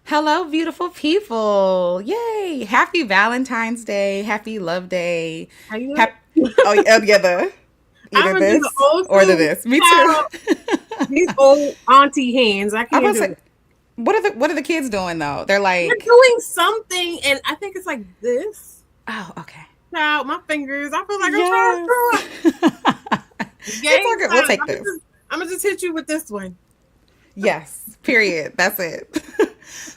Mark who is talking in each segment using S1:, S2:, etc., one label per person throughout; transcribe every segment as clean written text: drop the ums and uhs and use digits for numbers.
S1: Hello, beautiful people. Yay. Happy Valentine's Day. Happy Love Day.
S2: Are you
S1: Happy,
S2: it?
S1: yeah, the
S2: I'm
S1: either
S2: gonna do the
S1: this
S2: old
S1: or the
S2: school
S1: this. Me too.
S2: child. These old auntie hands. I
S1: I'm
S2: can't
S1: about to
S2: do
S1: say,
S2: it.
S1: what are the kids doing though? They're
S2: They're
S1: like,
S2: doing something, and I think it's like this.
S1: oh, okay.
S2: Child, my fingers. I feel like I'm trying to
S1: Yes.
S2: throw up.
S1: It's
S2: Game
S1: all good. We'll
S2: time.
S1: take this.
S2: I'm gonna just hit you with this one.
S1: Yes, period. That's it.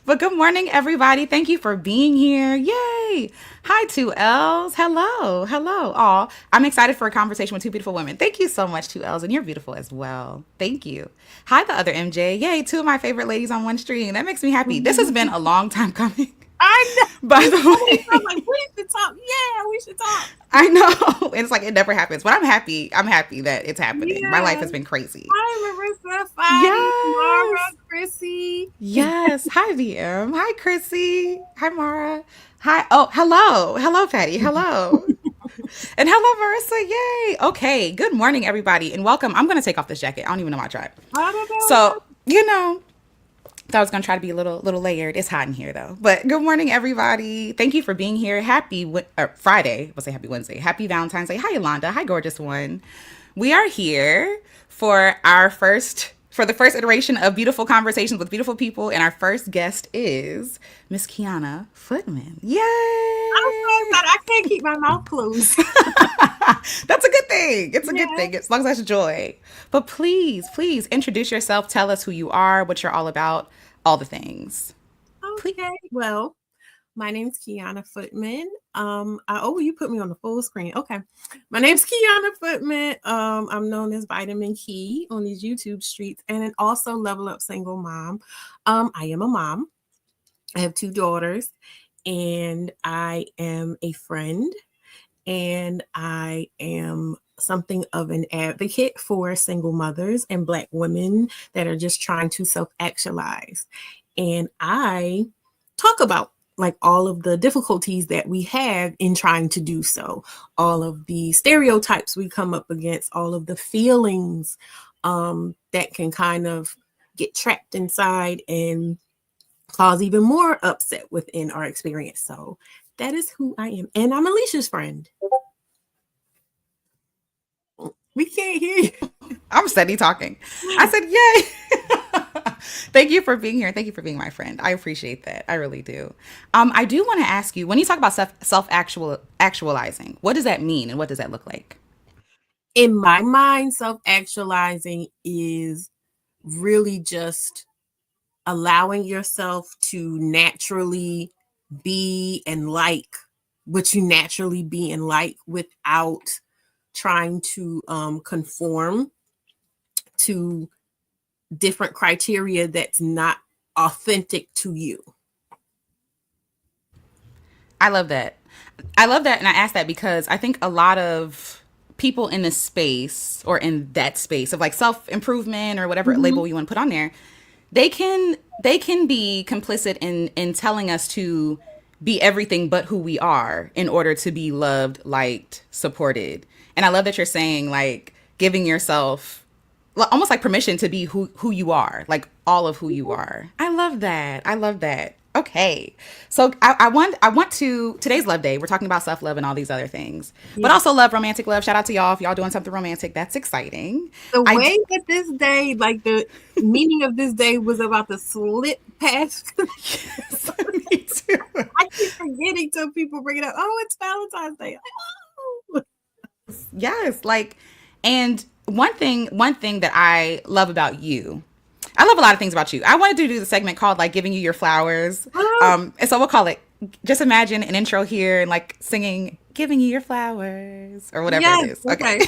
S1: But good morning, everybody. Thank you for being here. Yay. Hi, two L's. Hello. Hello. Aw, I'm excited for a conversation with two beautiful women. Thank you so much, two L's. And you're beautiful as well. Thank you. Hi, the other MJ. Yay, two of my favorite ladies on one stream. That makes me happy. This has been a long time coming.
S2: I know.
S1: By
S2: We
S1: the
S2: always feel
S1: way,
S2: like we should talk. Yeah, we should talk.
S1: I know. It's like it never happens. But I'm happy. I'm happy that it's happening. My life
S2: Yeah.
S1: has been crazy.
S2: Hi, Marissa, Fadi, Mara,
S1: Yes.
S2: Chrissy.
S1: Yes. Hi, VM. Hi, Chrissy. Hi, Mara. Hi. Oh, hello. Hello, Patty. Hello. And hello, Marissa. Yay. Okay. Good morning, everybody. And welcome. I'm going to take off this jacket. I don't even know my tribe.
S2: I don't know.
S1: So, thought I was going to try to be a little layered. It's hot in here, though. But good morning, everybody. Thank you for being here. Happy Friday. I'll say happy Wednesday. Happy Valentine's Day. Hi, Yolanda. Hi, gorgeous one. We are here for the first iteration of Beautiful Conversations with Beautiful People, and our first guest is Miss Quianna Footman.
S2: I'm so
S1: Yay!
S2: excited. I can't keep my mouth closed.
S1: That's a good thing. It's a good
S2: Yeah.
S1: thing as long as that's joy. But please introduce yourself. Tell us who you are, what you're all about, all the things. Please.
S2: Okay. Well, my name's Quianna Footman. You put me on the full screen. Okay. My name's Quianna Footman. I'm known as Vitamin Key on these YouTube streets, and then also Level Up Single Mom. I am a mom. I have two daughters, and I am a friend, and I am something of an advocate for single mothers and Black women that are just trying to self actualize. And I talk about like all of the difficulties that we have in trying to do so, all of the stereotypes we come up against, all of the feelings that can kind of get trapped inside and cause even more upset within our experience. So that is who I am. And I'm Alicia's friend. We can't hear
S1: I'm steady talking. I said, yay. Thank you for being here. Thank you for being my friend. I appreciate that. I really do. I do want to ask you, when you talk about self actualizing, what does that mean and what does that look like?
S2: In my mind, self actualizing is really just allowing yourself to naturally be and like what you naturally be and like without trying to conform to different criteria that's not authentic to you.
S1: I love that. I love that. And I ask that because I think a lot of people in this space or in that space of like self improvement or whatever
S2: Mhm.
S1: label you want to put on there, they can be complicit in telling us to be everything but who we are in order to be loved, liked, supported. And I love that you're saying like giving yourself almost like permission to be who you are, like all of who you are. I love that. I love that. Okay, so I want to today's love day. We're talking about self love and all these other things, but
S2: Yeah.
S1: also love, romantic love. Shout out to y'all if y'all doing something romantic. That's exciting.
S2: The
S1: I
S2: way that this day, like the meaning of this day was about to slip past.
S1: yes, me too.
S2: I keep forgetting till people bring it up. Oh, it's Valentine's Day. Oh.
S1: Yes, like, and one thing that I love about you, I love a lot of things about you. I wanted to do the segment called like giving you your flowers.
S2: Oh,
S1: And so we'll call it, just imagine an intro here and like singing giving you your flowers or whatever it
S2: yes.
S1: is. Okay.
S2: Okay.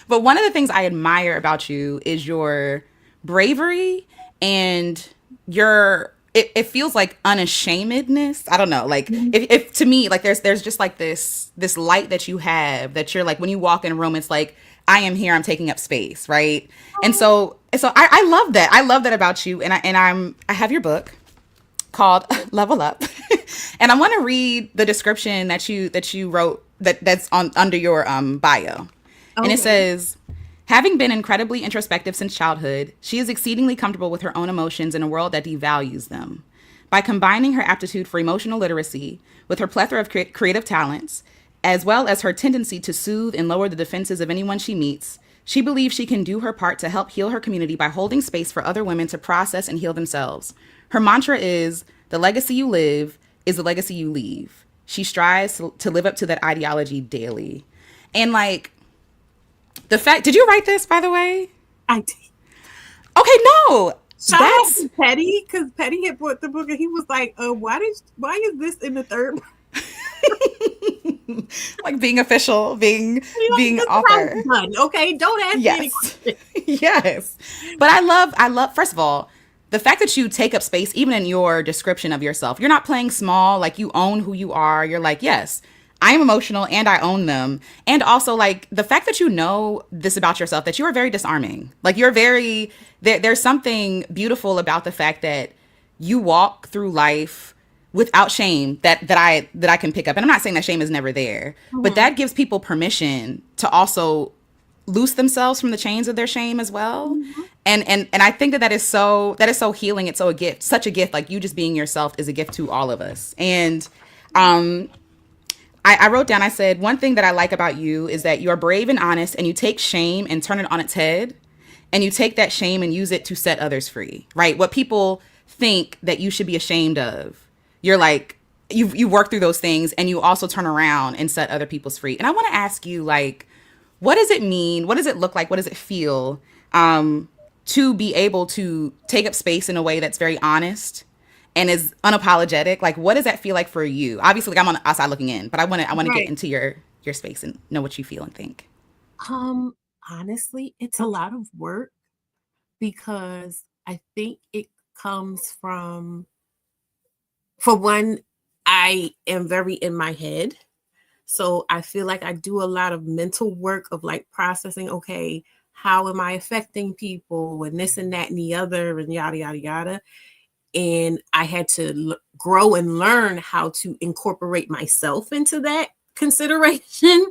S1: But one of the things I admire about you is your bravery and it feels like unashamedness. I don't know. Like
S2: Mhm.
S1: if to me, like there's just like this light that you have that you're like when you walk in a room, it's like I am here, I'm taking up space, right? And
S2: Oh,
S1: so I love that. I love that about you. I have your book called Level Up. And I want to read the description that you wrote that's on under your bio. And it
S2: okay.
S1: says, having been incredibly introspective since childhood, she is exceedingly comfortable with her own emotions in a world that devalues them. By combining her aptitude for emotional literacy with her plethora of creative talents, as well as her tendency to soothe and lower the defenses of anyone she meets, she believes she can do her part to help heal her community by holding space for other women to process and heal themselves. Her mantra is, "The legacy you live is the legacy you leave." She strives to live up to that ideology daily. And like, the fact, did you write this, by the way?
S2: I did.
S1: Okay, no.
S2: Shout out
S1: That's
S2: to Petty, because Petty had bought the book and he was like, why is this in the third?
S1: like being official, being
S2: This
S1: author.
S2: done. Okay, don't ask me any
S1: Yes.
S2: questions.
S1: Yes. But I love first of all, the fact that you take up space even in your description of yourself. You're not playing small, like you own who you are. You're like, "Yes, I am emotional and I own them." And also like the fact that you know this about yourself, that you are very disarming. Like you're very there's something beautiful about the fact that you walk through life without shame that I can pick up. And I'm not saying that shame is never there, but that gives people permission to also loose themselves from the chains of their shame as well. And I think that is so healing. It's so a gift, such a gift. Like you just being yourself is a gift to all of us. And I wrote down, I said, one thing that I like about you is that you're brave and honest and you take shame and turn it on its head. And you take that shame and use it to set others free, right? What people think that you should be ashamed of, you're like, you work through those things and you also turn around and set other people's free. And I want to ask you, like, what does it mean? What does it look like? What does it feel to be able to take up space in a way that's very honest and is unapologetic? Like, what does that feel like for you? Obviously, like, I'm on the outside looking in, but I want to get
S2: Right.
S1: into your space and know what you feel and think.
S2: Um, Honestly, it's a lot of work because I think it comes from, for one, I am very in my head. So I feel like I do a lot of mental work of like processing, okay, how am I affecting people and this and that and the other and yada, yada, yada. And I had to grow and learn how to incorporate myself into that consideration.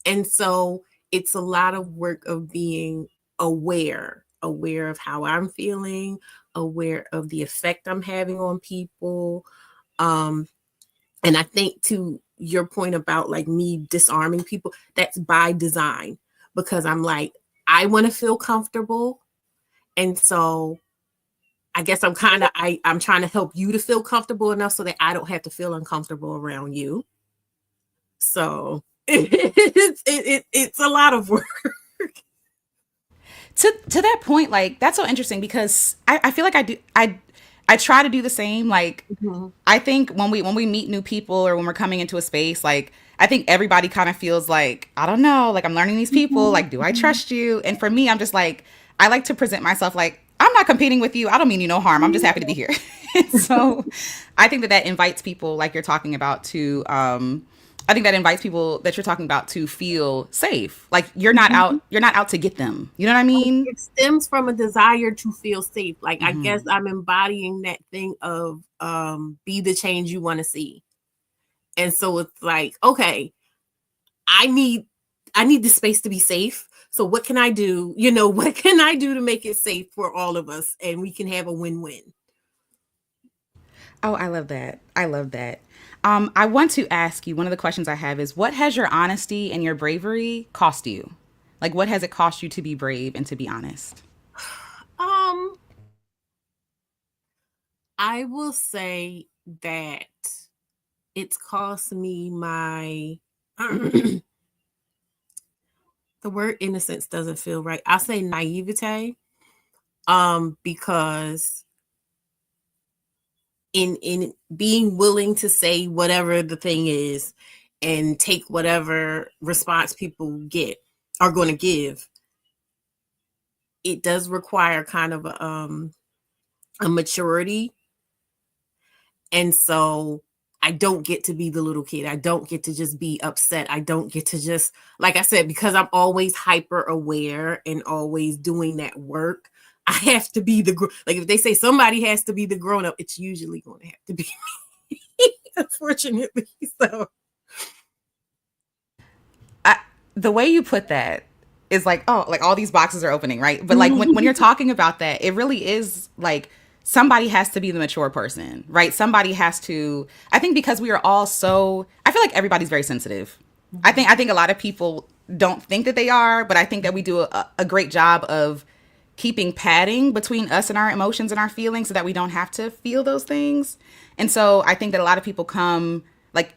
S2: And so it's a lot of work of being aware of how I'm feeling, aware of the effect I'm having on people. Um, and I think to your point about like me disarming people, that's by design because I'm like, I want to feel comfortable. And so I guess I'm trying to help you to feel comfortable enough so that I don't have to feel uncomfortable around you. So it's a lot of work.
S1: To that point, like that's so interesting because I feel like I try to do the same. Like
S2: Mhm.
S1: I think when we meet new people or when we're coming into a space, like I think everybody kind of feels like, I don't know, like I'm learning these people,
S2: Mhm.
S1: like do I trust you? And for me, I'm just like, I like to present myself like I'm not competing with you. I don't mean you no harm. I'm just happy to be here. So I think that invites people like you're talking about to I think that invites people that you're talking about to feel safe. Like
S2: Mhm.
S1: you're not out to get them. You know what I mean?
S2: It stems from a desire to feel safe. Like I guess I'm embodying that thing of be the change you want to see. And so it's like, okay, I need I need the space to be safe. So what can I do? What can I do to make it safe for all of us and we can have a win-win?
S1: Oh, I love that. I love that. I want to ask you, one of the questions I have is, what has your honesty and your bravery cost you? Like, what has it cost you to be brave and to be honest?
S2: Um, I will say that it's cost me my the word innocence doesn't feel right. I say naivete because in being willing to say whatever the thing is and take whatever response people get are going to give, it does require kind of a maturity. And so I don't get to be the little kid. I don't get to just be upset. I don't get to just, like I said, because I'm always hyper aware and always doing that work. I have to be like if they say somebody has to be the grown up, it's usually going to have to be me, unfortunately. So
S1: I, the way you put that is like, oh, like all these boxes are opening, right? But like when you're talking about that, it really is like somebody has to be the mature person, right? Somebody has to, I think because we are all so, I feel like everybody's very sensitive. I think a lot of people don't think that they are, but I think that we do a great job of keeping padding between us and our emotions and our feelings so that we don't have to feel those things. And so I think that a lot of people come like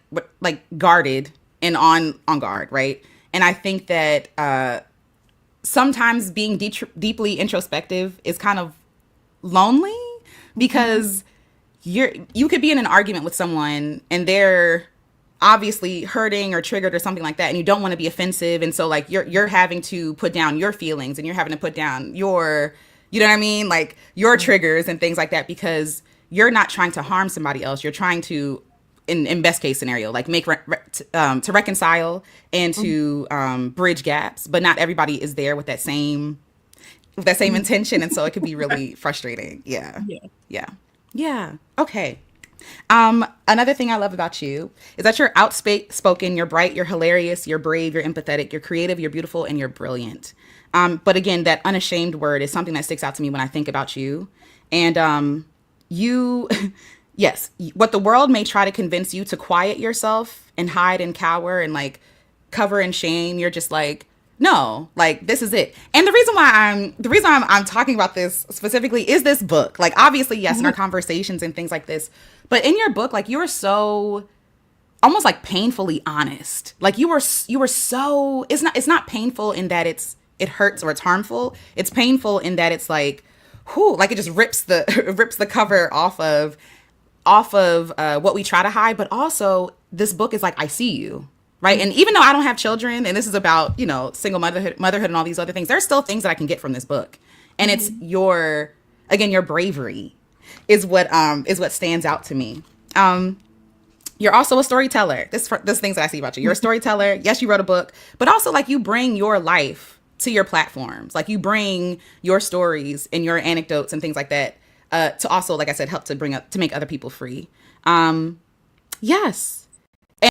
S1: guarded and on guard, right? And I think that sometimes being deeply introspective is kind of lonely because you could be in an argument with someone and they're obviously hurting or triggered or something like that, and you don't want to be offensive, and so like you're having to put down your feelings and you're having to put down your, you know what I mean, like your triggers and things like that, because you're not trying to harm somebody else. You're trying to, in best case scenario, like make to reconcile and to bridge gaps, but not everybody is there with that same intention, and so it could be really frustrating. Yeah. Okay. Another thing I love about you is that you're outspoken, you're bright, you're hilarious, you're brave, you're empathetic, you're creative, you're beautiful, and you're brilliant. But again, that unashamed word is something that sticks out to me when I think about you. And you, yes, what the world may try to convince you to quiet yourself and hide and cower and like cover in shame, you're just like, no, like this is it. And the reason I'm talking about this specifically is this book. Like obviously, yes, in our conversations and things like this, but in your book, like you were so almost like painfully honest. Like you were so, it's not painful in that it hurts or it's harmful. It's painful in that it's like, whoo, like it just rips the cover off of what we try to hide. But also this book is like, I see you. Right. And even though I don't have children and this is about, you know, single motherhood and all these other things, there's still things that I can get from this book. And it's your bravery is what stands out to me. You're also a storyteller. This things that I see about you. You're a storyteller. Yes, you wrote a book, but also like you bring your life to your platforms. Like you bring your stories and your anecdotes and things like that to also, like I said, help to make other people free. Yes.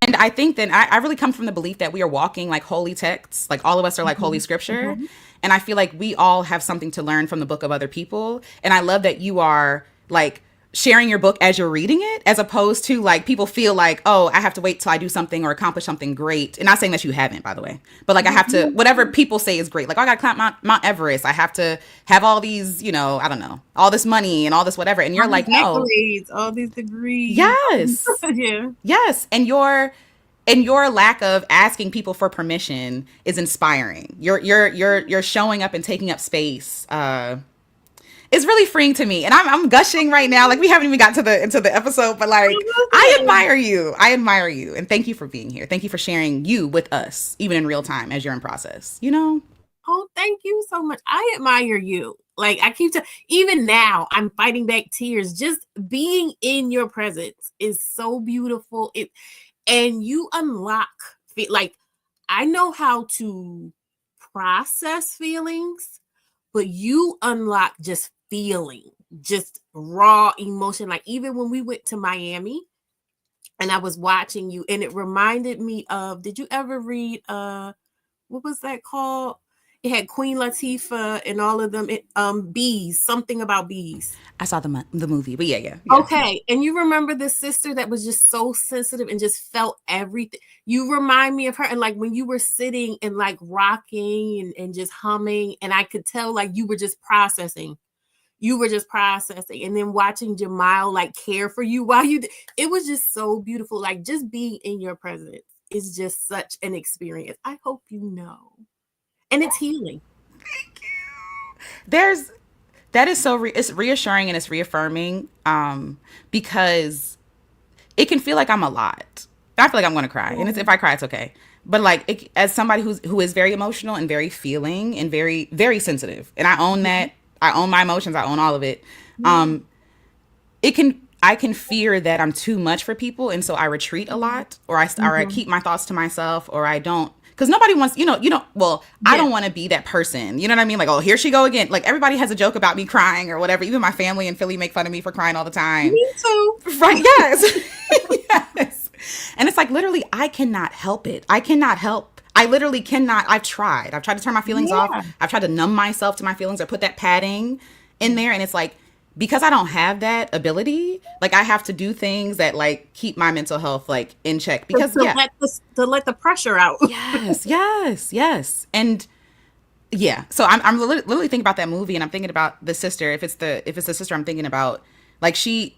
S1: And I think that I really come from the belief that we are walking like holy texts, like all of us are like holy scripture. And I feel like we all have something to learn from the book of other people. And I love that you are like sharing your book as you're reading it, as opposed to like people feel like, oh, I have to wait till I do something or accomplish something great. And not saying that you haven't, by the way, but like I have to, whatever people say is great. Like, oh, I got to climb Mount Everest. I have to have all these, you know, I don't know, all this money and all this whatever. And you're like, no,
S2: all these degrees.
S1: Yes.
S2: Yeah.
S1: Yes. And your lack of asking people for permission is inspiring. You're showing up and taking up space. It's really freeing to me, and I'm gushing right now. Like we haven't even got into the episode, but like I admire you, and thank you for being here. Thank you for sharing you with us, even in real time as you're in process. You know.
S2: Oh, thank you so much. I admire you. Like I even now, I'm fighting back tears. Just being in your presence is so beautiful. And you unlock, like, I know how to process feelings, but you unlock just feeling, just raw emotion. Like, even when we went to Miami and I was watching you, and it reminded me of, did you ever read, what was that called? It had Queen Latifah and all of them. Bees, something about bees.
S1: I saw the movie, but yeah.
S2: Okay, and you remember the sister that was just so sensitive and just felt everything. You remind me of her, and like when you were sitting and like rocking and just humming, and I could tell like you were just processing. And then watching Jamal like care for you while it was just so beautiful. Like just being in your presence is just such an experience. I hope you know. And it's healing.
S1: Thank you. That is so it's reassuring and it's reaffirming because it can feel like I'm a lot. I feel like I'm going to cry, and if I cry, it's okay. But like as somebody who is very emotional and very feeling and very very sensitive, and I own that. I own my emotions. I own all of it. I can fear that I'm too much for people, and so I retreat a lot, or I keep my thoughts to myself, or I don't. Because nobody wants, I don't want to be that person. You know what I mean? Like, oh, here she go again. Like, everybody has a joke about me crying or whatever. Even my family in Philly make fun of me for crying all the time.
S2: Me too.
S1: Right, yes. Yes. And it's like, literally, I cannot help it. I literally cannot. I've tried to turn my feelings off. I've tried to numb myself to my feelings or put that padding in there. And it's like, because I don't have that ability, like I have to do things that like keep my mental health like in check because yeah.
S2: To let the pressure out.
S1: Yes, yes, yes. And yeah, so I'm literally thinking about that movie, and I'm thinking about the sister. If it's the sister I'm thinking about, like she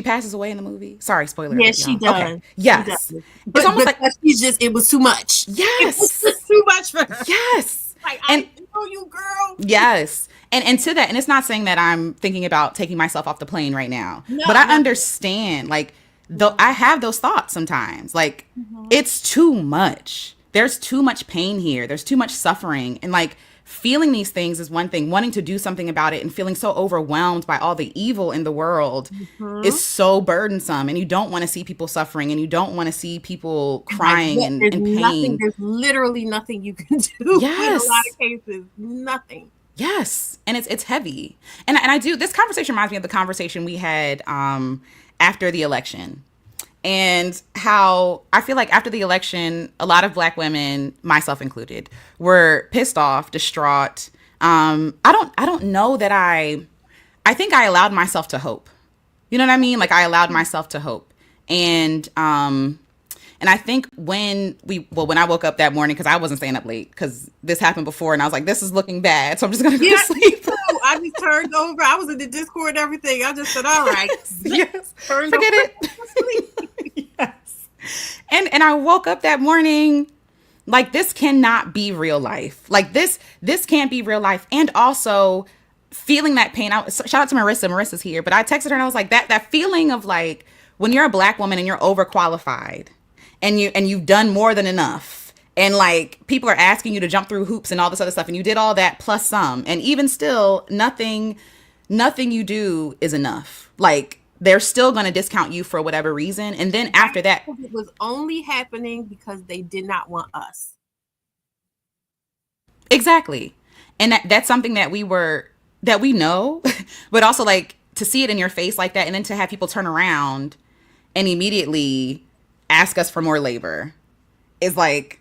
S1: passes away in the movie. Sorry, spoiler
S2: Yes,
S1: alert,
S2: she
S1: y'all. Okay,
S2: does. She does.
S1: yes, it's almost like
S2: She's just, it was too much. It was
S1: yes,
S2: just too much for her.
S1: yes,
S2: Like,
S1: and
S2: I know you, girl.
S1: yes, and to that, and it's not saying that I'm thinking about taking myself off the plane right now, but
S2: No,
S1: I
S2: no.
S1: understand. Like, though I have those thoughts sometimes. Like,
S2: Mhm.
S1: it's too much. There's too much pain here. There's too much suffering, and like feeling these things is one thing. Wanting to do something about it and feeling so overwhelmed by all the evil in the world
S2: Mhm.
S1: is so burdensome. And you don't want to see people suffering, and you don't want to see people
S2: Like,
S1: crying
S2: what? There's
S1: and
S2: nothing.
S1: pain.
S2: There's literally nothing you can do in a lot
S1: Yes.
S2: of cases. Nothing.
S1: Yes, and it's heavy, and I do. This conversation reminds me of the conversation we had after the election, and how I feel like after the election, a lot of Black women, myself included, were pissed off, distraught. I don't know that I think I allowed myself to hope. You know what I mean? Like I allowed myself to hope, and and I think when I woke up that morning, because I wasn't staying up late, because this happened before, and I was like, this is looking bad, so I'm just gonna go to
S2: Yeah, me
S1: sleep.
S2: too. I just turned over. I was in the Discord and everything. I just said, all right,
S1: Yes, yes,
S2: turned over
S1: forget
S2: to
S1: it.
S2: sleep.
S1: Yes, and I woke up that morning like this cannot be real life. Like this can't be real life, and also feeling that pain. Shout out to Marissa. Marissa's here, but I texted her and I was like that feeling of like when you're a Black woman and you're overqualified and you've done more than enough, and like people are asking you to jump through hoops and all this other stuff, and you did all that plus some, and even still nothing you do is enough. Like they're still going to discount you for whatever reason, and then after that,
S2: It was only happening because they did not want us.
S1: exactly. And that's something that we know, but also like to see it in your face like that, and then to have people turn around and immediately ask us for more labor is like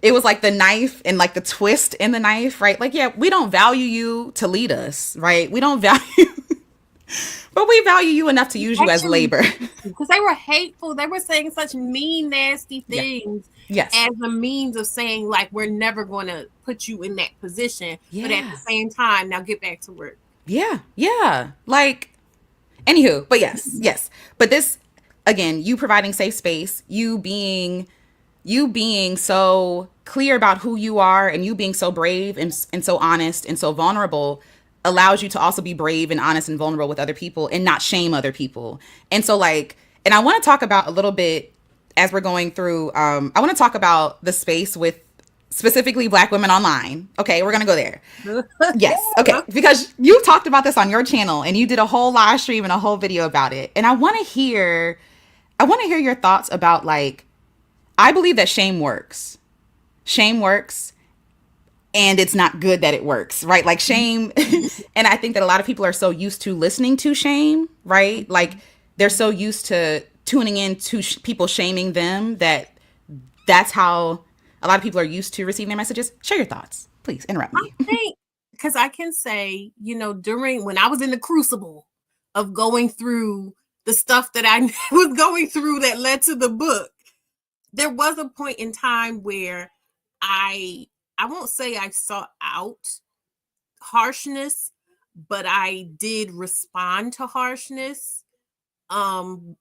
S1: it was like the knife and like the twist in the knife, right? Like, yeah, we don't value you to lead us, right? We don't value, but we value you enough to use you as
S2: Actually,
S1: labor.
S2: because they were hateful. They were saying such mean, nasty
S1: Yeah.
S2: things
S1: Yes.
S2: as a means of saying, like, we're never going to put you in that position. But at the
S1: Yeah.
S2: same time, now get back to work.
S1: Yeah. Yeah. Like, anywho, but yes, yes. But this, again, you providing safe space, you being so clear about who you are, and you being so brave and so honest and so vulnerable allows you to also be brave and honest and vulnerable with other people and not shame other people. And so like, and I want to talk about a little bit as we're going through, I want to talk about the space with specifically Black women online. Okay, we're going to go there. Yes. Okay. Because you talked about this on your channel and you did a whole live stream and a whole video about it. And I want to hear your thoughts about like, I believe that shame works. Shame works, and it's not good that it works, right? Like shame. And I think that a lot of people are so used to listening to shame, right? Like they're so used to tuning in to people shaming them that that's how a lot of people are used to receiving their messages. Share your thoughts. Please interrupt
S2: I
S1: me.
S2: think, because I can say, during when I was in the crucible of going through the stuff that I was going through that led to the book, there was a point in time where I won't say I sought out harshness, but I did respond to harshness um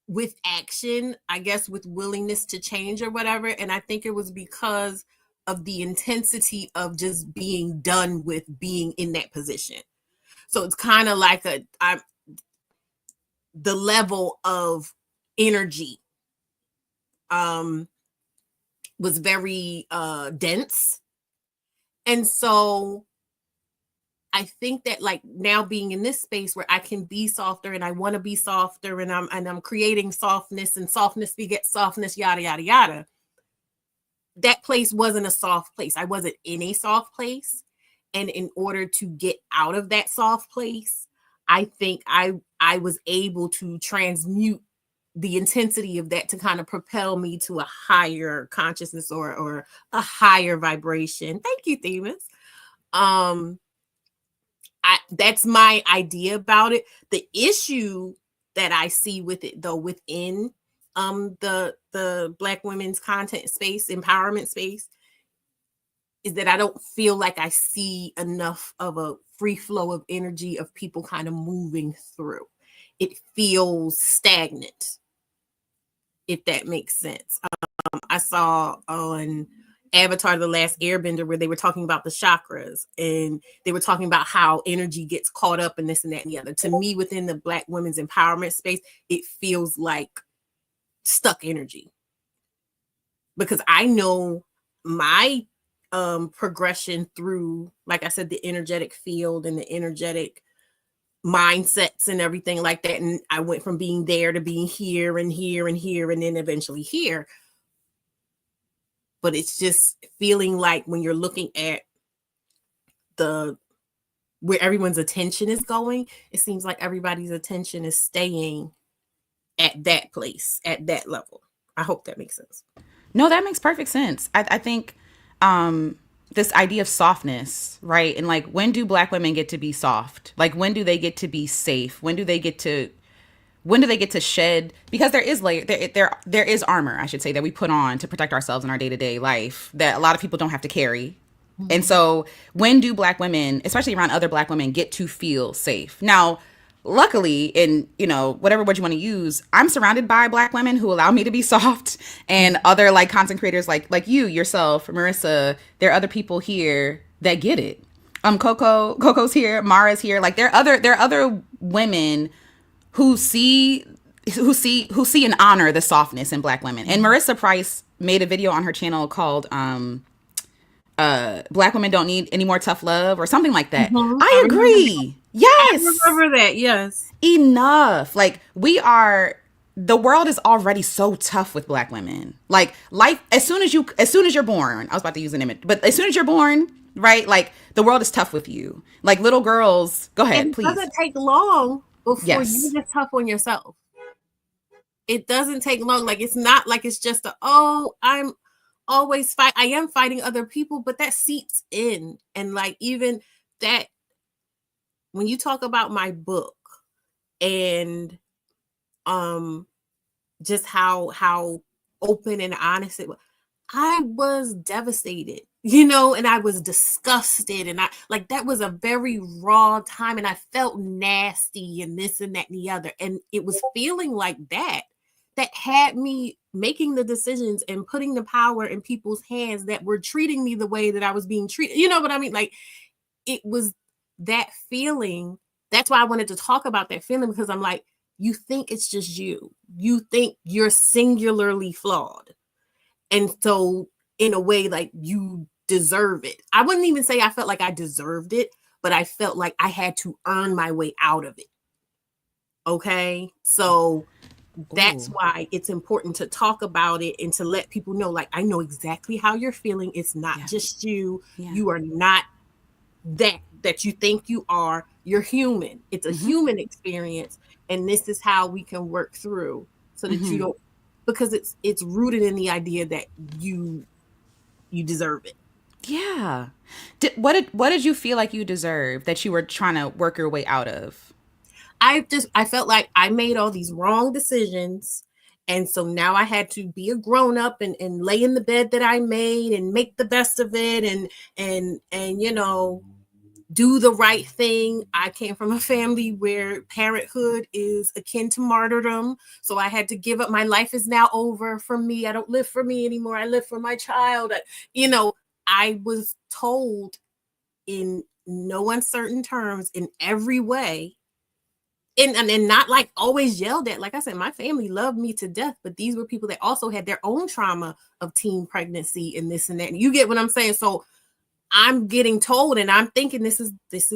S2: with action, I guess, with willingness to change or whatever. And I think it was because of the intensity of just being done with being in that position. So it's kind of like the level of energy um was very dense. And so I think that, like, now being in this space where I can be softer and I want to be softer, and I'm creating softness, and softness begets softness, yada yada yada. That place wasn't a soft place. I wasn't in a soft place. And in order to get out of that soft place, I think I was able to transmute the intensity of that to kind of propel me to a higher consciousness, or a higher vibration. Thank you, Themis. Um That's my idea about it. The issue that I see with it, though, within the Black women's content space, empowerment space, is that I don't feel like I see enough of a free flow of energy of people kind of moving through. It feels stagnant, if that makes sense. I saw on Avatar: The Last Airbender where they were talking about the chakras, and they were talking about how energy gets caught up in this and that and the other. To me, within the Black women's empowerment space, it feels like stuck energy, because I know my progression through, like I said, the energetic field and the energetic mindsets and everything like that. And I went from being there to being here and here and here, and then eventually here. But it's just feeling like when you're looking at the where everyone's attention is going, it seems like everybody's attention is staying at that place, at that level. I hope that makes sense.
S1: No, that makes perfect sense. I think this idea of softness, right? And like, when do Black women get to be soft? Like, when do they get to be safe? When do they get to shed? Because there is there is armor, I should say, that we put on to protect ourselves in our day-to-day life that a lot of people don't have to carry. Mm-hmm. And so when do Black women, especially around other Black women, get to feel safe? Now, luckily, in, whatever word you want to use, I'm surrounded by Black women who allow me to be soft, and other like content creators like you yourself, Marissa. There are other people here that get it. Coco's here, Mara's here. Like, there are other women who see and honor the softness in Black women. And Marissa Price made a video on her channel called Black women don't need any more tough love, or something like that. Mm-hmm. I agree. Yes.
S2: I remember that. Yes.
S1: Enough. Like, the world is already so tough with Black women. Like, life, as soon as you're born, I was about to use an image, but as soon as you're born, right? Like, the world is tough with you. Like, little girls, go ahead, please.
S2: It doesn't take long before you get tough on yourself. It doesn't take long. Like, it's not like it's just I'm always I am fighting other people, but that seeps in. And like, even that, when you talk about my book and just how open and honest it was, I was devastated, and I was disgusted, and that was a very raw time, and I felt nasty and this and that and the other, and it was feeling like that had me making the decisions and putting the power in people's hands that were treating me the way that I was being treated. You know what I mean? Like, it was that feeling. That's why I wanted to talk about that feeling, because I'm like, you think it's just you. You think you're singularly flawed. And so, in a way, like, you deserve it. I wouldn't even say I felt like I deserved it, but I felt like I had to earn my way out of it. Okay? So that's why it's important to talk about it and to let people know, like, I know exactly how you're feeling. It's not just you. Yeah. You are not that you think you are. You're human. It's a human experience. And this is how we can work through, so that you don't, because it's rooted in the idea that you deserve it.
S1: Yeah. What did you feel like you deserved that you were trying to work your way out of?
S2: I felt like I made all these wrong decisions. And so now I had to be a grown up and lay in the bed that I made and make the best of it and do the right thing. I came from a family where parenthood is akin to martyrdom. So I had to give up. My life is now over for me. I don't live for me anymore. I live for my child. I was told in no uncertain terms, in every way, and not like always yelled at. Like I said, my family loved me to death, but these were people that also had their own trauma of teen pregnancy and this and that. And you get what I'm saying? So I'm getting told, and I'm thinking this is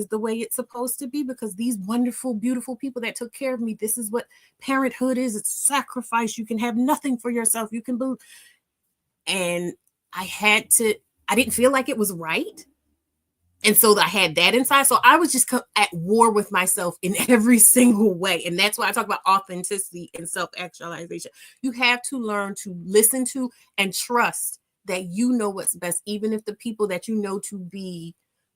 S2: the way it's supposed to be, because these wonderful, beautiful people that took care of me, this is what parenthood is. It's sacrifice. You can have nothing for yourself. You can believe. And I didn't feel like it was right. And so I had that inside. So I was just at war with myself in every single way. And that's why I talk about authenticity and self-actualization. You have to learn to listen to and trust that you know what's best, even if the people that you know to be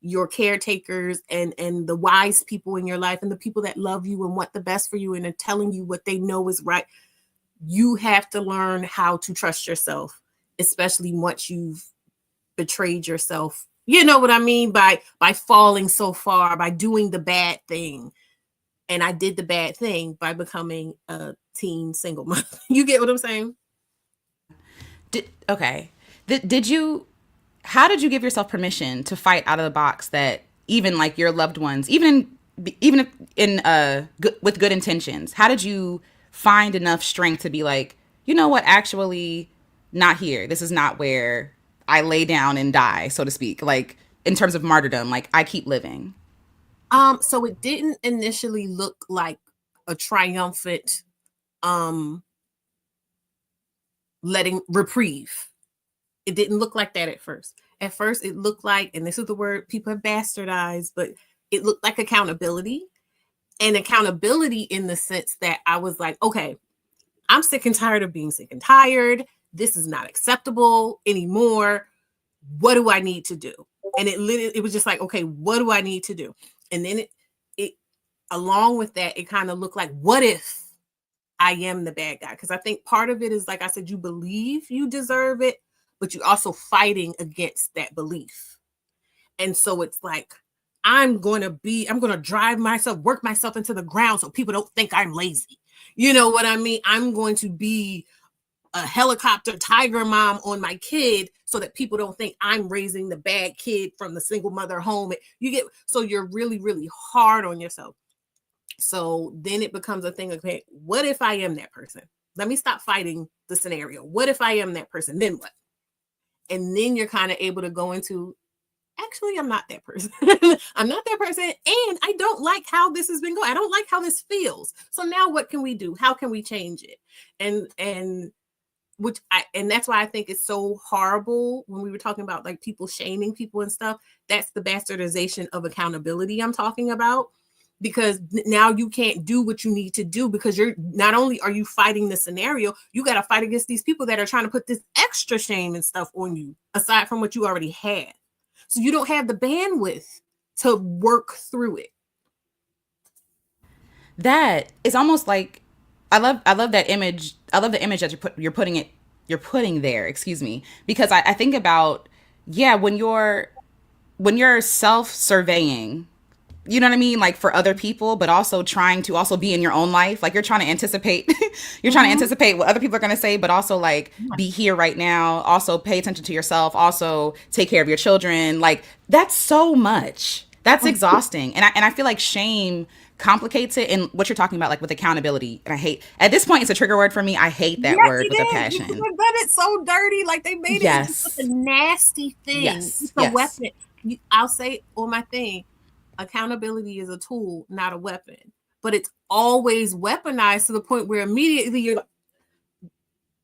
S2: your caretakers and the wise people in your life and the people that love you and want the best for you and are telling you what they know is right. You have to learn how to trust yourself, especially once you've betrayed yourself. You know what I mean? By falling so far, by doing the bad thing. And I did the bad thing by becoming a teen single mother. You get what I'm saying?
S1: Okay. Did you, how did you give yourself permission to fight out of the box that even like your loved ones, even if in with good intentions, how did you find enough strength to be like, you know what, actually not here. This is not where I lay down and die, so to speak. Like in terms of martyrdom, like I keep living.
S2: So it didn't initially look like a triumphant letting reprieve. It didn't look like that at first. At first, it looked like, and this is the word people have bastardized, but it looked like accountability. And accountability in the sense that I was like, okay, I'm sick and tired of being sick and tired. This is not acceptable anymore. What do I need to do? And it was just like, okay, what do I need to do? And then it along with that, it kind of looked like, what if I am the bad guy? Because I think part of it is, like I said, you believe you deserve it, but you're also fighting against that belief. And so it's like, I'm going to work myself into the ground so people don't think I'm lazy. You know what I mean? I'm going to be a helicopter tiger mom on my kid so that people don't think I'm raising the bad kid from the single mother home. So you're really, really hard on yourself. So then it becomes a thing of, okay, what if I am that person? Let me stop fighting the scenario. What if I am that person? Then what? And then you're kind of able to go into, actually, I'm not that person. I'm not that person. And I don't like how this has been going. I don't like how this feels. So now what can we do? How can we change it? And that's why I think it's so horrible when we were talking about like people shaming people and stuff. That's the bastardization of accountability I'm talking about. Because now you can't do what you need to do, because you're not only are you fighting the scenario, you got to fight against these people that are trying to put this extra shame and stuff on you aside from what you already had. So you don't have the bandwidth to work through it.
S1: That is almost like, I love that image. I love the image that you're putting there, excuse me, because I think about, yeah, when you're self-surveying, you know what I mean? Like for other people, but also trying to also be in your own life. Like you're trying to anticipate, you're trying to anticipate what other people are going to say, but also like be here right now. Also pay attention to yourself. Also take care of your children. Like that's so much. That's exhausting. And I feel like shame complicates it in what you're talking about, like with accountability. And I hate, at this point, it's a trigger word for me. I hate that word with a passion.
S2: They've done it so dirty. Like they made it into such a nasty thing.
S1: Yes.
S2: It's a weapon. I'll say on my thing, accountability is a tool, not a weapon. But it's always weaponized to the point where immediately you're like,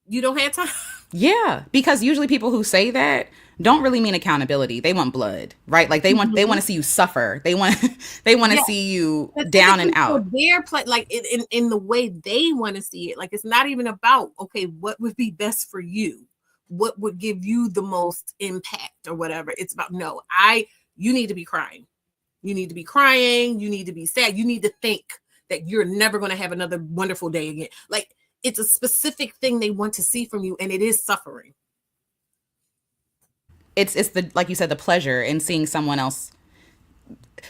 S2: you don't have time.
S1: Yeah, because usually people who say that don't really mean accountability. They want blood, right? Like they want to see you suffer. They want to see you down and out.
S2: Their like in the way they want to see it. Like it's not even about, okay, what would be best for you? What would give you the most impact or whatever? It's about, no, you need to be crying. You need to be crying. You need to be sad. You need to think that you're never going to have another wonderful day again. Like it's a specific thing they want to see from you, and it is suffering.
S1: It's the, like you said, the pleasure in seeing someone else.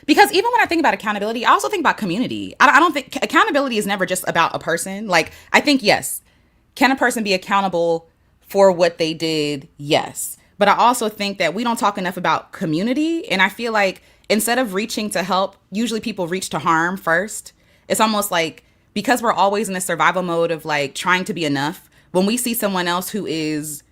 S1: Because even when I think about accountability, I also think about community. I don't think accountability is never just about a person. Like I think, yes, can a person be accountable for what they did? Yes. But I also think that we don't talk enough about community. And I feel like instead of reaching to help, usually people reach to harm first. It's almost like, because we're always in the survival mode of like trying to be enough, when we see someone else who is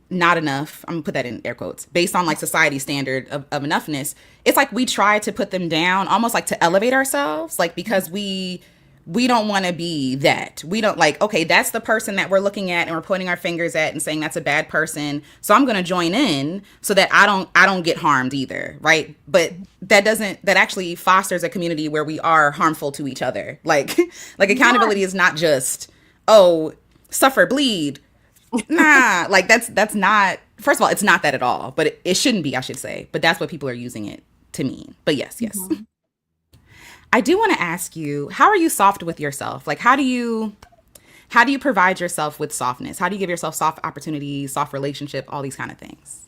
S1: not enough, I'm gonna put that in air quotes, based on like society standard of enoughness, it's like we try to put them down, almost like to elevate ourselves, like because we don't want to be that. We don't, like, okay, that's the person that we're looking at and we're pointing our fingers at and saying that's a bad person, so I'm going to join in so that I don't get harmed either, right? But that actually fosters a community where we are harmful to each other. Like accountability is not just, oh, suffer, bleed. Nah, like that's not, first of all, it's not that at all, but it shouldn't be, I should say. But that's what people are using it to mean. But yes.
S2: Mm-hmm.
S1: I do want to ask you, how are you soft with yourself? Like, how do you provide yourself with softness? How do you give yourself soft opportunities, soft relationship, all these kind of things?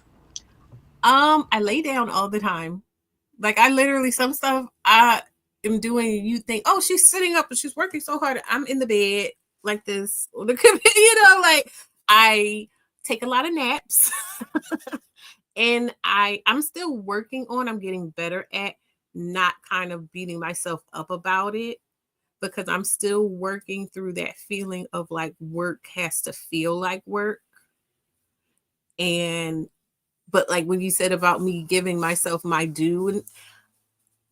S2: I lay down all the time. Like I literally, some stuff I am doing, you think, oh, she's sitting up and she's working so hard. I'm in the bed like this, or like I take a lot of naps. And I'm still working on, I'm getting better at not kind of beating myself up about it, because I'm still working through that feeling of like work has to feel like work. And but like when you said about me giving myself my due, and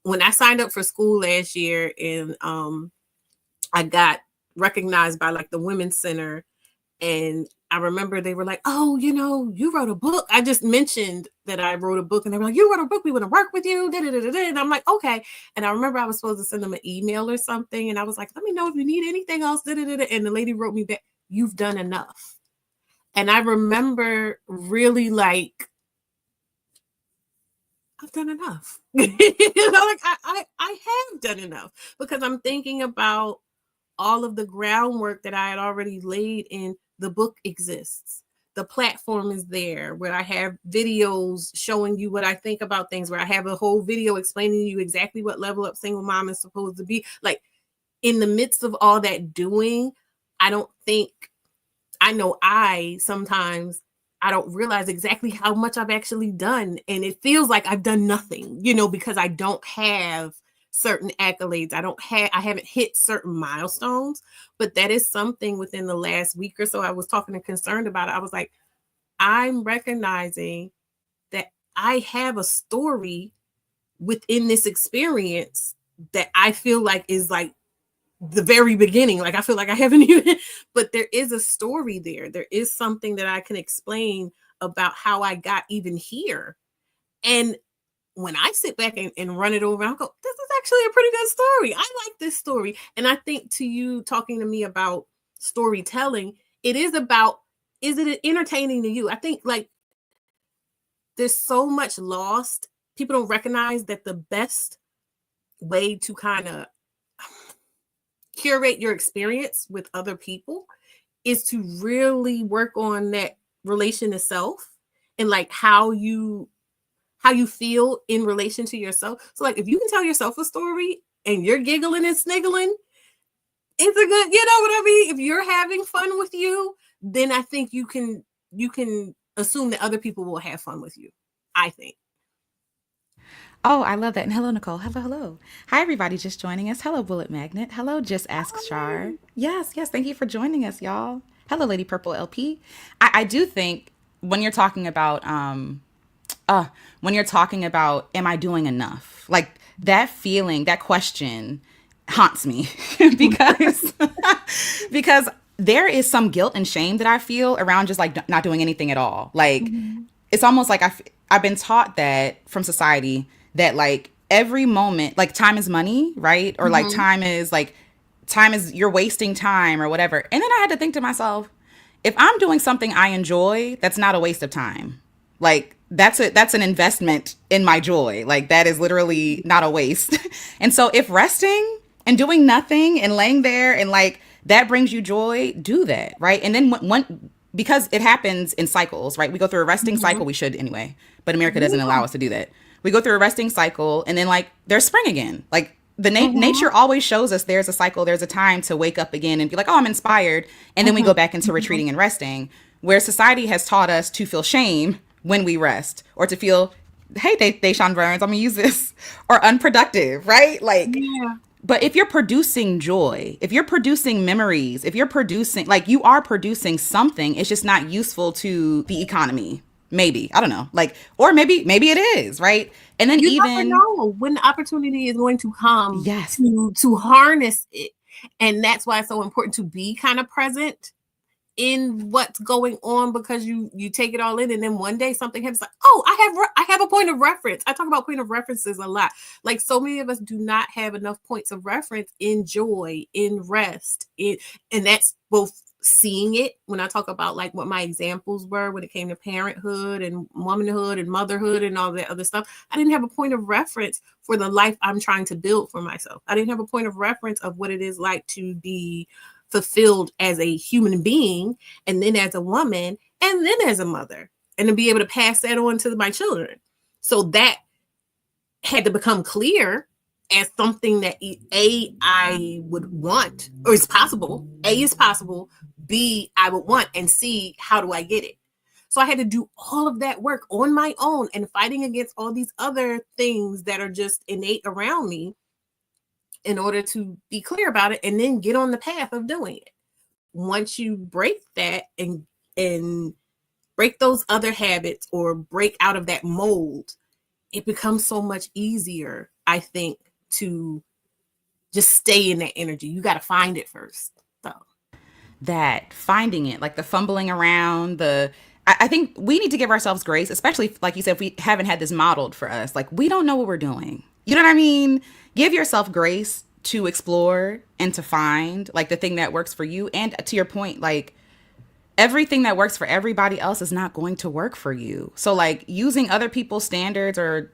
S2: when I signed up for school last year, and I got recognized by like the Women's Center, and I remember they were like, oh, you wrote a book. I just mentioned that I wrote a book, and they were like, you wrote a book, we want to work with you. And I'm like, okay. And I remember I was supposed to send them an email or something, and I was like, let me know if you need anything else. And the lady wrote me back, you've done enough. And I remember really like, I've done enough. Like I have done enough, because I'm thinking about all of the groundwork that I had already laid in. The book exists. The platform is there, where I have videos showing you what I think about things, where I have a whole video explaining to you exactly what level up single mom is supposed to be. Like in the midst of all that doing, I don't think, I know sometimes I don't realize exactly how much I've actually done. And it feels like I've done nothing, because I don't have certain accolades. I haven't hit certain milestones, but that is something within the last week or so. I was talking and concerned about it. I was like, I'm recognizing that I have a story within this experience that I feel like is like the very beginning. Like I feel like I haven't even, but there is a story there. There is something that I can explain about how I got even here. And when I sit back and run it over, I'll go, this is actually a pretty good story. I like this story. And I think, to you talking to me about storytelling, it is about, is it entertaining to you? I think like there's so much lost. People don't recognize that the best way to kind of curate your experience with other people is to really work on that relation to self, and like how you feel in relation to yourself. So like if you can tell yourself a story and you're giggling and sniggling, it's a good, you know what I mean? If you're having fun with you, then I think you can assume that other people will have fun with you, I think.
S1: Oh, I love that. And hello, Nicole. Hello. Hi, everybody just joining us. Hello, Bullet Magnet. Hello, Just Ask Char. Yes. Thank you for joining us, y'all. Hello, Lady Purple LP. I do think when you're talking about, am I doing enough? Like that feeling, that question haunts me because, because there is some guilt and shame that I feel around just like not doing anything at all. Like, it's almost like I've been taught that from society that like every moment, like time is money, right? Or like time is you're wasting time or whatever. And then I had to think to myself, if I'm doing something I enjoy, that's not a waste of time. Like that's an investment in my joy. Like that is literally not a waste. And so if resting and doing nothing and laying there and like that brings you joy, do that, right? And then one because it happens in cycles, right? We go through a resting cycle. We should anyway, but America doesn't allow us to do that. We go through a resting cycle, and then like there's spring again. Like the nature always shows us there's a cycle, there's a time to wake up again and be like, oh, I'm inspired, and then we go back into retreating and resting. Where society has taught us to feel shame when we rest, or to feel, hey, Deshaun Burns, I'm gonna use this, or unproductive, right? Like.
S2: Yeah.
S1: But if you're producing joy, if you're producing memories, if you're producing, like you are producing something, it's just not useful to the economy. Maybe, I don't know, like, or maybe it is, right? And then
S2: you never know when the opportunity is going to come.
S1: Yes.
S2: To harness it. And that's why it's so important to be kind of present in what's going on, because you take it all in, and then one day something happens like, oh, I have a point of reference. I talk about point of references a lot. Like so many of us do not have enough points of reference in joy, in rest, and that's both seeing it when I talk about like what my examples were when it came to parenthood and womanhood and motherhood and all that other stuff. I didn't have a point of reference for the life I'm trying to build for myself. I didn't have a point of reference of what it is like to be fulfilled as a human being, and then as a woman, and then as a mother, and to be able to pass that on to my children. So that had to become clear as something that I would want, or is possible. A is possible, B I would want, and C, how do I get it? So I had to do all of that work on my own and fighting against all these other things that are just innate around me in order to be clear about it and then get on the path of doing it. Once you break that and break those other habits or break out of that mold, it becomes so much easier, I think, to just stay in that energy. You got to find it first. So
S1: That finding it, like the fumbling around, I think we need to give ourselves grace, especially like you said, if we haven't had this modeled for us. Like, we don't know what we're doing. You know what I mean? Give yourself grace to explore and to find like the thing that works for you. And to your point, like everything that works for everybody else is not going to work for you. So like using other people's standards or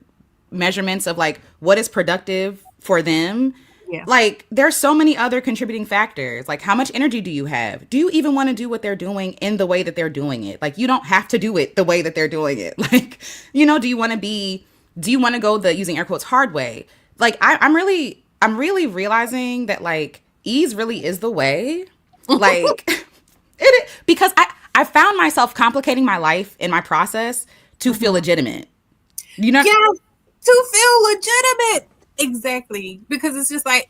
S1: measurements of like what is productive for them,
S2: yeah.
S1: like there's so many other contributing factors. Like, how much energy do you have? Do you even want to do what they're doing in the way that they're doing it? Like, you don't have to do it the way that they're doing it. Like, do you want to go the, using air quotes, hard way? Like, I'm really realizing that like ease really is the way. Like because I found myself complicating my life and my process to feel legitimate. You know?
S2: Yeah, to feel legitimate. Exactly. Because it's just like,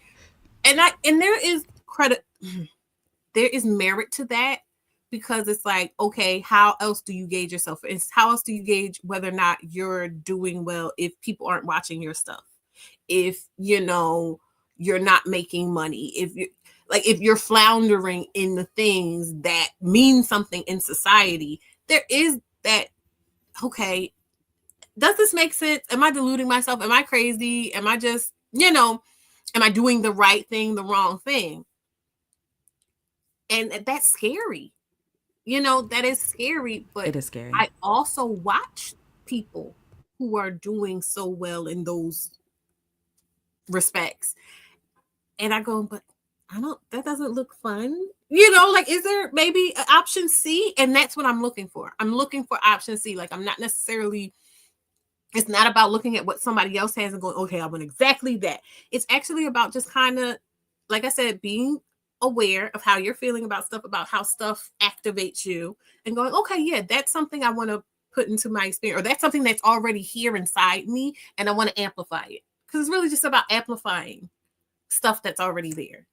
S2: and there is credit, there is merit to that, because it's like, okay, how else do you gauge yourself? How else do you gauge whether or not you're doing well if people aren't watching your stuff? If you're not making money, if you're floundering in the things that mean something in society, there is that, okay, does this make sense? Am I deluding myself? Am I crazy? Am I just, am I doing the right thing, the wrong thing? And that's scary. That is scary. But
S1: It is scary.
S2: I also watch people who are doing so well in those respects. And I go, but that doesn't look fun. Like, is there maybe an option C? And that's what I'm looking for. I'm looking for option C. Like, I'm not necessarily, it's not about looking at what somebody else has and going, okay, I want exactly that. It's actually about just kind of, like I said, being aware of how you're feeling about stuff, about how stuff activates you, and going, okay, yeah, that's something I want to put into my experience, or that's something that's already here inside me, and I want to amplify it. Because it's really just about amplifying stuff that's already there.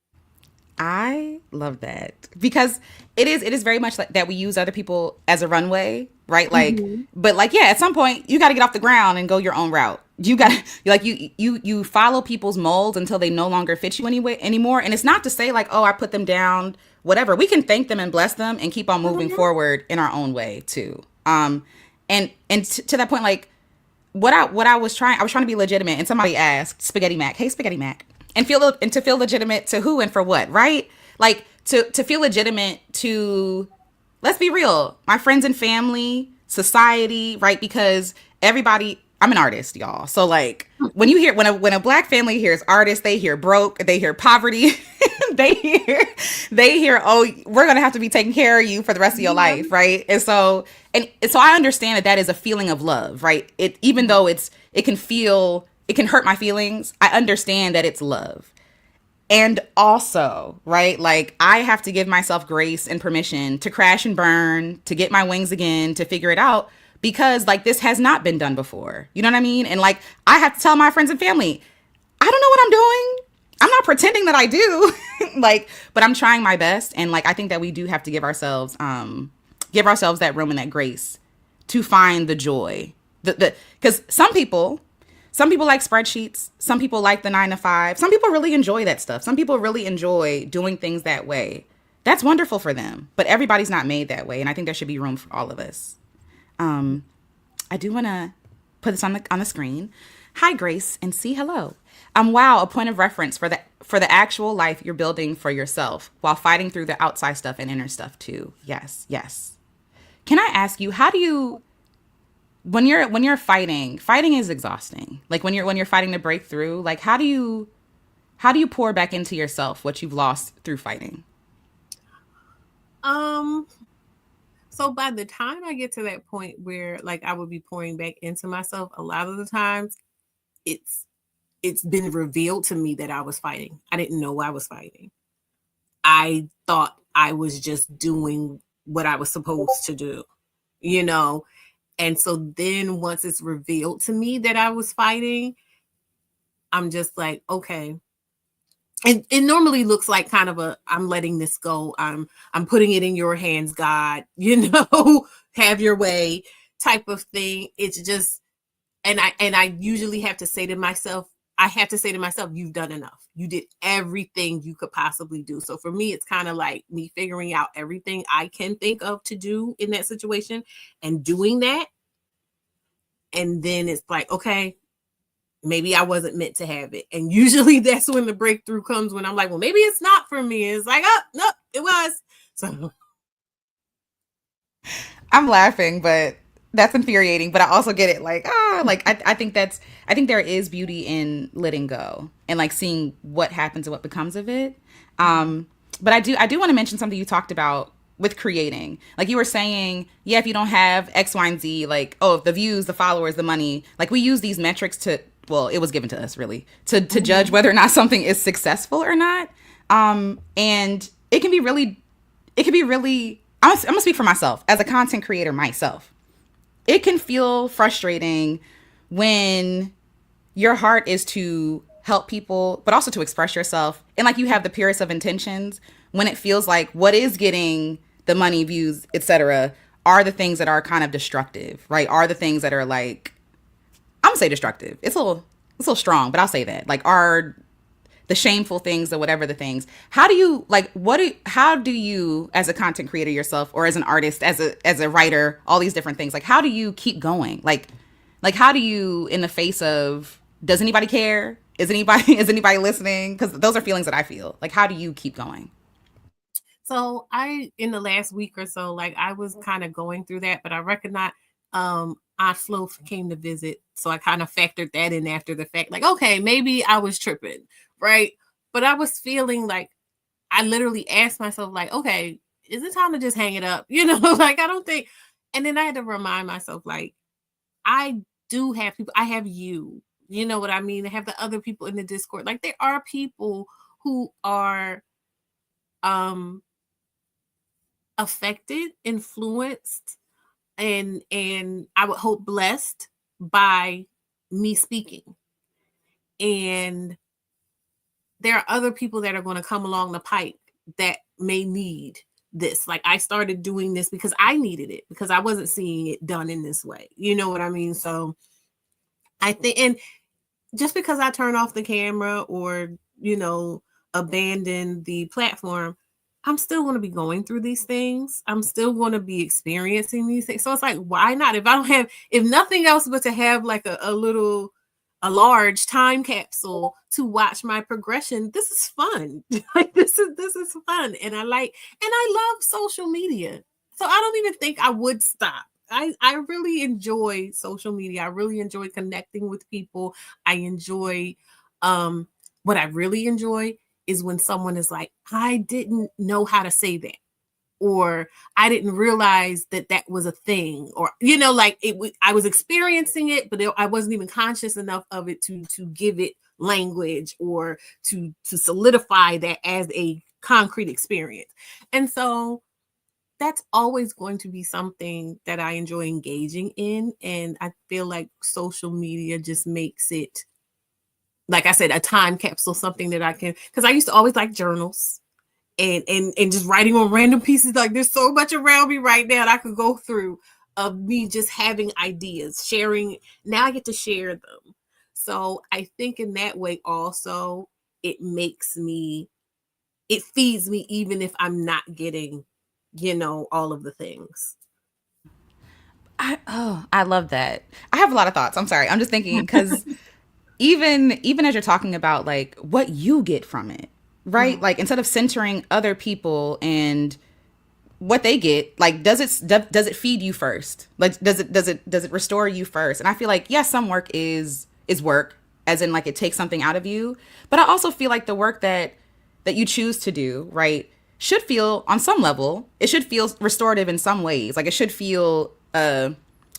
S1: I love that because it is very much like that we use other people as a runway, right? Like, but like, yeah, at some point you got to get off the ground and go your own route. You got to like you follow people's molds until they no longer fit you anymore. And it's not to say like, oh, I put them down, whatever. We can thank them and bless them and keep on moving forward in our own way too. And to that point, like I was trying to be legitimate, and somebody asked Spaghetti Mac, hey Spaghetti Mac. And to feel legitimate to who and for what, right? Like to feel legitimate to, let's be real, my friends and family, society, right? Because everybody, I'm an artist, y'all. So like when a Black family hears artist, they hear broke, they hear poverty, they hear, oh, we're gonna have to be taking care of you for the rest of your life, right? And so I understand that is a feeling of love, right? Even though it can hurt my feelings, I understand that it's love. And also, right, like I have to give myself grace and permission to crash and burn, to get my wings again, to figure it out, because like this has not been done before. You know what I mean? And like I have to tell my friends and family, I don't know what I'm doing. I'm not pretending that I do. Like, but I'm trying my best. And like I think that we do have to give ourselves that room and that grace to find the joy. Because some people like spreadsheets. Some people like the 9 to 5. Some people really enjoy that stuff. Some people really enjoy doing things that way. That's wonderful for them. But everybody's not made that way. And I think there should be room for all of us. I do want to put this on the screen. Hi, Grace and C. Hello. Wow, a point of reference for for the actual life you're building for yourself while fighting through the outside stuff and inner stuff too. Yes, yes. Can I ask you, how do you, when you're fighting is exhausting. Like when you're fighting to break through, like how do you pour back into yourself what you've lost through fighting?
S2: Um, so by the time I get to that point where like I would be pouring back into myself, a lot of the times it's it's been revealed to me that I was fighting. I didn't know I was fighting. I thought I was just doing what I was supposed to do, you know? And so then once it's revealed to me that I was fighting, I'm just like, okay. And it normally looks like kind of a I'm letting this go. I'm putting it in your hands, God, have your way type of thing. It's just and I usually have to say to myself, I have to say to myself, you've done enough. You did everything you could possibly do. So for me, it's kind of like me figuring out everything I can think of to do in that situation and doing that. And then it's like, okay, maybe I wasn't meant to have it. And usually that's when the breakthrough comes when I'm like, well, maybe it's not for me. It's like, oh, no, it was. So
S1: I'm laughing, but that's infuriating. But I also get it. Like, I think there is beauty in letting go and like seeing what happens and what becomes of it. Um, but I do want to mention something you talked about with creating. Like you were saying, yeah, if you don't have X, Y, and Z, like, oh, the views, the followers, the money, like we use these metrics to, well, it was given to us really to judge whether or not something is successful or not. And it can be really I'm gonna speak for myself as a content creator myself. It can feel frustrating when your heart is to help people but also to express yourself and like you have the purest of intentions, when it feels like what is getting the money, views, etc., are the things that are kind of destructive, right? Are the things that are like, I'm gonna say destructive. It's a little strong, but I'll say that. Like, are the shameful things or whatever the things. How do you like how do you, as a content creator yourself, or as an artist, as a writer, all these different things, like how do you keep going? Like how do you, in the face of, does anybody care? Is anybody is anybody listening? Because those are feelings that I feel. Like how do you keep going?
S2: So I in the last week or so, like I was kind of going through that, but I recognize Aunt Flo came to visit. So I kind of factored that in after the fact. Like, okay, maybe I was tripping, right? But I was feeling like I literally asked myself, like, okay, is it time to just hang it up? Like I don't think and then I had to remind myself, like, I do have people, I have you. You know what I mean? I have the other people in the Discord. Like there are people who are um affected, influenced, and I would hope blessed by me speaking. And there are other people that are going to come along the pipe that may need this. Like I started doing this because I needed it because I wasn't seeing it done in this way. You know what I mean? So I think and just because I turn off the camera or, abandon the platform, I'm still going to be going through these things. I'm still going to be experiencing these things. So it's like, why not? If I don't have, if nothing else but to have like a large time capsule to watch my progression, this is fun. Like this is fun. And I love social media. So I don't even think I would stop. I really enjoy social media. I really enjoy connecting with people. I enjoy what I really enjoy is when someone is like, I didn't know how to say that, or I didn't realize that that was a thing, or like I was experiencing it, but I wasn't even conscious enough of it to give it language or to solidify that as a concrete experience. And so that's always going to be something that I enjoy engaging in. And I feel like social media just makes it, like I said, a time capsule, something that I can, because I used to always like journals and just writing on random pieces. Like there's so much around me right now that I could go through of me just having ideas, sharing. Now I get to share them. So I think in that way also, it makes me, it feeds me even if I'm not getting, all of the things.
S1: I love that. I have a lot of thoughts. I'm sorry. I'm just thinking because even as you're talking about like what you get from it, right?
S2: Mhm.
S1: Like instead of centering other people and what they get, like does it feed you first? Like does it restore you first? And I feel like yes, some work is work, as in like it takes something out of you, but I also feel like the work that you choose to do, right, should feel on some level, it should feel restorative in some ways. Like it should feel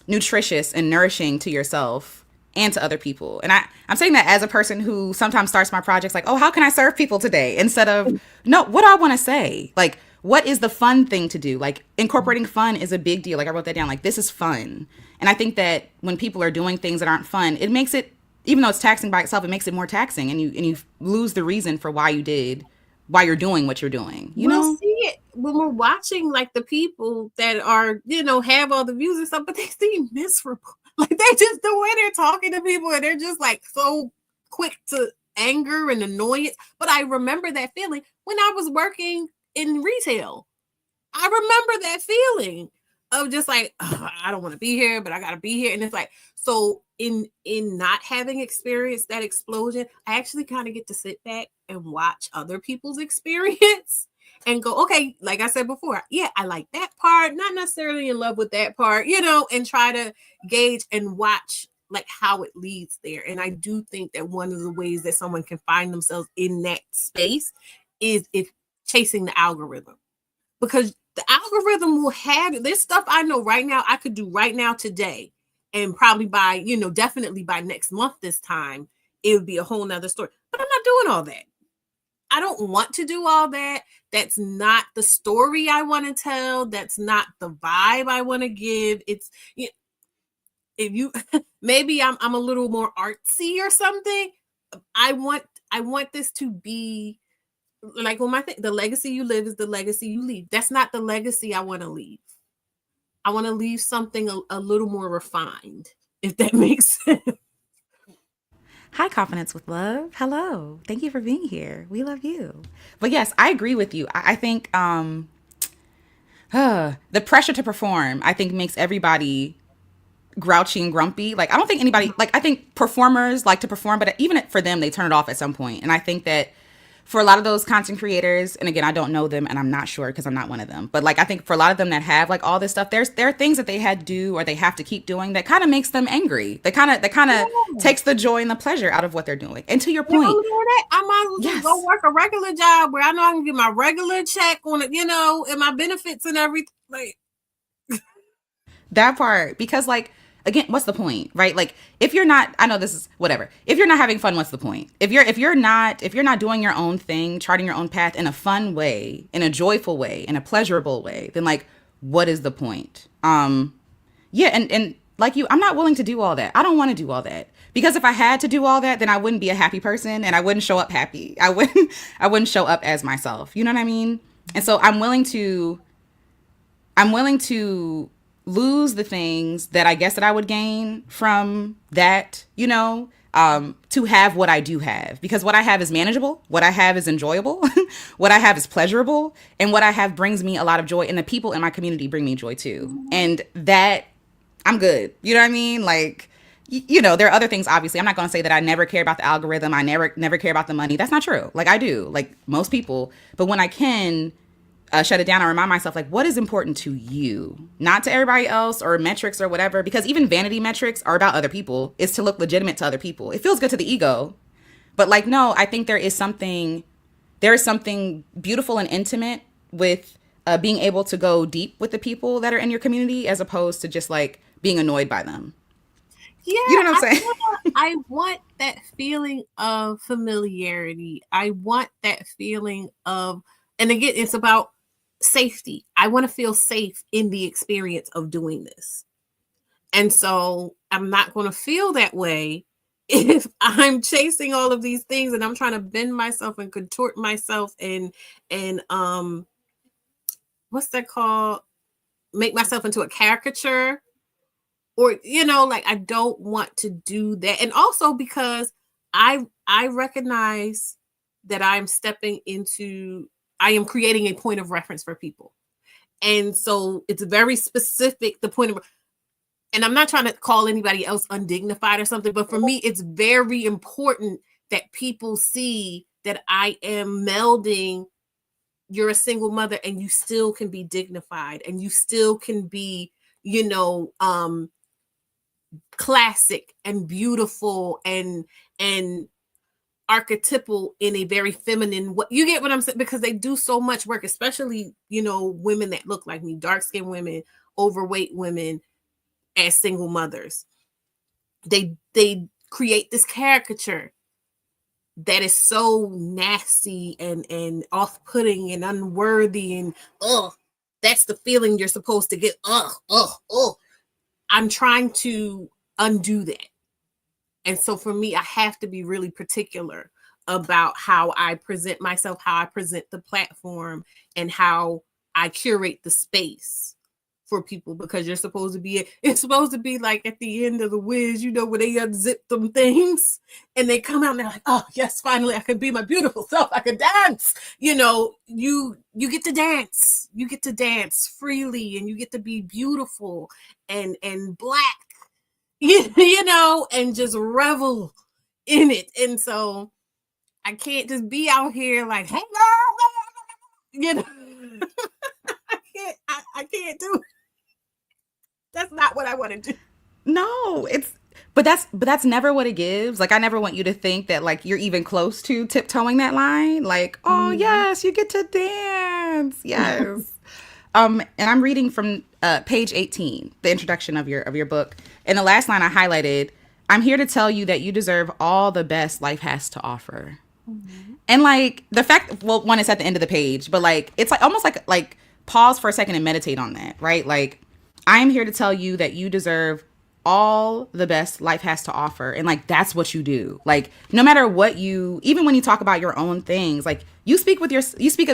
S1: nutritious and nourishing to yourself and to other people. And I'm saying that as a person who sometimes starts my projects like, oh, how can I serve people today? Instead of, no, what do I want to say? Like, what is the fun thing to do? Like, incorporating fun is a big deal. Like, I wrote that down. Like, this is fun. And I think that when people are doing things that aren't fun, it makes it, even though it's taxing by itself, it makes it more taxing. And you lose the reason for why you're doing what you're doing, you
S2: We'll
S1: know?
S2: see it when we're watching, like the people that are, have all the views and stuff, but they seem miserable. Like they just the way they're talking to people, and they're just like so quick to anger and annoyance. But I remember that feeling when I was working in retail. I remember that feeling of just like, I don't want to be here, but I gotta be here. And it's like, so in not having experienced that explosion, I actually kind of get to sit back and watch other people's experience and go, okay, like I said before, yeah, I like that part, not necessarily in love with that part, and try to gauge and watch like how it leads there. And I do think that one of the ways that someone can find themselves in that space is if chasing the algorithm, because the algorithm will have this stuff. I know right now I could do right now today, and probably by definitely by next month this time it would be a whole nother story. But I'm not doing all that. I don't want to do all that. That's not the story I want to tell. That's not the vibe I want to give. It's if you maybe I'm a little more artsy or something. I want this to be like when the legacy you live is the legacy you leave. That's not the legacy I want to leave. I want to leave something a little more refined, if that makes sense.
S1: Hi, Confidence with Love. Hello. Thank you for being here. We love you. But yes, I agree with you. I think the pressure to perform, I think, makes everybody grouchy and grumpy. Like, I don't think anybody, like, I think performers like to perform, but even for them, they turn it off at some point. And I think that for a lot of those content creators, and again, I don't know them and I'm not sure because I'm not one of them, but like I think for a lot of them that have like all this stuff, there are things that they had to do or they have to keep doing that kind of makes them angry. That kind of
S2: Yeah.
S1: takes the joy and the pleasure out of what they're doing. And to your
S2: If I'm
S1: point,
S2: doing that, I might as well just go
S1: yes,
S2: work a regular job where I know I can get my regular check on it, and my benefits and everything. Like,
S1: that part, because like again, what's the point, right? Like if you're not, I know this is whatever. If you're not having fun, what's the point? If you're not doing your own thing, charting your own path in a fun way, in a joyful way, in a pleasurable way, then like what is the point? Yeah, and like you, I'm not willing to do all that. I don't want to do all that. Because if I had to do all that, then I wouldn't be a happy person and I wouldn't show up happy. I wouldn't show up as myself. You know what I mean? And so I'm willing to lose the things that I guess that I would gain from that, to have what I do have. Because what I have is manageable, what I have is enjoyable, what I have is pleasurable, and what I have brings me a lot of joy. And the people in my community bring me joy too. And that, I'm good. You know what I mean? Like, there are other things, obviously. I'm not going to say that I never care about the algorithm. I never care about the money. That's not true. Like, I do, like most people. But when I can shut it down and remind myself, like, what is important to you, not to everybody else or metrics or whatever, because even vanity metrics are about other people. It's to look legitimate to other people. It feels good to the ego. But like, no, I think there is something beautiful and intimate with being able to go deep with the people that are in your community as opposed to just like being annoyed by them.
S2: yeah,
S1: You know what I'm saying?
S2: I want that feeling of familiarity. I want that feeling of, and again, it's about safety. I want to feel safe in the experience of doing this. And so I'm not going to feel that way if I'm chasing all of these things and I'm trying to bend myself and contort myself and what's that called? Make myself into a caricature, or like I don't want to do that. And also because I recognize that I am creating a point of reference for people. And so it's very specific, the point of and I'm not trying to call anybody else undignified or something, but for me, it's very important that people see that I am melding. You're a single mother and you still can be dignified and you still can be, you know, classic and beautiful and archetypal in a very feminine way. You get what I'm saying? Because they do so much work, especially, you know, women that look like me, dark-skinned women, overweight women as single mothers. They create this caricature that is so nasty and off-putting and unworthy and that's the feeling you're supposed to get. I'm trying to undo that. And so for me, I have to be really particular about how I present myself, how I present the platform, and how I curate the space for people, because you're supposed to be, it's supposed to be like at the end of the Wiz, you know, where they unzip them things and they come out and they're like, oh yes, finally I can be my beautiful self. I can dance. You know, you get to dance. You get to dance freely and you get to be beautiful and black, you know, and just revel in it. And so I can't just be out here like, hey girl, you know. I can't do it. That's not what I want to do.
S1: No, it's but that's never what it gives. Like I never want you to think that like you're even close to tiptoeing that line. Like, oh yes, you get to dance. Yes. And I'm reading from page 18, the introduction of your book. And the last line I highlighted, I'm here to tell you that you deserve all the best life has to offer. And like the fact, well, one is at the end of the page, but like it's like almost like pause for a second and meditate on that, right? Like I am here to tell you that you deserve all the best life has to offer, and like that's what you do. Like no matter what you, even when you talk about your own things, like you speak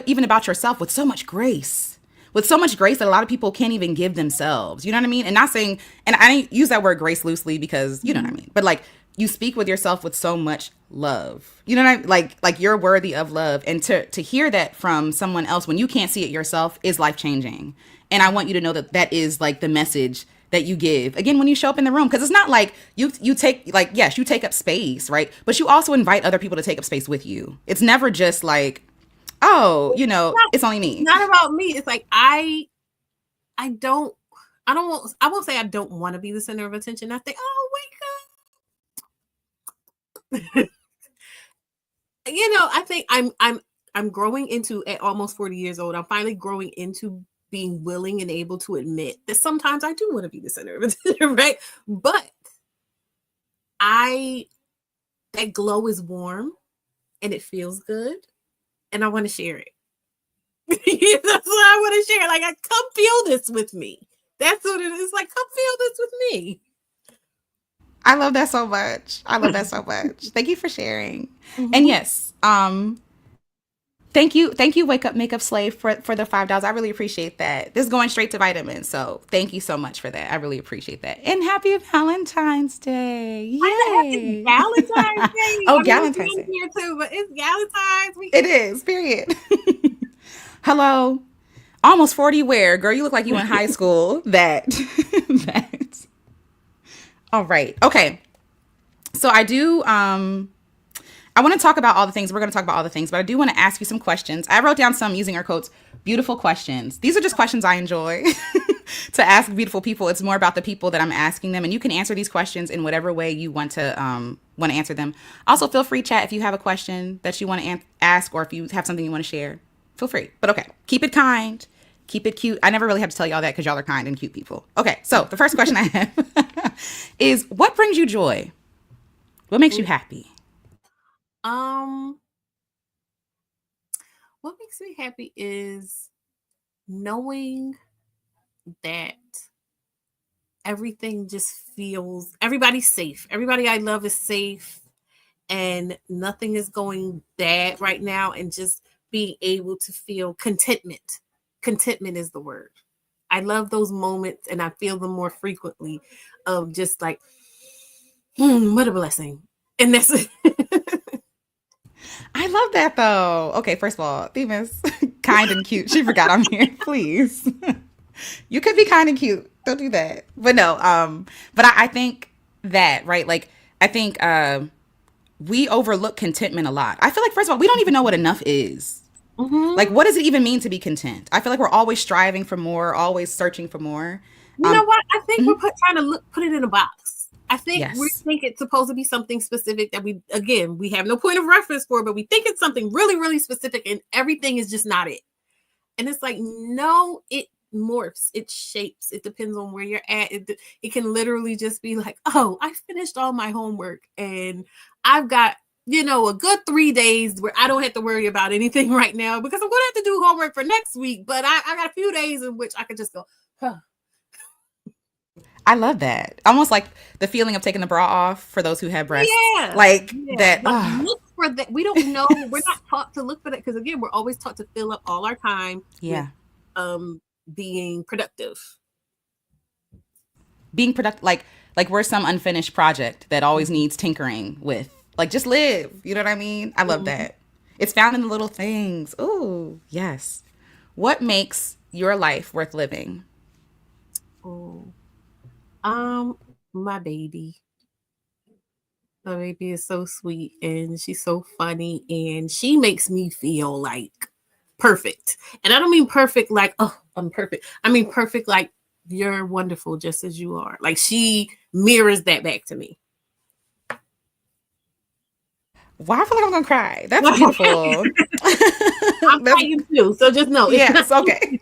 S1: even about yourself with so much grace, that a lot of people can't even give themselves. You know what I mean? And not saying, and I didn't use that word grace loosely because you know what I mean, but like you speak with yourself with so much love. You know what I mean? Like you're worthy of love. And to hear that from someone else when you can't see it yourself is life changing. And I want you to know that that is like the message that you give again when you show up in the room, because it's not like you take, like, yes, you take up space, right? But you also invite other people to take up space with you. It's never just like, oh, you know, it's only me.
S2: It's not about me. It's like I won't say I don't want to be the center of attention. I think, oh, wake up. You know, I think I'm growing into, at almost 40 years old, I'm finally growing into being willing and able to admit that sometimes I do want to be the center of attention, right? But that glow is warm and it feels good and I want to share it. That's what I want to share. Like, come feel this with me. That's what it is. Like, come feel this with me.
S1: I love that so much. I love that so much. Thank you for sharing. And yes, thank you, Wake Up Makeup Slave, for the $5. I really appreciate that. This is going straight to vitamins, so thank you so much for that. I really appreciate that. And happy Valentine's Day! Yay!
S2: Valentine's Day.
S1: Oh, Valentine's Day
S2: here too, but it's Valentine's week.
S1: It is. Period. Hello, almost 40. Where, girl? You look like you in high school. That. All right. Okay. So I do. I want to talk about all the things. We're going to talk about all the things, but I do want to ask you some questions. I wrote down some using our quotes. Beautiful questions. These are just questions I enjoy to ask beautiful people. It's more about the people that I'm asking them, and you can answer these questions in whatever way you want to answer them. Also, feel free, chat, if you have a question that you want to ask, or if you have something you want to share. Feel free. But okay, keep it kind. Keep it cute. I never really have to tell y'all that because y'all are kind and cute people. Okay, so the first question I have is, what brings you joy? What makes you happy?
S2: What makes me happy is knowing that everything just feels, everybody's safe. Everybody I love is safe and nothing is going bad right now, and just being able to feel contentment. Contentment is the word. I love those moments and I feel them more frequently of just like, what a blessing. And that's it.
S1: I love that though. Okay, first of all, Themis, kind and cute. She forgot I'm here. Please. You could be kind of cute. Don't do that. But no, but I think that, right? Like, I think we overlook contentment a lot. I feel like, first of all, we don't even know what enough is. Like,
S2: Hmm.
S1: what does it even mean to be content? I feel like we're always striving for more, always searching for more.
S2: You know
S1: Um,
S2: what? I think we're
S1: mhm.
S2: trying to put it in a box. I think we
S1: Yes.
S2: think it's supposed to be something specific that we, again, we have no point of reference for, but we think it's something really, really specific, and everything is just not it. And it's like, no, it morphs, it shapes, it depends on where you're at. It can literally just be like, oh, I finished all my homework and I've got, a good 3 days where I don't have to worry about anything right now because I'm going to have to do homework for next week. But I got a few days in which I could just go, huh.
S1: I love that. Almost like the feeling of taking the bra off for those who have breasts.
S2: Yeah.
S1: Like
S2: Yeah.
S1: that.
S2: Like, look for that. We don't know. We're
S1: Yes.
S2: not taught to look for that because, again, we're always taught to fill up all our time with
S1: Yeah.
S2: um being productive.
S1: Being productive, like we're some unfinished project that always needs tinkering with. Like, just live. You know what I mean? I love
S2: Mhm.
S1: that. It's found in the little things. Ooh, yes. What makes your life worth living?
S2: Oh, my baby. My baby is so sweet and she's so funny and she makes me feel like perfect. And I don't mean perfect like, oh, I'm perfect. I mean perfect like you're wonderful just as you are. Like she mirrors that back to me.
S1: Wow, I feel like I'm gonna cry. That's beautiful.
S2: I'm
S1: That's
S2: fighting too, so just know it's not.
S1: yes, okay.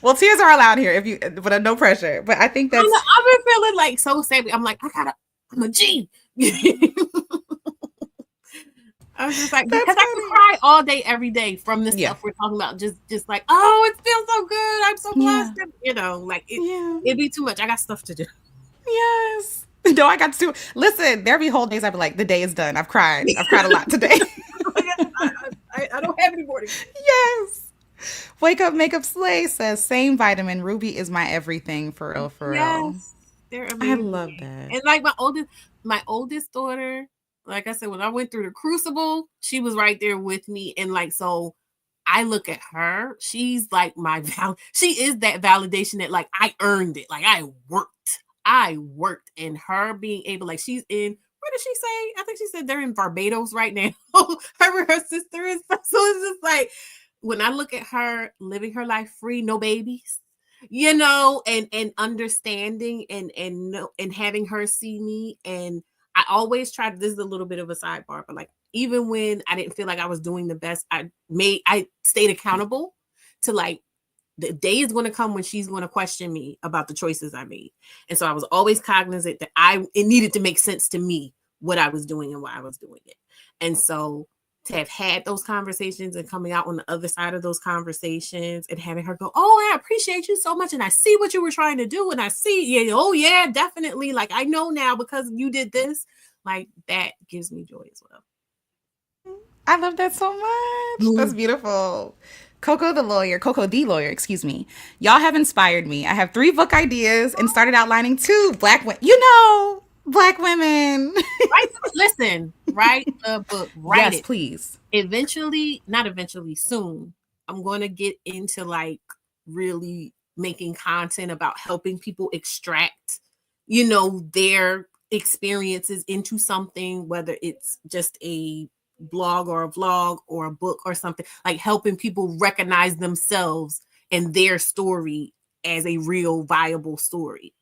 S1: Well, tears are allowed here if you, but no pressure. But I think
S2: I know,
S1: that's
S2: I've been feeling like so sad. I'm like, I'm a G. I was just like,
S1: that's
S2: because I could
S1: funny.
S2: cry all day, every day from the
S1: Yeah,
S2: stuff we're talking about. Just like, oh, it feels so good. I'm so blessed.
S1: yeah,
S2: And, like
S1: yeah.
S2: it'd be too much. I got stuff to do.
S1: Yes. No, I got to listen. There be whole days I'd be like, the day is done. I've cried. I've cried a lot today.
S2: I don't have any more to give.
S1: Yes. Wake up, makeup slay says same vitamin. Ruby is my everything for real, for real.
S2: Yes, they're
S1: I
S2: amazing.
S1: love that.
S2: And like my oldest daughter, like I said, when I went through the crucible, she was right there with me. And like, so I look at her, she's like she is that validation that like I earned it. Like I worked and her being able, like she's in, where did she say? I think she said they're in Barbados right now. Her and her sister is. So it's just like when I look at her living her life free, no babies, and understanding and having her see me. And I always try to, this is a little bit of a sidebar, but like even when I didn't feel like I was doing the best, I stayed accountable to like the day is going to come when she's going to question me about the choices I made. And so I was always cognizant that it needed to make sense to me what I was doing and why I was doing it. And so to have had those conversations and coming out on the other side of those conversations and having her go, oh, I appreciate you so much. And I see what you were trying to do. And I see, yeah, oh yeah, definitely. Like I know now because you did this, like that gives me joy as well.
S1: I love that so much. That's
S2: Mm.
S1: beautiful. Coco the lawyer, excuse me. Y'all have inspired me. I have 3 book ideas and started outlining 2 black women. Black women.
S2: Write listen, write a book, write
S1: Yes,
S2: it.
S1: please.
S2: Eventually, not eventually, soon, I'm going to get into like really making content about helping people extract, their experiences into something, whether it's just a blog or a vlog or a book or something, like helping people recognize themselves and their story as a real viable story.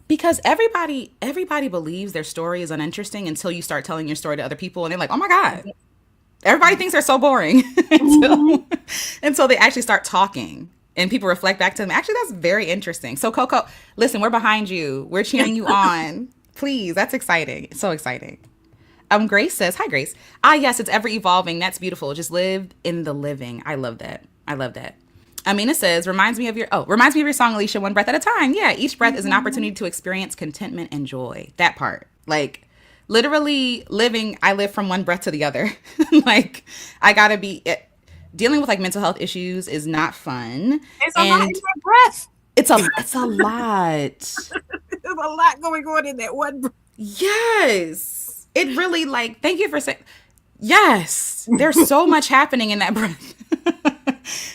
S1: Because everybody believes their story is uninteresting until you start telling your story to other people and they're like, "Oh my god." Everybody thinks they're so boring
S2: Mhm.
S1: until they actually start talking and people reflect back to them. Actually, that's very interesting. So Coco, listen, we're behind you. We're cheering you on. Please, that's exciting. So exciting. Grace says, "Hi, Grace. Ah, yes, it's ever evolving. That's beautiful. Just live in the living. I love that. I love that." Amina says, reminds me of your song, Alicia, one breath at a time. Yeah, each breath is an opportunity to experience contentment and joy. That part. Like, literally living, I live from one breath to the other. Like, I gotta be, dealing with like mental health issues is not fun.
S2: There's a lot in
S1: And
S2: that breath.
S1: it's a lot.
S2: There's a lot going on in that one breath.
S1: Yes. It really, like, thank you for saying, yes, there's so much happening in that breath.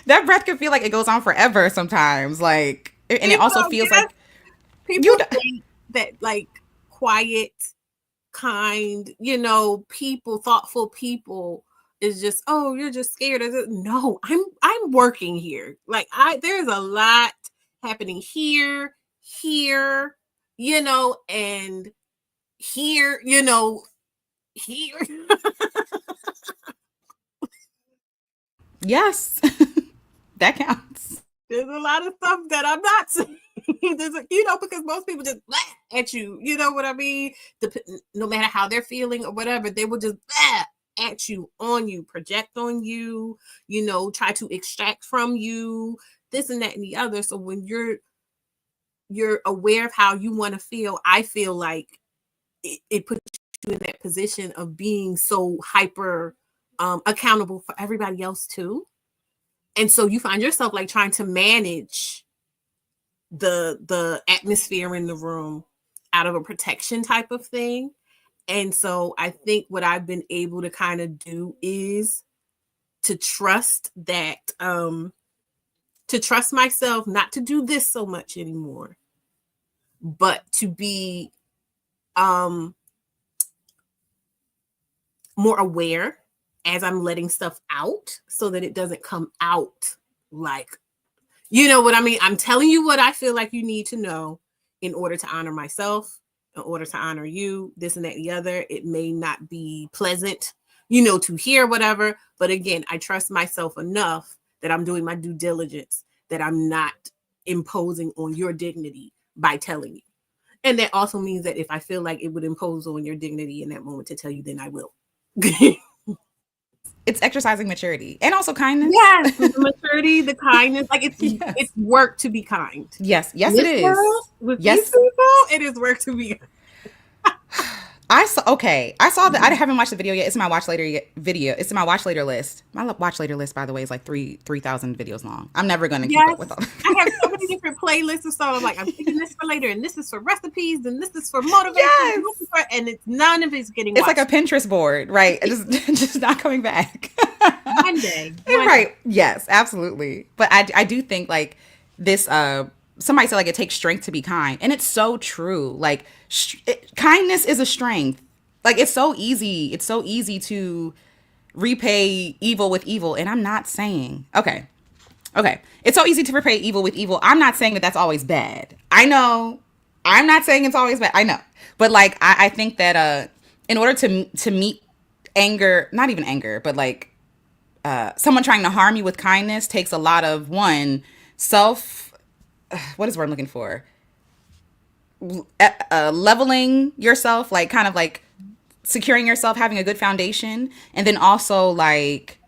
S1: That breath can feel like it goes on forever sometimes. Like, and it also feels
S2: Yes,
S1: like
S2: people
S1: you.
S2: think that like quiet, kind, people, thoughtful people is just, oh, you're just scared. No, I'm working here. Like there's a lot happening here, and here, here.
S1: Yes, that counts.
S2: There's a lot of stuff that I'm not saying. Because most people just laugh at you. You know what I mean? No matter how they're feeling or whatever, they will just laugh at you, on you, project on you, try to extract from you, this and that and the other. So when you're aware of how you want to feel, I feel like it puts you in that position of being so hyper accountable for everybody else too. And so you find yourself like trying to manage the atmosphere in the room out of a protection type of thing. And so I think what I've been able to kind of do is to trust that to trust myself not to do this so much anymore, but to be more aware as I'm letting stuff out so that it doesn't come out like, you know what I mean? I'm telling you what I feel like you need to know in order to honor myself, in order to honor you, this and that, and the other. It may not be pleasant, to hear whatever. But again, I trust myself enough that I'm doing my due diligence, that I'm not imposing on your dignity by telling you. And that also means that if I feel like it would impose on your dignity in that moment to tell you, then I will.
S1: It's exercising maturity and also kindness.
S2: Yes, the maturity, the kindness. Like
S1: Yes.
S2: it's work to be kind.
S1: Yes, yes,
S2: In
S1: it
S2: this
S1: is.
S2: world, with these
S1: Yes,
S2: people, it is work to be.
S1: I saw. Okay, I saw that. I haven't watched the video yet. It's in my watch later video. It's in my watch later list. My watch later list, by the way, is like 3,000 videos long. I'm never going to keep
S2: Yes,
S1: up with all.
S2: I have so many different playlists and stuff. I'm like, I'm taking this for later, and this is for recipes, and this is for motivation,
S1: Yes,
S2: and it's none of it's getting
S1: it's
S2: watched.
S1: like a Pinterest board, right? It's just not coming back.
S2: One day.
S1: Right? Yes, absolutely. But I do think like this. Somebody said like it takes strength to be kind, and it's so true. Like kindness is a strength. Like it's so easy. It's so easy to repay evil with evil, and I'm not saying okay. Okay. It's so easy to repay evil with evil. I'm not saying that that's always bad. I know. I'm not saying it's always bad. I know. But like I think that in order to meet anger, not even anger, but like someone trying to harm you with kindness takes a lot of one self what is the word I'm looking for? Leveling yourself, like kind of like securing yourself, having a good foundation, and then also like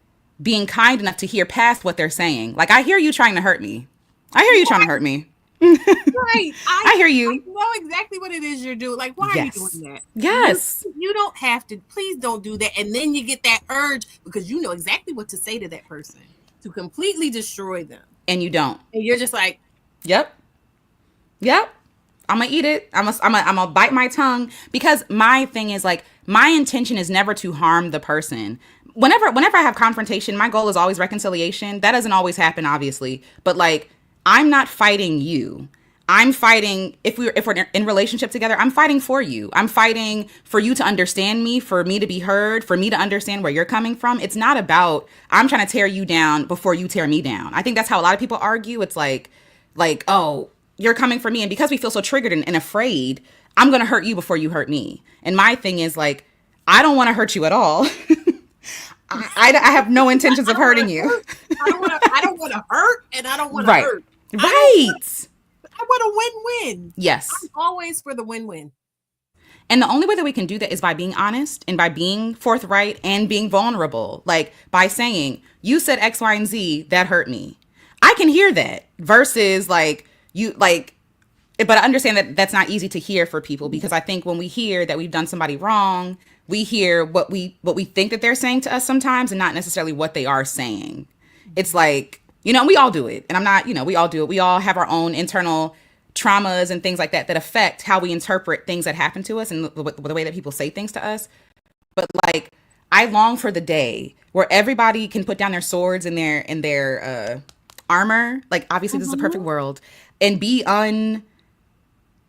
S1: being kind enough to hear past what they're saying. Like I hear you trying to hurt me. I hear you trying to hurt me.
S2: Right.
S1: I hear you.
S2: I know exactly what it is you're doing. Like, why are you
S1: Yes.
S2: doing that?
S1: Yes.
S2: You don't have to. Please don't do that. And then you get that urge because you know exactly what to say to that person to completely destroy them.
S1: And you don't.
S2: And you're just like,
S1: Yep. Yep. I'm gonna eat it. I'm gonna bite my tongue because my thing is like my intention is never to harm the person. Whenever I have confrontation, my goal is always reconciliation. That doesn't always happen, obviously, but like I'm not fighting you. I'm fighting if we're in relationship together. I'm fighting for you. I'm fighting for you to understand me, for me to be heard, for me to understand where you're coming from. It's not about I'm trying to tear you down before you tear me down. I think that's how a lot of people argue. It's like oh, you're coming for me, and because we feel so triggered and afraid, I'm gonna hurt you before you hurt me. And my thing is like I don't want to hurt you at all. I have no intentions of hurting you.
S2: I don't want to hurt, and I don't want to
S1: Right.
S2: hurt.
S1: Right.
S2: I want a win-win.
S1: Yes.
S2: I'm always for the win-win.
S1: And the only way that we can do that is by being honest and by being forthright and being vulnerable. Like by saying, you said X, Y, and Z, that hurt me. I can hear that versus like you like, but I understand that that's not easy to hear for people because I think when we hear that we've done somebody wrong, we hear what we think that they're saying to us sometimes and not necessarily what they are saying. It's like, we all do it. And I'm not, we all do it. We all have our own internal traumas and things like that that affect how we interpret things that happen to us and the way that people say things to us. But like, I long for the day where everybody can put down their swords and their armor. Like obviously this is a perfect
S2: Mm-hmm.
S1: world, and be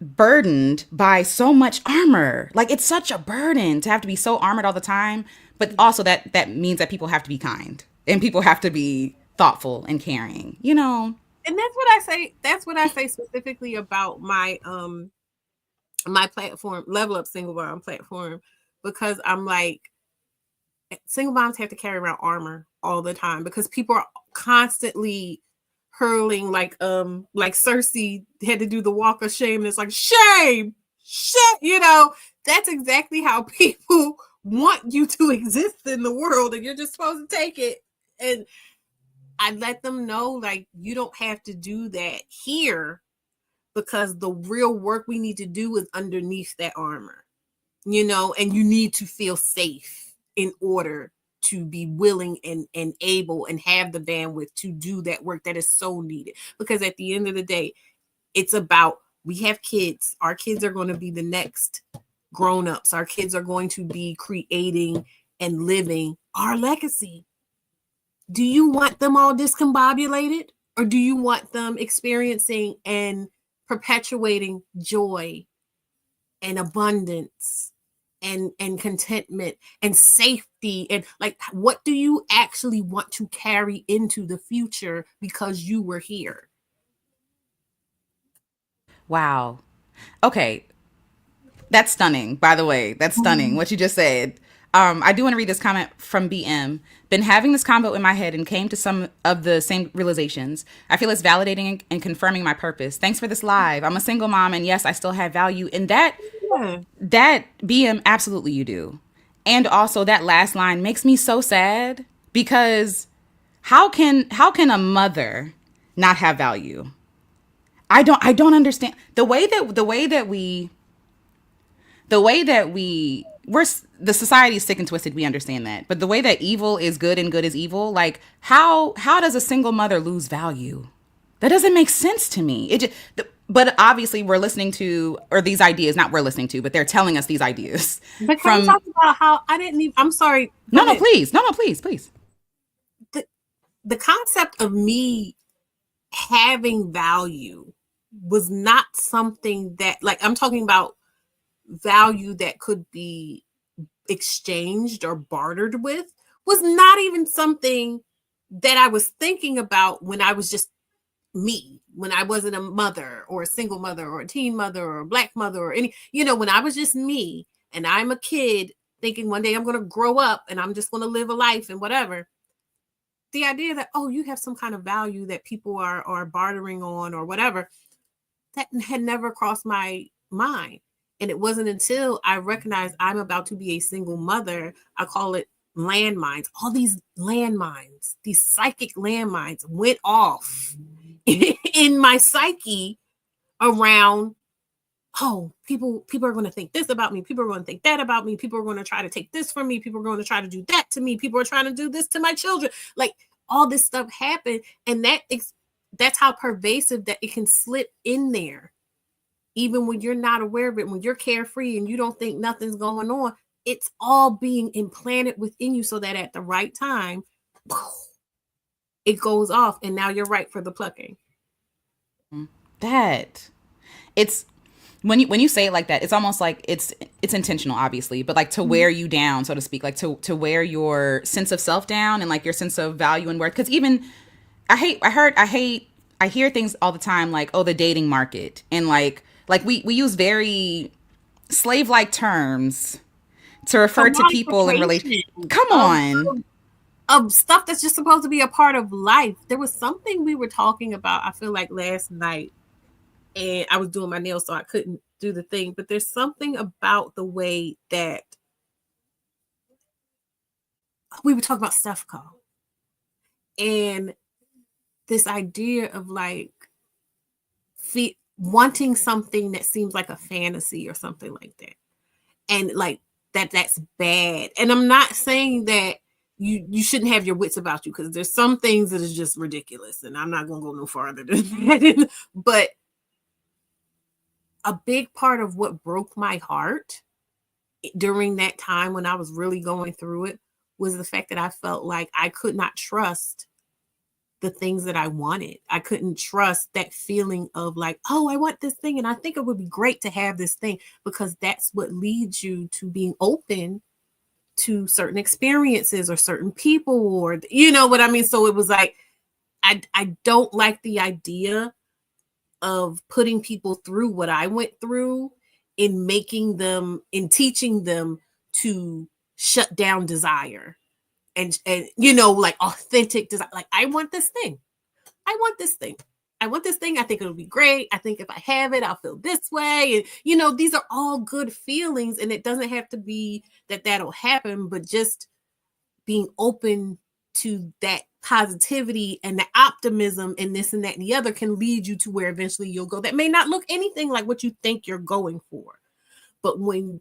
S1: unburdened by so much armor. Like it's such a burden to have to be so armored all the time. But also that means that people have to be kind and people have to be thoughtful and caring. You know.
S2: And that's what I say. That's what I say specifically about my platform, Level Up Single Mom platform, because I'm like, single moms have to carry around armor all the time because people are constantly hurling like Cersei had to do the walk of shame, and it's like shame, shit, that's exactly how people want you to exist in the world, and you're just supposed to take it. And I let them know, like, you don't have to do that here, because the real work we need to do is underneath that armor, and you need to feel safe in order to be willing and able and have the bandwidth to do that work that is so needed. Because at the end of the day, it's about, we have kids. Our kids are going to be the next grown-ups. Our kids are going to be creating and living our legacy. Do you want them all discombobulated, or do you want them experiencing and perpetuating joy and abundance and contentment and safety? And like, what do you actually want to carry into the future because you were here?
S1: Wow. Okay. That's stunning, by the way. That's stunning what you just said. I do want to read this comment from BM. Been having this combo in my head and came to some of the same realizations. I feel it's validating and confirming my purpose. Thanks for this live. I'm a single mom, and yes, I still have value. And
S2: Yeah.
S1: that BM, absolutely you do. And also that last line makes me so sad because how can a mother not have value? I don't understand the way that the society is sick and twisted. We understand that, but the way that evil is good and good is evil, like how does a single mother lose value? That doesn't make sense to me. But obviously we're listening to, or these ideas, not we're listening to, but they're telling us these ideas
S2: But can we
S1: from.
S2: talk about how I didn't even, I'm sorry, go
S1: No, no,
S2: ahead.
S1: please, no, no, please.
S2: The, the concept of me having value was not something that, like, I'm talking about value that could be exchanged or bartered with, was not even something that I was thinking about when I was just me, when I wasn't a mother or a single mother or a teen mother or a black mother or any, when I was just me and I'm a kid thinking one day I'm going to grow up and I'm just going to live a life and whatever. The idea that, oh, you have some kind of value that people are bartering on or whatever, that had never crossed my mind. And it wasn't until I recognized I'm about to be a single mother, I call it landmines. All these landmines, these psychic landmines went off in my psyche around, oh, people are going to think this about me, people are going to think that about me, people are going to try to take this from me, people are going to try to do that to me, people are trying to do this to my children. Like, all this stuff happened, and that's how pervasive that it can slip in there, even when you're not aware of it, when you're carefree and you don't think nothing's going on. It's all being implanted within you so that at the right time, it goes off, and now you're right for the plucking.
S1: That it's when you say it like that, it's almost like it's intentional, obviously, but like to wear you down, so to speak, like to wear your sense of self down and like your sense of value and worth. Because even I hear things all the time like, oh, the dating market, and like we use very slave like terms to refer to people in relation.
S2: Commodification
S1: Come
S2: of,
S1: on.
S2: of of stuff that's just supposed to be a part of life. There was something we were talking about, I feel like last night, and I was doing my nails, so I couldn't do the thing. But there's something about the way that we were talking about Steph Call and this idea of like wanting something that seems like a fantasy or something like that, and like that's bad. And I'm not saying that you shouldn't have your wits about you, because there's some things that is just ridiculous, and I'm not gonna go no farther than that. But a big part of what broke my heart during that time when I was really going through it was the fact that I felt like I could not trust the things that I wanted. I couldn't trust that feeling of like, oh, I want this thing and I think it would be great to have this thing, because that's what leads you to being open to certain experiences or certain people, or you know what I mean? So it was like, I don't like the idea of putting people through what I went through, in making them, in teaching them to shut down desire and like authentic desire. Like, I want this thing. I want this thing. I want this thing. I think it'll be great. I think if I have it, I'll feel this way. And, these are all good feelings. And it doesn't have to be that that'll happen, but just being open to that positivity and the optimism and this and that and the other can lead you to where eventually you'll go. That may not look anything like what you think you're going for. But when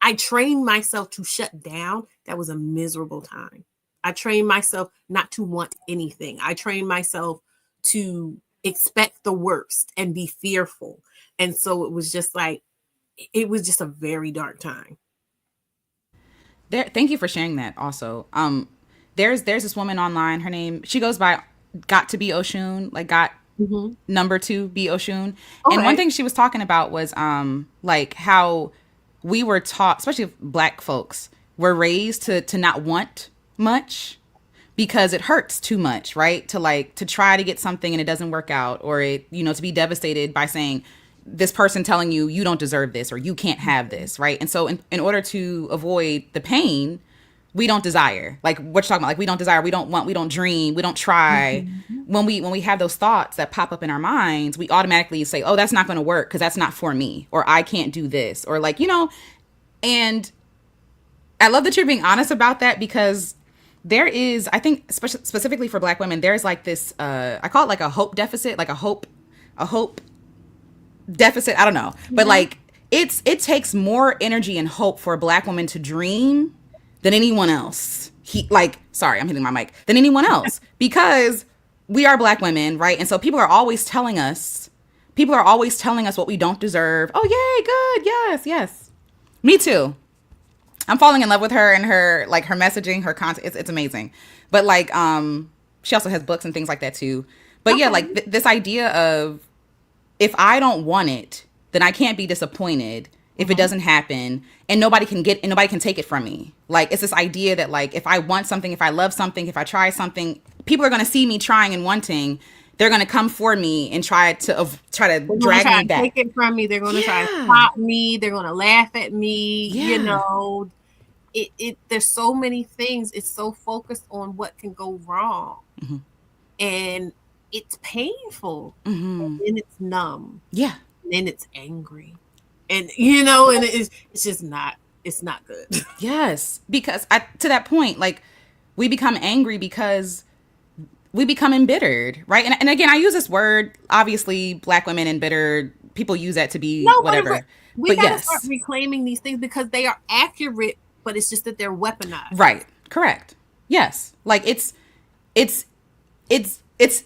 S2: I trained myself to shut down, that was a miserable time. I trained myself not to want anything. I trained myself to expect the worst and be fearful. And so it was just a very dark time.
S1: Thank you for sharing that also. There's this woman online, she goes by Got to Be Oshun, like got number 2 be Oshun. And one thing she was talking about was like how we were taught, especially Black folks, were raised to not want much because it hurts too much, right? To try to get something and it doesn't work out, or to be devastated by saying this person telling you don't deserve this or you can't have this, right? And so in order to avoid the pain, we don't desire. Like what you're talking about, like we don't desire, we don't want, we don't dream, we don't try. When we have those thoughts that pop up in our minds, we automatically say, oh, that's not going to work because that's not for me, or I can't do this, or and I love that you're being honest about that, because there is, I think, specifically for Black women, there's like this, I call it like a hope deficit, like a hope deficit. I don't know. But like, it takes more energy and hope for a Black woman to dream than anyone else. Sorry, I'm hitting my mic. Than anyone else, because we are Black women, right? And so people are always telling us what we don't deserve. Oh, yay, good, yes. Me too. I'm falling in love with her and her messaging, her content. It's amazing. But like, she also has books and things like that too. But yeah, like this idea of, if I don't want it, then I can't be disappointed if it doesn't happen, and nobody can take it from me. Like, it's this idea that like, if I want something, if I love something, if I try something, people are going to see me trying and wanting. They're going to come for me and try to drag me back.
S2: Take it from me. They're going to try to stop me. They're going to laugh at me. Yeah. There's so many things. It's so focused on what can go wrong, and it's painful, and then it's numb.
S1: Yeah,
S2: and then it's angry, and and it's just not. It's not good.
S1: Yes, because to that point, like, we become angry because we become embittered, right? And again, I use this word, obviously, Black women embittered, people use that to be whatever.
S2: We gotta start reclaiming these things because they are accurate, but it's just that they're weaponized.
S1: Right. Correct. Yes. Like, it's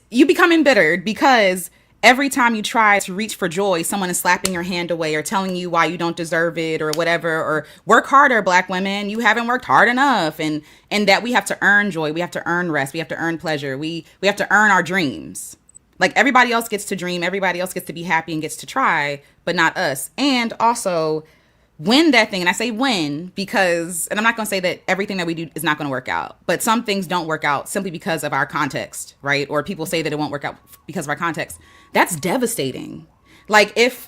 S1: you become embittered because every time you try to reach for joy, someone is slapping your hand away or telling you why you don't deserve it or whatever, or work harder, Black women, you haven't worked hard enough. And that we have to earn joy. We have to earn rest. We have to earn pleasure. We have to earn our dreams. Like, everybody else gets to dream. Everybody else gets to be happy and gets to try, but not us. And also win that thing. And I say win because, and I'm not going to say that everything that we do is not going to work out, but some things don't work out simply because of our context, right? Or people say that it won't work out because of our context. That's devastating. Like, if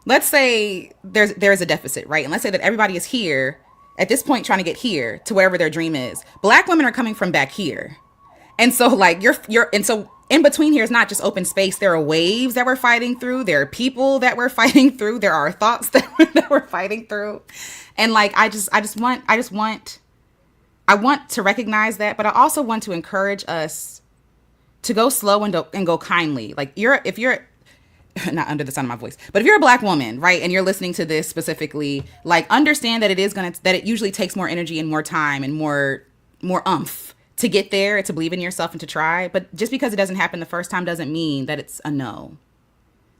S1: let's say there's a deficit, right? And let's say that everybody is here at this point trying to get here to wherever their dream is. Black women are coming from back here. And so like and so in between here is not just open space. There are waves that we're fighting through. There are people that we're fighting through. There are thoughts that we're fighting through. And like, I want to recognize that, but I also want to encourage us to go slow and go kindly. Like, if you're not under the sound of my voice, but if you're a Black woman, right, and you're listening to this specifically, like, understand that it usually takes more energy and more time and more oomph to get there, to believe in yourself and to try. But just because it doesn't happen the first time doesn't mean that it's a no.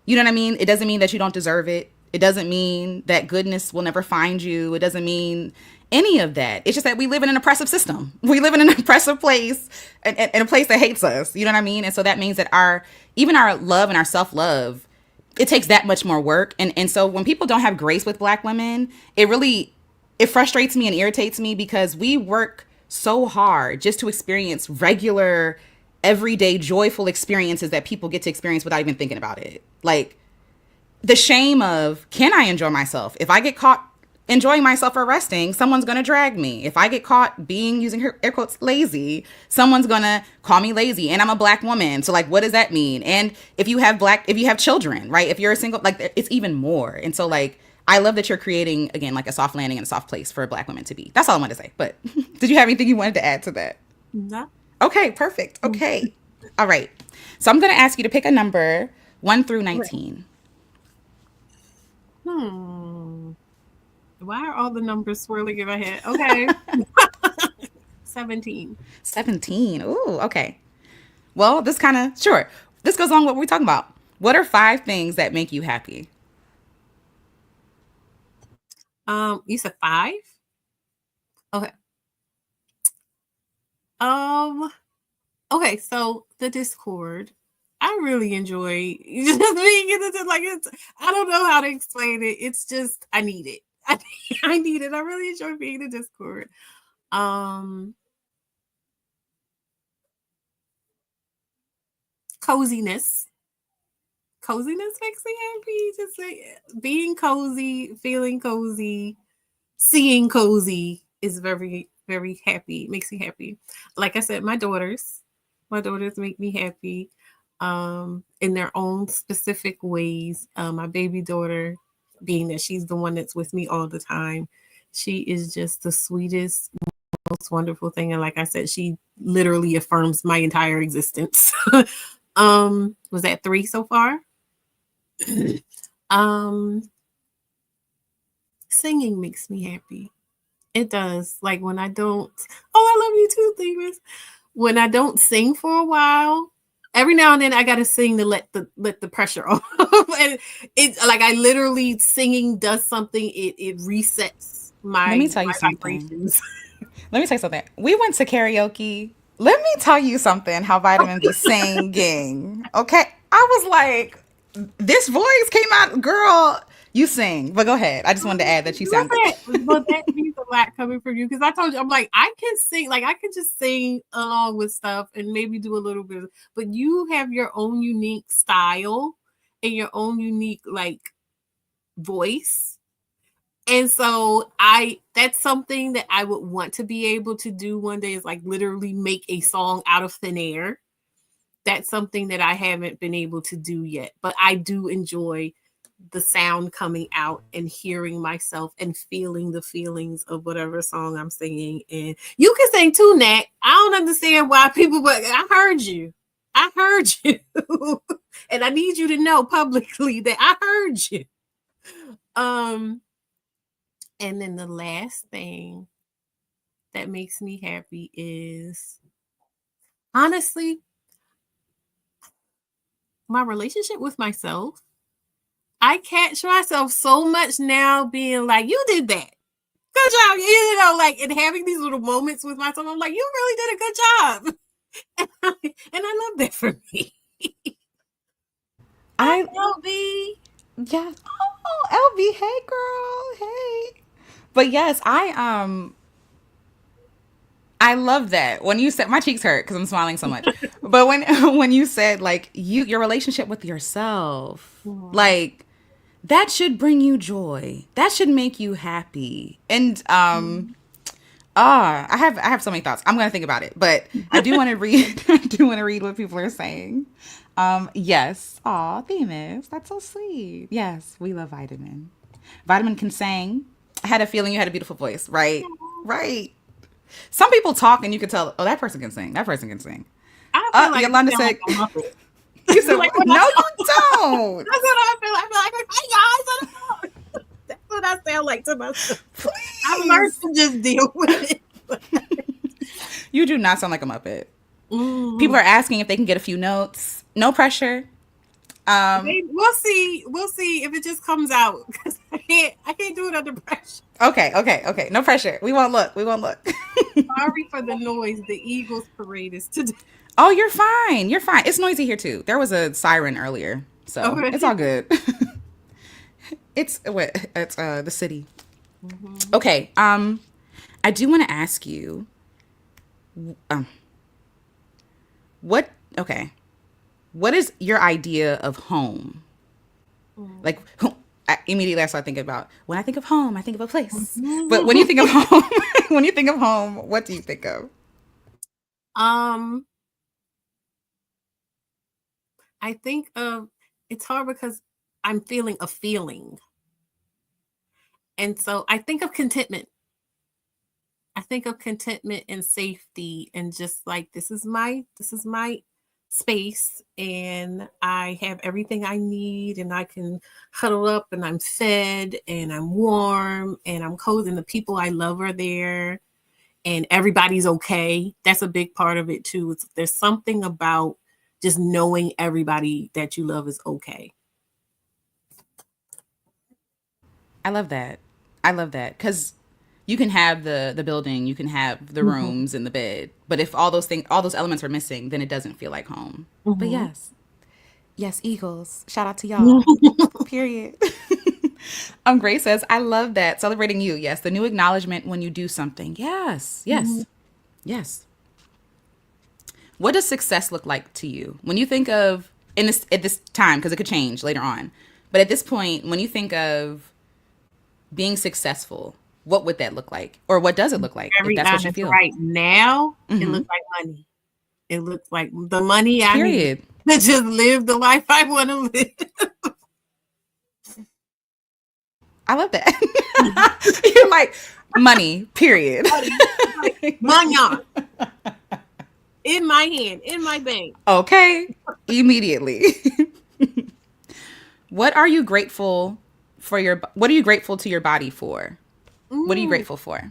S1: You know what I mean? It doesn't mean that you don't deserve it. It doesn't mean that goodness will never find you. It doesn't mean any of that. It's just that we live in an oppressive system. We live in an oppressive place, and a place that hates us. You know what I mean? And so that means that even our love and our self-love, it takes that much more work. And so when people don't have grace with Black women, it frustrates me and irritates me, because we work so hard just to experience regular, everyday, joyful experiences that people get to experience without even thinking about it. Like, the shame of, can I enjoy myself? If I get caught enjoying myself or resting, someone's going to drag me. If I get caught being, using her air quotes, lazy, someone's going to call me lazy. And I'm a Black woman. So like, what does that mean? And if you have children, right? If you're a single, like, it's even more. And so like, I love that you're creating, again, like a soft landing and a soft place for Black women to be. That's all I wanted to say. But did you have anything you wanted to add to that?
S2: No.
S1: Okay, perfect. Okay. All right. So I'm going to ask you to pick a number 1 through 19.
S2: Why are all the numbers swirling in my head? Okay. 17.
S1: 17. Ooh, okay. Well, this goes on what we're talking about. What are 5 things that make you happy?
S2: You said 5? Okay. Okay, so the Discord. I really enjoy just being in the, like, I don't know how to explain it. It's just, I need it. I need it. I really enjoy being in the Discord. Coziness. Coziness makes me happy. Just like being cozy, feeling cozy, seeing cozy is very, very happy. Makes me happy. Like I said, my daughters make me happy in their own specific ways. My baby daughter, being that she's the one that's with me all the time, she is just the sweetest, most wonderful thing. And like I said, she literally affirms my entire existence. Was that 3 so far? Singing makes me happy. It does. Like when I don't, I love you too, Themis. When I don't sing for a while, every now and then I gotta sing to let the pressure off. And it's like, I literally, singing does something. It resets my,
S1: Let me tell you something.
S2: vibrations.
S1: Let me tell you something. We went to karaoke. Let me tell you something, how Vitamin be singing. Okay. I was like, this voice came out, girl, you sing. But go ahead. I just wanted to add that you sound good.
S2: But that means a lot coming from you, because I told you, I'm like, I can sing, like I can just sing along with stuff and maybe do a little bit, but you have your own unique style and your own unique like voice. And so that's something that I would want to be able to do one day, is like literally make a song out of thin air. That's something that I haven't been able to do yet, but I do enjoy the sound coming out and hearing myself and feeling the feelings of whatever song I'm singing. And you can sing too, Nat. I don't understand why people, but I heard you. And I need you to know publicly that I heard you. And then the last thing that makes me happy is, honestly, my relationship with myself. I catch myself so much now being like, you did that. Good job. You know, like, and having these little moments with myself, I'm like, you really did a good job. And I love that for me. Hi, LB.
S1: Yeah. Oh, LB, hey girl. Hey. But yes, I love that. When you said, my cheeks hurt because I'm smiling so much. But when you said like your relationship with yourself, like that should bring you joy. That should make you happy. And I have so many thoughts. I'm gonna think about it, but I do want to read. I do want to read what people are saying. Yes. Aw, Themis, that's so sweet. Yes, we love Vitamin. Vitamin can sing. I had a feeling you had a beautiful voice. Right. Right. Some people talk and you can tell, oh, that person can sing. That person can sing.
S2: I feel like
S1: Yolanda said, you said,
S2: like,
S1: no, you don't.
S2: That's what I feel. I feel like, hey guys, that's what I sound like to myself.
S1: Please.
S2: I've learned to just deal with it.
S1: You do not sound like a Muppet. Mm-hmm. People are asking if they can get a few notes. No pressure.
S2: We'll see. We'll see if it just comes out because I can't do it under pressure.
S1: Okay, okay, okay. No pressure. We won't look. We won't look.
S2: Sorry for the noise. The Eagles parade is today.
S1: Oh, you're fine. You're fine. It's noisy here too. There was a siren earlier, so it's
S2: Okay.
S1: all good. It's what? It's the city.
S2: Mhm.
S1: Okay. I do want to ask you, um, what? Okay, what is your idea of home?
S2: Mm.
S1: Like, immediately I start thinking about when I think of home, I think of a place. But when you think of
S2: Mhm.
S1: home, when you think of home, what do you think of?
S2: um, I think of it's hard because I'm feeling a feeling, and so I think of contentment. I think of contentment and safety and just like this is my space and I have everything I need and I can huddle up and I'm fed and I'm warm and I'm cozy and the people I love are there and everybody's okay. That's a big part of it too. There's something about just knowing everybody that you love is okay.
S1: I love that. I love that because you can have the building, you can have the
S2: Mhm.
S1: rooms and the bed, but if all those things, all those elements are missing, then it doesn't feel like home. But
S2: Mhm.
S1: yes, yes, Eagles. Shout out to y'all. Period. Grace says, I love that. Celebrating you. Yes. The new acknowledgement when you do something. Yes.
S2: Mhm.
S1: Yes. Yes. What does success look like to you when you think of in this at this time? Because it could change later on. But at this point, when you think of being successful, what would that look like, or what does it look like if
S2: Very
S1: that's what you
S2: honest
S1: feel?
S2: right now, it
S1: Mm-hmm.
S2: looks like money. It looks like the money I need
S1: Period.
S2: to just live the life I want to live.
S1: I love that. You're like money. Period.
S2: Money, like money in my hand, in my bank.
S1: Okay. Immediately. What are you grateful for your? What are you grateful to your body for? What are you
S2: Mm,
S1: grateful for?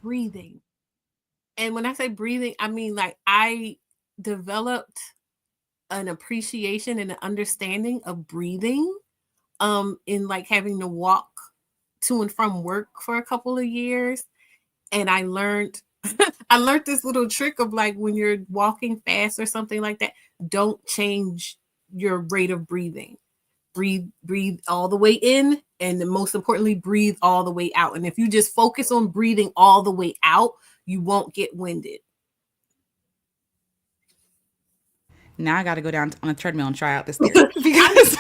S2: breathing. And when I say breathing, I mean like I developed an appreciation and an understanding of breathing in like having to walk to and from work for a couple of years and I learned I learned this little trick of like when you're walking fast or something like that, don't change your rate of breathing. Breathe all the way in and then most importantly breathe all the way out. And if you just focus on breathing all the way out, you won't get winded.
S1: Now I got to go down on a treadmill and try out this theory
S2: I mean,
S1: because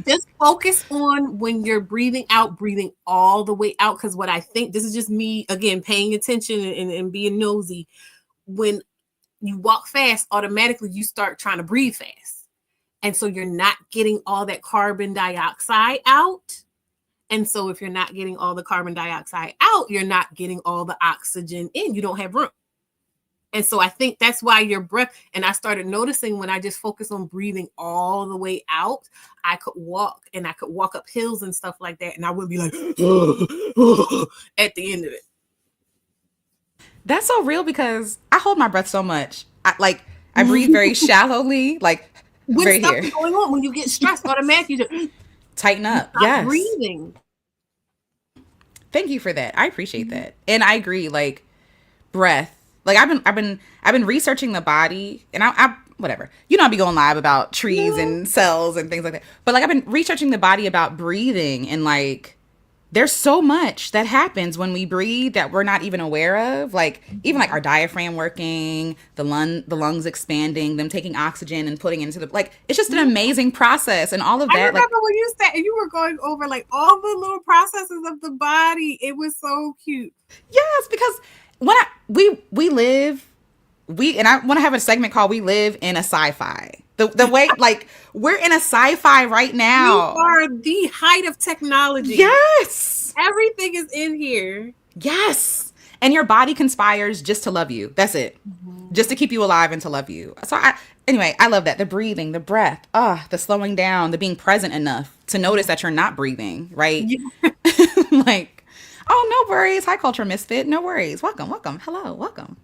S2: just focus on when you're breathing out, breathing all the way out. Because what I think, this is just me again paying attention and being nosy. When you walk fast, automatically you start trying to breathe fast. And so you're not getting all that carbon dioxide out. And so if you're not getting all the carbon dioxide out, you're not getting all the oxygen in. You don't have room. And so I think that's why your breath, and I started noticing when I just focused on breathing all the way out, I could walk and I could walk up hills and stuff like that. And I would be like, at the end of it.
S1: that's so real because I hold my breath so much. I breathe very shallowly, like
S2: When
S1: very
S2: stuff
S1: here.
S2: is going on, when you get stressed, automatically
S1: Tighten
S2: you
S1: up.
S2: stop
S1: Yes.
S2: breathing.
S1: Thank you for that. I appreciate
S2: Mhm.
S1: that. And I agree like breath. Like I've been researching the body and I whatever. You know, I'll be going live about trees
S2: Yeah.
S1: and cells and things like that. But like I've been researching the body about breathing and like there's so much that happens when we breathe that we're not even aware of. Like even like
S2: Mhm.
S1: our diaphragm working, the lungs expanding, them taking oxygen and putting it into the like it's just an amazing process and all of
S2: I
S1: that. Like
S2: remember when you said you were going over like all the little processes of the body. It was so cute.
S1: yes, because when we live we and I want to have a segment called "We Live in a Sci-Fi." The way like we're in a sci-fi right
S2: You
S1: now.
S2: are the height of technology.
S1: Yes,
S2: Everything is in here.
S1: yes, and your body conspires just to love you. That's it, just to
S2: Mhm.
S1: keep you alive and to love you. So anyway, I love that the breathing, the breath, the slowing down, the being present enough to notice that you're not breathing, right?
S2: Yeah.
S1: Like, oh, no worries. Hi, culture misfit. No worries. Welcome, welcome. Hello, welcome.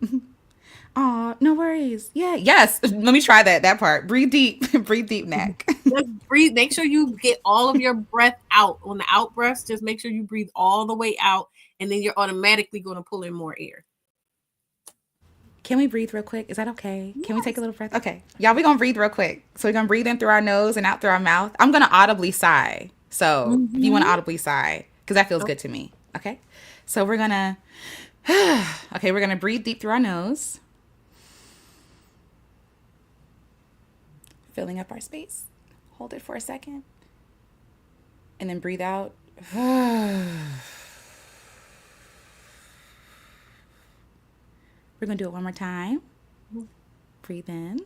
S1: Oh, no worries. Yeah. Yes. Let me try that part. Breathe deep. Breathe deep, neck.
S2: Just breathe. Make sure you get all of your breath out. On the out breaths, just make sure you breathe all the way out, and then you're automatically going to pull in more air.
S1: Can we breathe real quick? Is that okay? Can we take a
S2: Yes.
S1: little breath? Okay. Y'all, we're going to breathe real quick. So we're going to breathe in through our nose and out through our mouth. I'm going to audibly sigh. So if you want to
S2: Mm-hmm.
S1: audibly sigh, because that feels good to me. Okay. So we're going to, okay, we're going to breathe deep through our nose, filling up our space. Hold it for a second. And then breathe out. We're going to do it one more time. Breathe in.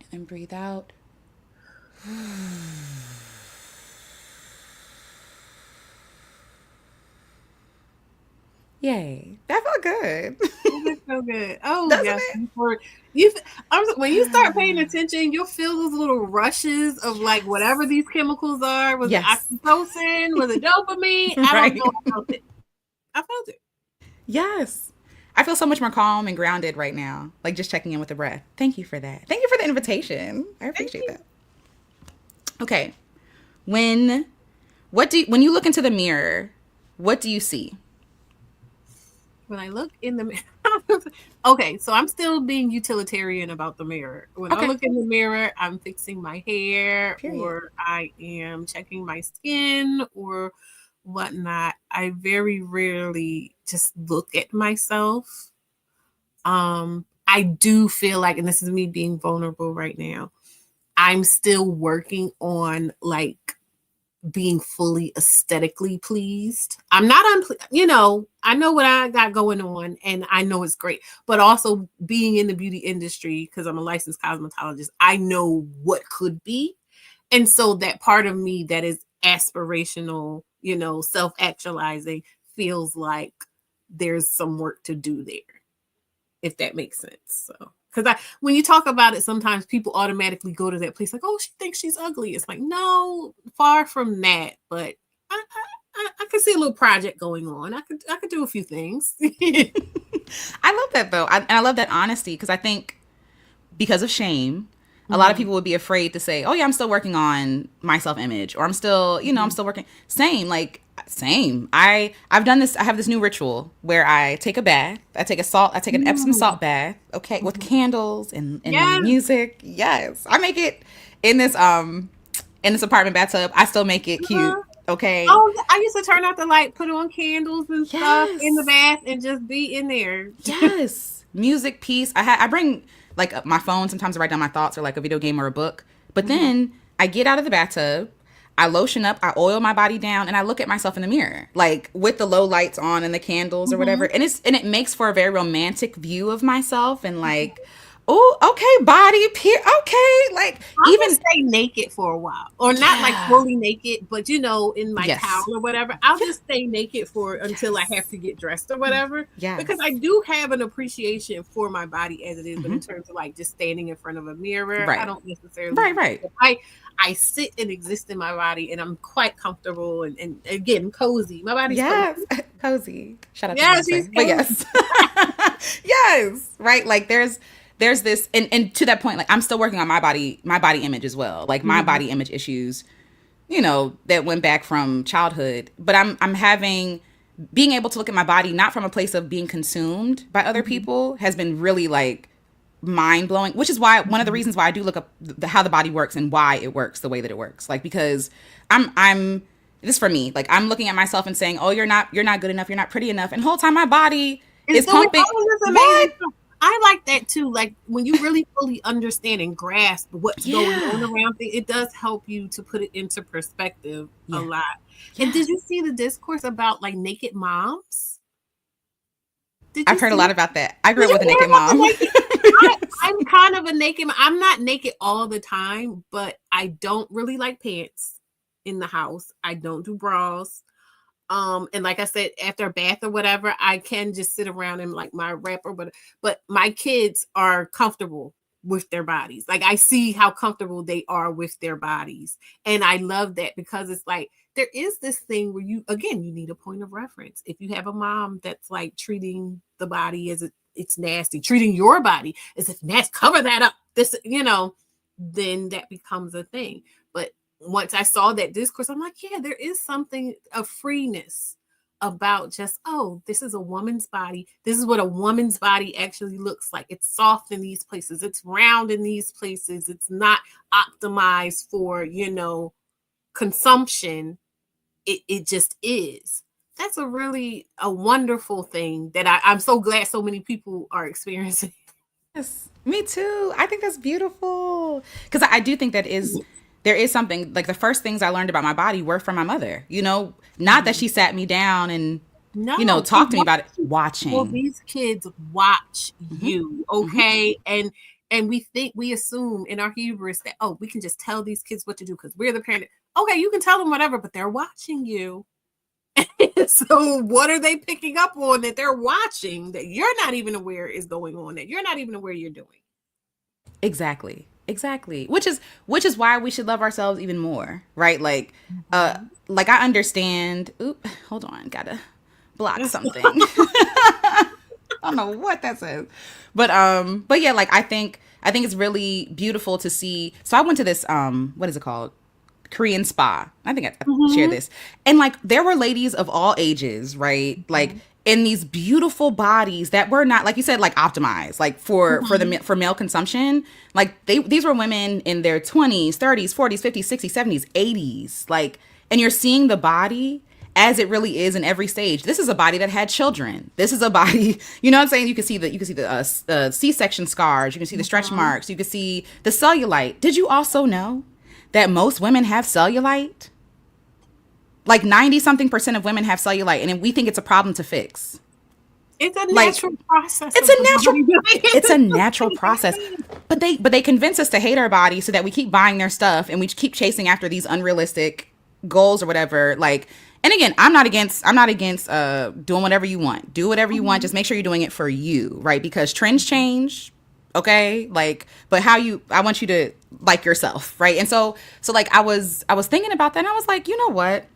S1: And then breathe out. Yay. That felt good.
S2: That's so good. Oh
S1: Doesn't
S2: yes,
S1: it?
S2: for you. When you start paying attention, you'll feel those little rushes of like whatever
S1: Yes.
S2: these chemicals are. Was it
S1: Yes.
S2: oxytocin? Was it dopamine? I don't
S1: Right.
S2: know. I felt it. I felt it.
S1: Yes. I feel so much more calm and grounded right now. Like just checking in with the breath. Thank you for that. Thank you for the invitation. I
S2: Thank
S1: appreciate
S2: you.
S1: that. Okay. When when you look into the mirror, what do you see?
S2: When I look in the mirror, okay, so I'm still being utilitarian about the mirror. When I
S1: Okay.
S2: look in the mirror, I'm fixing my hair,
S1: Period.
S2: or I am checking my skin, or whatnot. I very rarely just look at myself. I do feel like, and this is me being vulnerable right now, I'm still working on like being fully aesthetically pleased. I'm not I know what I got going on and I know it's great, but also being in the beauty industry, because I'm a licensed cosmetologist, I know what could be. And so that part of me that is aspirational, self-actualizing, feels like there's some work to do there, if that makes sense. So, because when you talk about it, sometimes people automatically go to that place like, oh, she thinks she's ugly. It's like, no, far from that. But I could see a little project going on. I could do a few things.
S1: I love that though. And I love that honesty because I think because of shame, a lot of
S2: Mm-hmm.
S1: people would be afraid to say, "Oh yeah, I'm still working on my self-image," or "I'm still, I'm still working." Same. I've done this. I have this new ritual where I take a bath. I take an Epsom
S2: Mm-hmm.
S1: salt bath, okay, with candles and
S2: Yes.
S1: music. Yes, I make it in this apartment bathtub. I still make it cute.
S2: Uh-huh.
S1: Okay.
S2: Oh, I used to turn out the light, put on candles and stuff in the
S1: Yes.
S2: bath, and just be in there.
S1: Yes. Music, peace. I bring like my phone sometimes to write down my thoughts or like a video game or a book. But
S2: Mhm.
S1: then I get out of the bathtub, I lotion up, I oil my body down, and I look at myself in the mirror, like with the low lights on and the candles or whatever.
S2: Mhm.
S1: And it makes for a very romantic view of myself and like, oh, okay, body, okay, like
S2: I'll
S1: even
S2: just stay naked for a while, or not like
S1: yeah,
S2: fully naked, but in my towel
S1: yes,
S2: or whatever. I'll
S1: yeah,
S2: just stay naked for until I have
S1: yes,
S2: to get dressed or whatever. Because I
S1: yes,
S2: do have an appreciation for my body as it is, but
S1: hmm
S2: in terms of like just standing in front of a mirror, I
S1: right,
S2: don't necessarily
S1: right,
S2: do that.
S1: right.
S2: But I sit and exist in my body, and I'm quite comfortable and again cozy. My body's cozy.
S1: Yes, cozy. Shout out to
S2: Yes, he's
S1: Beyonce, but
S2: cozy.
S1: yes, yes, right. Like there's this, and to that point, like I'm still working on my body image as well. Like my
S2: Mhm.
S1: body image issues, that went back from childhood. But I'm having being able to look at my body not from a place of being consumed by other
S2: Mhm.
S1: people has been really like mind blowing. Which is why one of the
S2: Mhm.
S1: reasons why I do look up how the body works and why it works the way that it works. Like because I'm this is for me. Like I'm looking at myself and saying, "Oh, you're not good enough. You're not pretty enough." And the whole time my body
S2: It's
S1: is
S2: doing
S1: pumping.
S2: all this amazing
S1: What?
S2: stuff. I like that too. Like when you really fully understand and grasp what's going on
S1: Yeah.
S2: around things, it does help you to put it into perspective a
S1: Yeah.
S2: lot. And
S1: Yeah.
S2: did you see the discourse about like naked moms? Did you
S1: I've heard a
S2: see?
S1: lot about that. I grew
S2: Did
S1: up
S2: you
S1: with a
S2: hear
S1: naked
S2: about the
S1: mom.
S2: naked? I'm kind of a naked. I'm not naked all the time, but I don't really like pants in the house. I don't do bras. And like I said, after a bath or whatever, I can just sit around in like my wrapper, but my kids are comfortable with their bodies. Like I see how comfortable they are with their bodies. And I love that because it's like there is this thing where you need a point of reference. If you have a mom that's like treating the body as it's nasty, treating your body as if nasty, cover that up. This, then that becomes a thing. But once I saw that discourse, I'm like, yeah, there is something of freeness about just, oh, this is a woman's body. This is what a woman's body actually looks like. It's soft in these places. It's round in these places. It's not optimized for, consumption. It just is. That's a wonderful thing that I'm so glad so many people are experiencing.
S1: Yes, me too. I think that's beautiful because I do think that is there is something like the first things I learned about my body were from my mother. Not that she sat me down and
S2: No,
S1: talked to me about it.
S2: well,
S1: Watching.
S2: these kids watch
S1: Hmm.
S2: you,
S1: Hmm.
S2: okay? And we assume in our hubris that, oh, we can just tell these kids what to do because we're the parent. Okay, you can tell them whatever, but they're watching you. So what are they picking up on that they're watching that you're not even aware is going on, that you're not even aware you're doing?
S1: Exactly. Exactly. Which is why we should love ourselves even more, right?
S2: Mhm.
S1: Like I understand. Oop, hold on, gotta block something. I don't know what that says. But yeah, like I think it's really beautiful to see. So I went to this what is it called? Korean spa. I think I shared
S2: Mhm.
S1: this. And like there were ladies of all ages, right? Like
S2: Mhm.
S1: in these beautiful bodies that were not, like you said, like optimized like
S2: Mhm.
S1: for male consumption. Like these were women in their 20s, 30s, 40s, 50s, 60s, 70s, 80s. Like, and you're seeing the body as it really is in every stage. This is a body that had children. This is a body, you know what I'm saying? You can see the C-section scars, you can see the stretch
S2: Mhm.
S1: marks, you can see the cellulite. Did you also know that most women have cellulite? Like 90 something percent of women have cellulite, and we think it's a problem to fix.
S2: It's a
S1: Like
S2: natural process
S1: it's
S2: of
S1: a
S2: the
S1: natural
S2: body.
S1: it's a natural process. But they convince us to hate our bodies so that we keep buying their stuff and we keep chasing after these unrealistic goals or whatever. Like, and again, I'm not against doing whatever you want. Do whatever you want.
S2: Mhm.
S1: Just make sure you're doing it for you, right? Because trends change, okay? Like, but I want you to like yourself, right? And so like I was thinking about that and I was like, you know what?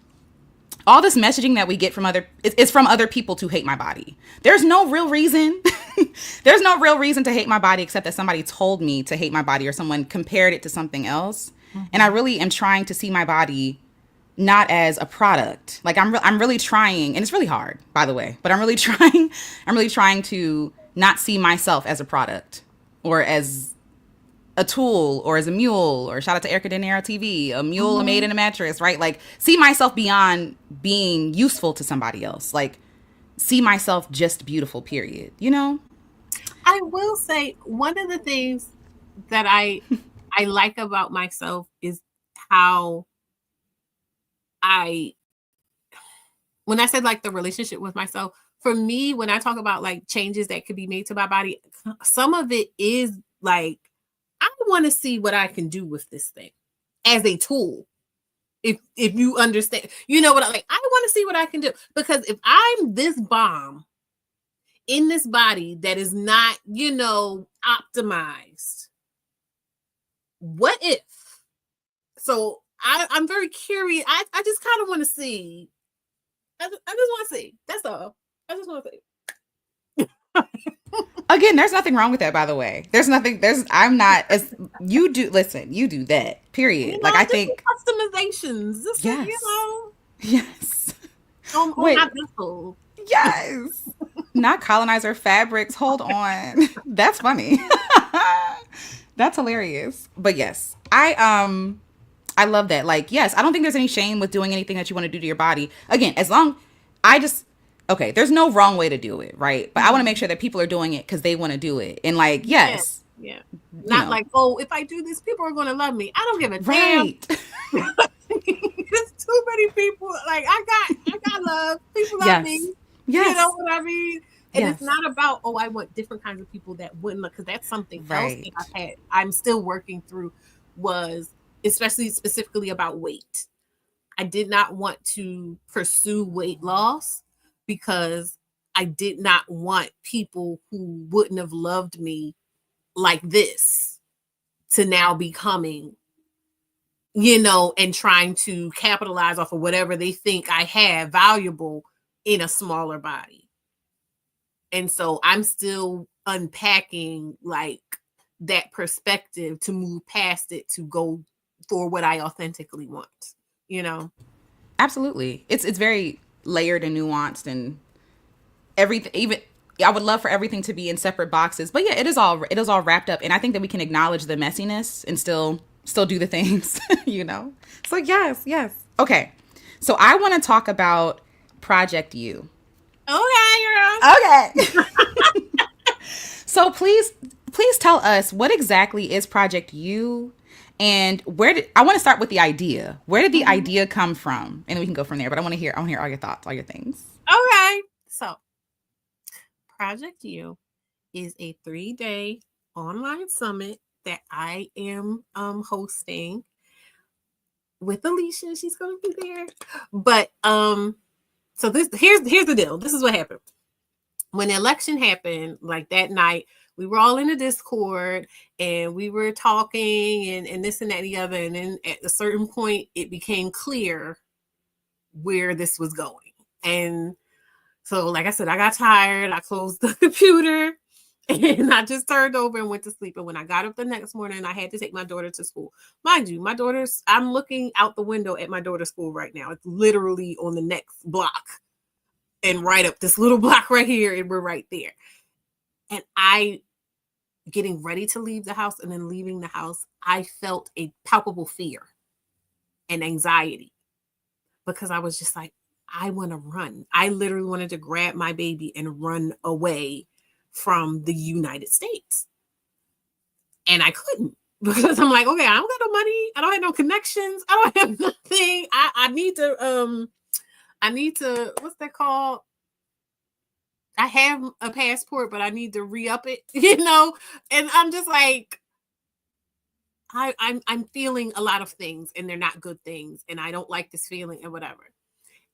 S1: All this messaging that we get from it's from other people to hate my body. There's no real reason. There's no real reason to hate my body except that somebody told me to hate my body or someone compared it to something else. And I
S2: Mhm.
S1: really am trying to see my body not as a product. Like I'm really trying, and it's really hard, by the way, but I'm really trying. I'm really trying to not see myself as a product or as a tool or as a mule, or shout out to Erica De Niro TV, a mule made
S2: Mhm.
S1: in a mattress, right? Like see myself beyond being useful to somebody else. Like see myself just beautiful, period. You know?
S2: I will say one of the things that I like about myself is how I when I said like the relationship with myself, for me, when I talk about like changes that could be made to my body, some of it is like I want to see what I can do with this thing as a tool. If you understand, you know what I like. I want to see what I can do because if I'm this bomb in this body that is not, optimized, what if? So I'm very curious. I just kind of want to see. I just want to see. That's all. I just want to see.
S1: Again, there's nothing wrong with that, by the way. There's nothing, I'm not, as you do, listen, you do that, period. Like, I
S2: Just
S1: think,
S2: customizations. Just
S1: yes, yes.
S2: on my
S1: Wait,
S2: vessel.
S1: yes. Not colonizer fabrics. Hold on. That's funny. That's hilarious. But yes, I love that. Like, yes, I don't think there's any shame with doing anything that you want to do to your body. Again, as long I just okay, there's no wrong way to do it, right? But I want to make
S2: Mhm.
S1: sure that people are doing it because they want to do it. And like,
S2: Yeah,
S1: yes,
S2: yeah.
S1: you
S2: Not
S1: know,
S2: like, oh, if I do this, people are gonna love me. I don't give a damn.
S1: right.
S2: There's too many people. Like I got love. People love me.
S1: Yes.
S2: You know
S1: Yes.
S2: what I mean? And it's
S1: Yes.
S2: not about, oh, I want different kinds of people that wouldn't look, because that's something else that
S1: Right.
S2: I'm still working through was especially specifically about weight. I did not want to pursue weight loss because I did not want people who wouldn't have loved me like this. to now becoming, and trying to capitalize off of whatever they think I have valuable in a smaller body. And so I'm still unpacking like that perspective to move past it, to go for what I authentically want.
S1: Absolutely. It's very layered and nuanced, and everything, even I would love for everything to be in separate boxes. But yeah, it is all wrapped up, and I think that we can acknowledge the messiness and still do the things, So yes, yes. Okay. So I want to talk about Project You.
S2: Okay, girl.
S1: Okay. So please tell us, what exactly is Project You, and I want to start with the idea. Where did the idea come from? And then we can go from there. But I want to hear all your thoughts, all your things.
S2: Okay. So Project You is a 3-day online summit that I am hosting with Alecia. She's gonna be there. But so here's the deal. This is what happened. When the election happened, like that night, we were all in a Discord and we were talking and this and that and the other. And then at a certain point, it became clear where this was going. And so, like I said, I got tired. I closed the computer and I just turned over and went to sleep. And when I got up the next morning, I had to take my daughter to school. Mind you, I'm looking out the window at my daughter's school right now. It's literally on the next block. And right up this little block right here, and we're right there. And I, getting ready to leave the house and then leaving the house, I felt a palpable fear and anxiety because I was just like, I want to run. I literally wanted to grab my baby and run away from the United States. And I couldn't because I'm like, okay, I don't got no money. I don't have no connections. I don't have nothing. I need to, what's that called? I have a passport, but I need to re-up it, And I'm just like, I'm feeling a lot of things, and they're not good things, and I don't like this feeling and whatever.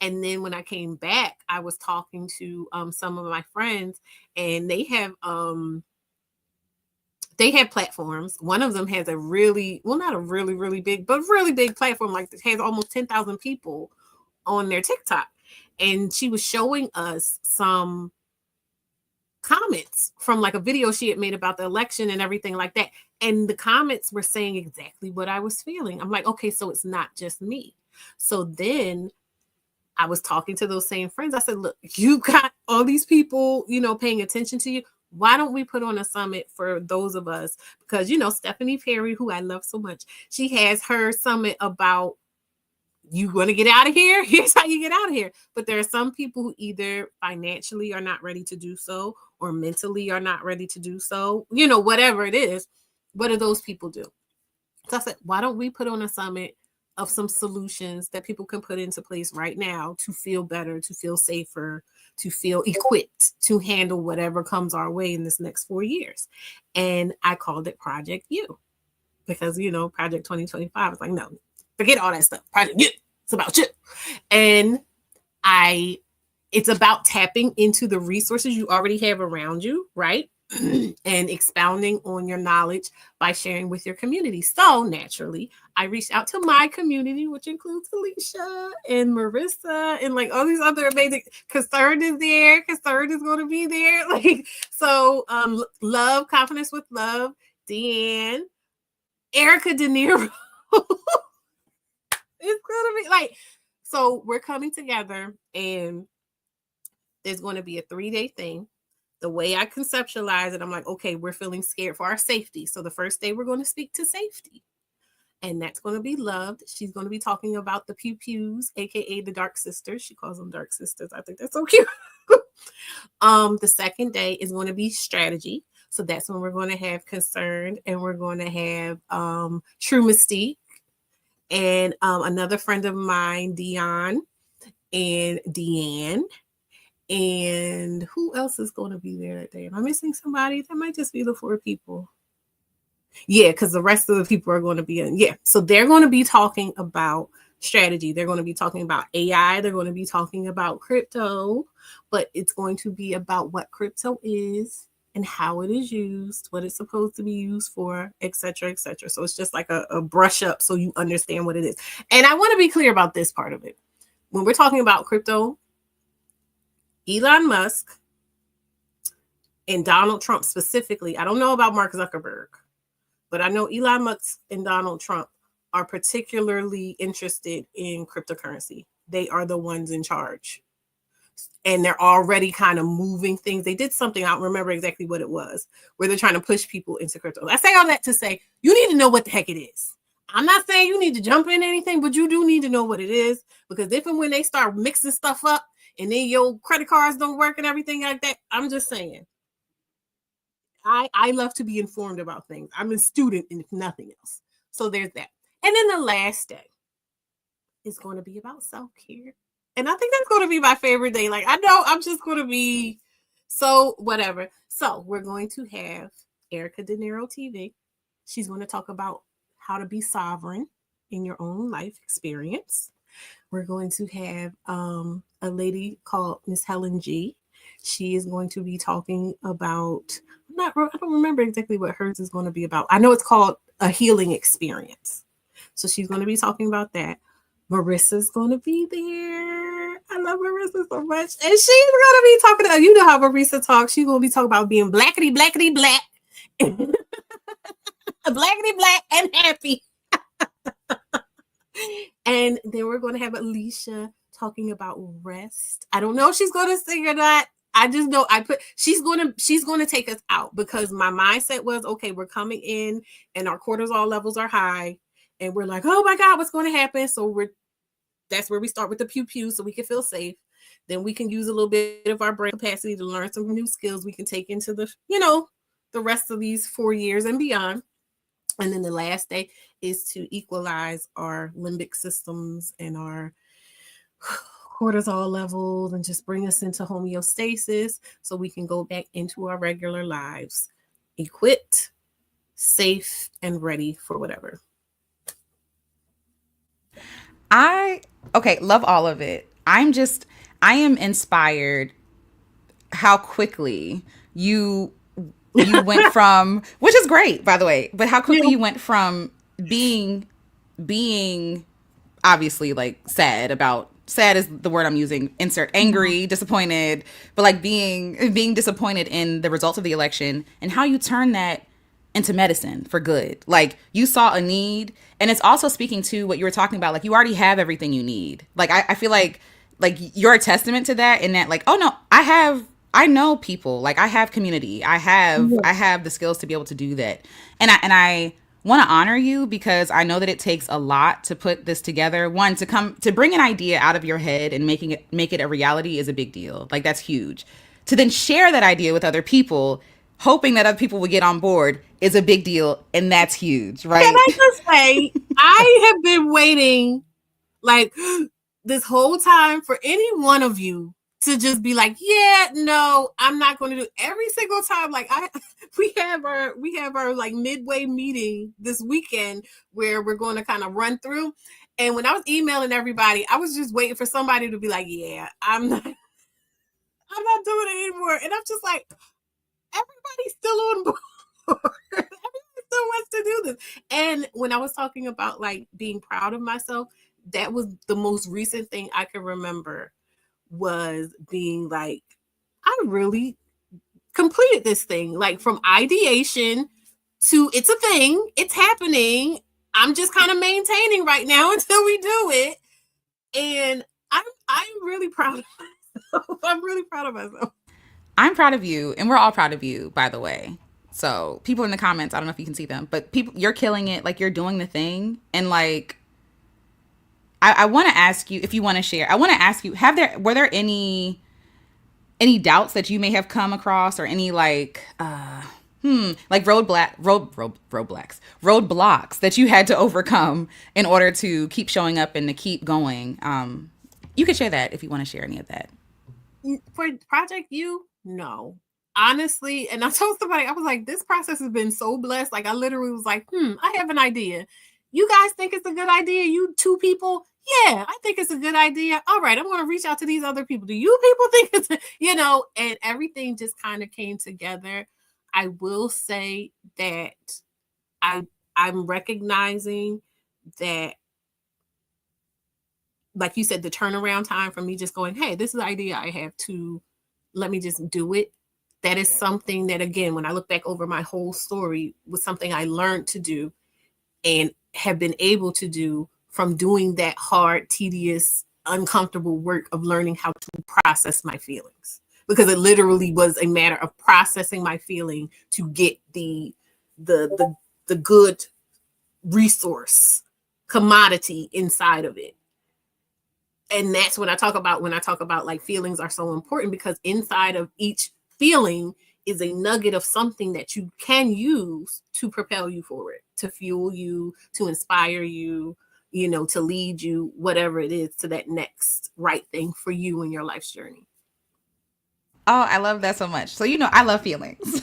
S2: And then when I came back, I was talking to some of my friends, and they have platforms. One of them has a really, well, not a really, really big, but really big platform, like it has almost 10,000 people on their TikTok. And she was showing us some comments from like a video she had made about the election and everything like that. And the comments were saying exactly what I was feeling. I'm like, okay, so it's not just me. So then I was talking to those same friends. I said, look, you got all these people, paying attention to you. Why don't we put on a summit for those of us? Because, Stephanie Perry, who I love so much, she has her summit about, you want to get out of here? Here's how you get out of here. But there are some people who either financially are not ready to do so or mentally are not ready to do so, whatever it is. What do those people do? So I said, why don't we put on a summit of some solutions that people can put into place right now to feel better, to feel safer, to feel equipped to handle whatever comes our way in this next 4 years. And I called it Project You because, Project 2025 is like, no, forget all that stuff. Project You, it's about you. And it's about tapping into the resources you already have around you, right? And expounding on your knowledge by sharing with your community. So naturally, I reached out to my community, which includes Alecia and Marissa and like all these other amazing. Concerned is there. Concerned is going to be there. Love, Confidence with Love, Deanne, Erica De Niro. It's going to be like, so we're coming together and there's going to be a 3-day thing. The way I conceptualize it, I'm like, okay, we're feeling scared for our safety. So the first day we're going to speak to safety. And that's going to be loved. She's going to be talking about the Pew Pews, aka the Dark Sisters. She calls them Dark Sisters. I think that's so cute. The second day is going to be strategy. So that's when we're going to have Concerned and we're going to have True Mystique and another friend of mine, Dion and Deanne. And who else is going to be there that day? Am I missing somebody? That might just be the 4 people. Yeah, because the rest of the people are going to be in. Yeah, so they're going to be talking about strategy. They're going to be talking about AI. They're going to be talking about crypto, but it's going to be about what crypto is and how it is used, what it's supposed to be used for, etc., etc. So it's just like a brush up so you understand what it is. And I want to be clear about this part of it. When we're talking about crypto, Elon Musk and Donald Trump specifically, I don't know about Mark Zuckerberg, but I know Elon Musk and Donald Trump are particularly interested in cryptocurrency. They are the ones in charge. And they're already kind of moving things. They did something, I don't remember exactly what it was, where they're trying to push people into crypto. I say all that to say, you need to know what the heck it is. I'm not saying you need to jump in anything, but you do need to know what it is, because if and when they start mixing stuff up and then your credit cards don't work and everything like that, I'm just saying, I love to be informed about things. I'm a student, and if nothing else. So there's that. And then the last day is going to be about self-care. And I think that's going to be my favorite day. Like, I know I'm just going to be so whatever. So we're going to have Erica De Niro TV. She's going to talk about how to be sovereign in your own life experience. We're going to have a lady called Miss Helen G. She is going to be talking about, I don't remember exactly what hers is going to be about. I know it's called a healing experience. So she's going to be talking about that. Marissa's going to be there. I love Marissa so much. And she's going to be talking about, you know how Marissa talks. She's going to be talking about being blackity, blackity, black. Blackity, black and happy. And then we're going to have Alecia talking about rest. I don't know if she's going to sing or not. I just know she's going to take us out, because my mindset was, okay, we're coming in and our cortisol levels are high and we're like, oh my God, what's going to happen? So that's where we start with the pew pew so we can feel safe. Then we can use a little bit of our brain capacity to learn some new skills we can take into the rest of these 4 years and beyond. And then the last day is to equalize our limbic systems and our cortisol levels and just bring us into homeostasis so we can go back into our regular lives, equipped, safe, and ready for whatever.
S1: Love all of it. I am inspired how quickly you went from, which is great, by the way, but how quickly you went from being obviously like sad is the word I'm using, insert angry, disappointed, but like being disappointed in the results of the election, and how you turn that into medicine for good. Like, you saw a need, and it's also speaking to what you were talking about. Like, you already have everything you need. Like, I feel like you're a testament to that, in that, like, oh no, I know people, like, I have community. I have the skills to be able to do that. And I want to honor you, because I know that it takes a lot to put this together. One, to bring an idea out of your head and make it a reality is a big deal. Like, that's huge. To then share that idea with other people, hoping that other people will get on board, is a big deal, and that's huge, right?
S2: Can I just say, I have been waiting like this whole time for any one of you to just be like, yeah, no, I'm not going to do it. Every single time. Like, we have our like midway meeting this weekend where we're going to kind of run through. And when I was emailing everybody, I was just waiting for somebody to be like, yeah, I'm not doing it anymore. And I'm just like, everybody's still on board. Everybody still wants to do this. And when I was talking about like being proud of myself, that was the most recent thing I can remember, was being like, I really completed this thing, like from ideation to it's a thing, it's happening. I'm just kind of maintaining right now until we do it. And I'm really proud of myself. I'm really proud of myself.
S1: I'm proud of you, and we're all proud of you, by the way. So, people in the comments, I don't know if you can see them, but people, you're killing it. Like, you're doing the thing. And like, I want to ask you, if you want to share, I want to ask you, were there any doubts that you may have come across, or any like roadblocks that you had to overcome in order to keep showing up and to keep going? You could share that if you want to share any of that.
S2: For Project You, no. Honestly, and I told somebody, I was like, this process has been so blessed. Like, I literally was like, I have an idea. You guys think it's a good idea? You two people? Yeah, I think it's a good idea. All right, I'm going to reach out to these other people. Do you people think it's, and everything just kind of came together. I will say that I'm recognizing that, like you said, the turnaround time from me just going, hey, this is the idea I have, to let me just do it. That is something that, again, when I look back over my whole story, was something I learned to do and have been able to do from doing that hard, tedious, uncomfortable work of learning how to process my feelings. Because it literally was a matter of processing my feeling to get the good resource commodity inside of it. And that's when I talk about like feelings are so important, because inside of each feeling is a nugget of something that you can use to propel you forward, to fuel you, to inspire you, to lead you, whatever it is, to that next right thing for you in your life's journey.
S1: Oh, I love that so much. So I love feelings.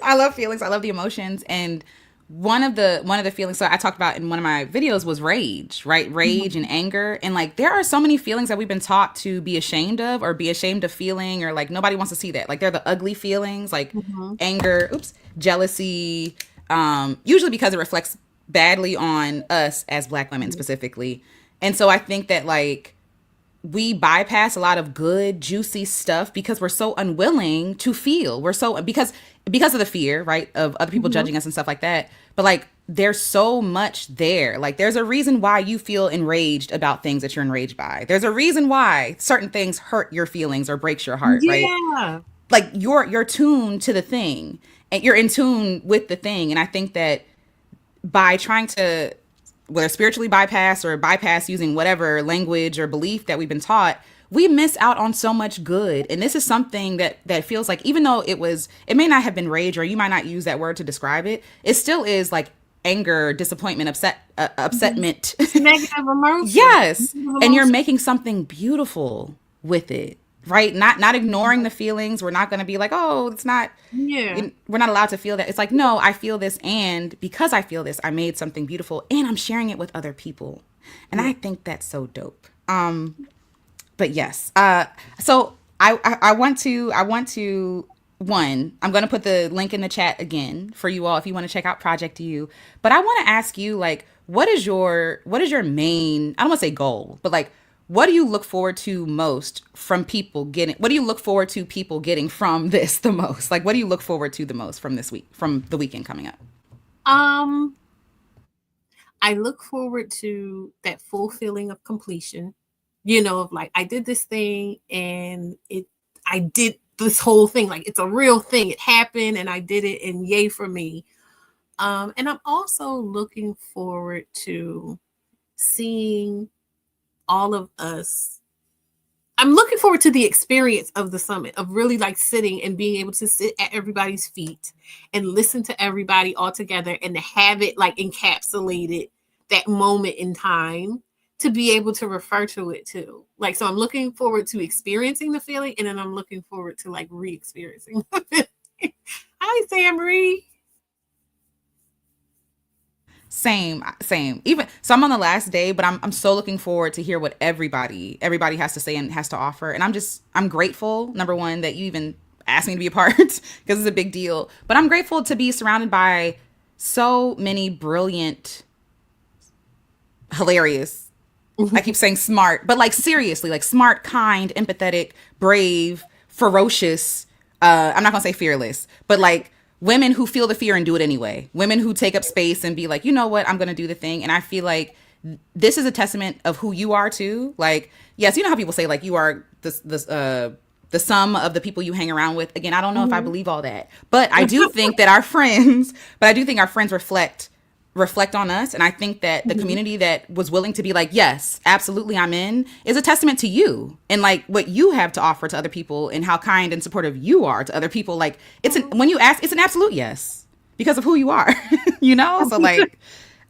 S1: I love feelings. I love the emotions. And one of the feelings, so I talked about in one of my videos, was rage, right? Rage and anger. And like there are so many feelings that we've been taught to be ashamed of, or be ashamed of feeling, or like nobody wants to see that. Like they're the ugly feelings, like anger, jealousy, usually because it reflects badly on us as Black women specifically. And so I think that like we bypass a lot of good juicy stuff because we're so unwilling to feel. We're so because of the fear, right, of other people judging us and stuff like that. But like there's so much there. Like there's a reason why you feel enraged about things that you're enraged by. There's a reason why certain things hurt your feelings or breaks your heart, right?
S2: Yeah.
S1: Like you're tuned to the thing, and you're in tune with the thing. And I think that by trying to, whether spiritually bypass using whatever language or belief that we've been taught, we miss out on so much good. And this is something that feels like, even though it may not have been rage, or you might not use that word to describe it, it still is like anger, disappointment, upsetment.
S2: Negative emotion.
S1: Yes.
S2: Negative
S1: And you're
S2: emotion.
S1: making something beautiful with it, right? Not ignoring the feelings. We're not going to be like, oh, it's not,
S2: Yeah.
S1: we're not allowed to feel that. It's like, no, I feel this, and because I feel this, I made something beautiful, and I'm sharing it with other people. And I think that's so dope. But yes. So I want to one, I'm going to put the link in the chat again for you all if you want to check out Project You. But I want to ask you, like, what is your main, I don't want to say goal, but like, what do you look forward to most from people getting, what do you look forward to people getting from this the most? Like, what do you look forward to the most from this week, from the weekend coming up?
S2: Um, I look forward to that full feeling of completion, of like, I did this thing and I did this whole thing. Like it's a real thing. It happened and I did it, and yay for me. And I'm also looking forward to seeing all of us. I'm looking forward to the experience of the summit, of really like sitting and being able to sit at everybody's feet and listen to everybody all together, and to have it like encapsulated, that moment in time, to be able to refer to it too. Like, so I'm looking forward to experiencing the feeling, and then I'm looking forward to like re-experiencing the feeling. Hi, Sam Marie.
S1: Same. Even so, I'm on the last day, but I'm so looking forward to hear what everybody has to say and has to offer. And I'm grateful, number one, that you even asked me to be a part because it's a big deal. But I'm grateful to be surrounded by so many brilliant, hilarious, I keep saying smart, but like seriously, like smart, kind, empathetic, brave, ferocious. I'm not gonna say fearless, but like women who feel the fear and do it anyway. Women who take up space and be like, you know what, I'm gonna do the thing. And I feel like this is a testament of who you are too. Like, yes, you know how people say like you are the sum of the people you hang around with. Again, I don't know if I believe all that, but I do think that our friends reflect on us. And I think that the community that was willing to be like, yes, absolutely, I'm in, is a testament to you and like what you have to offer to other people, and how kind and supportive you are to other people. Like when you ask, it's an absolute yes because of who you are, So like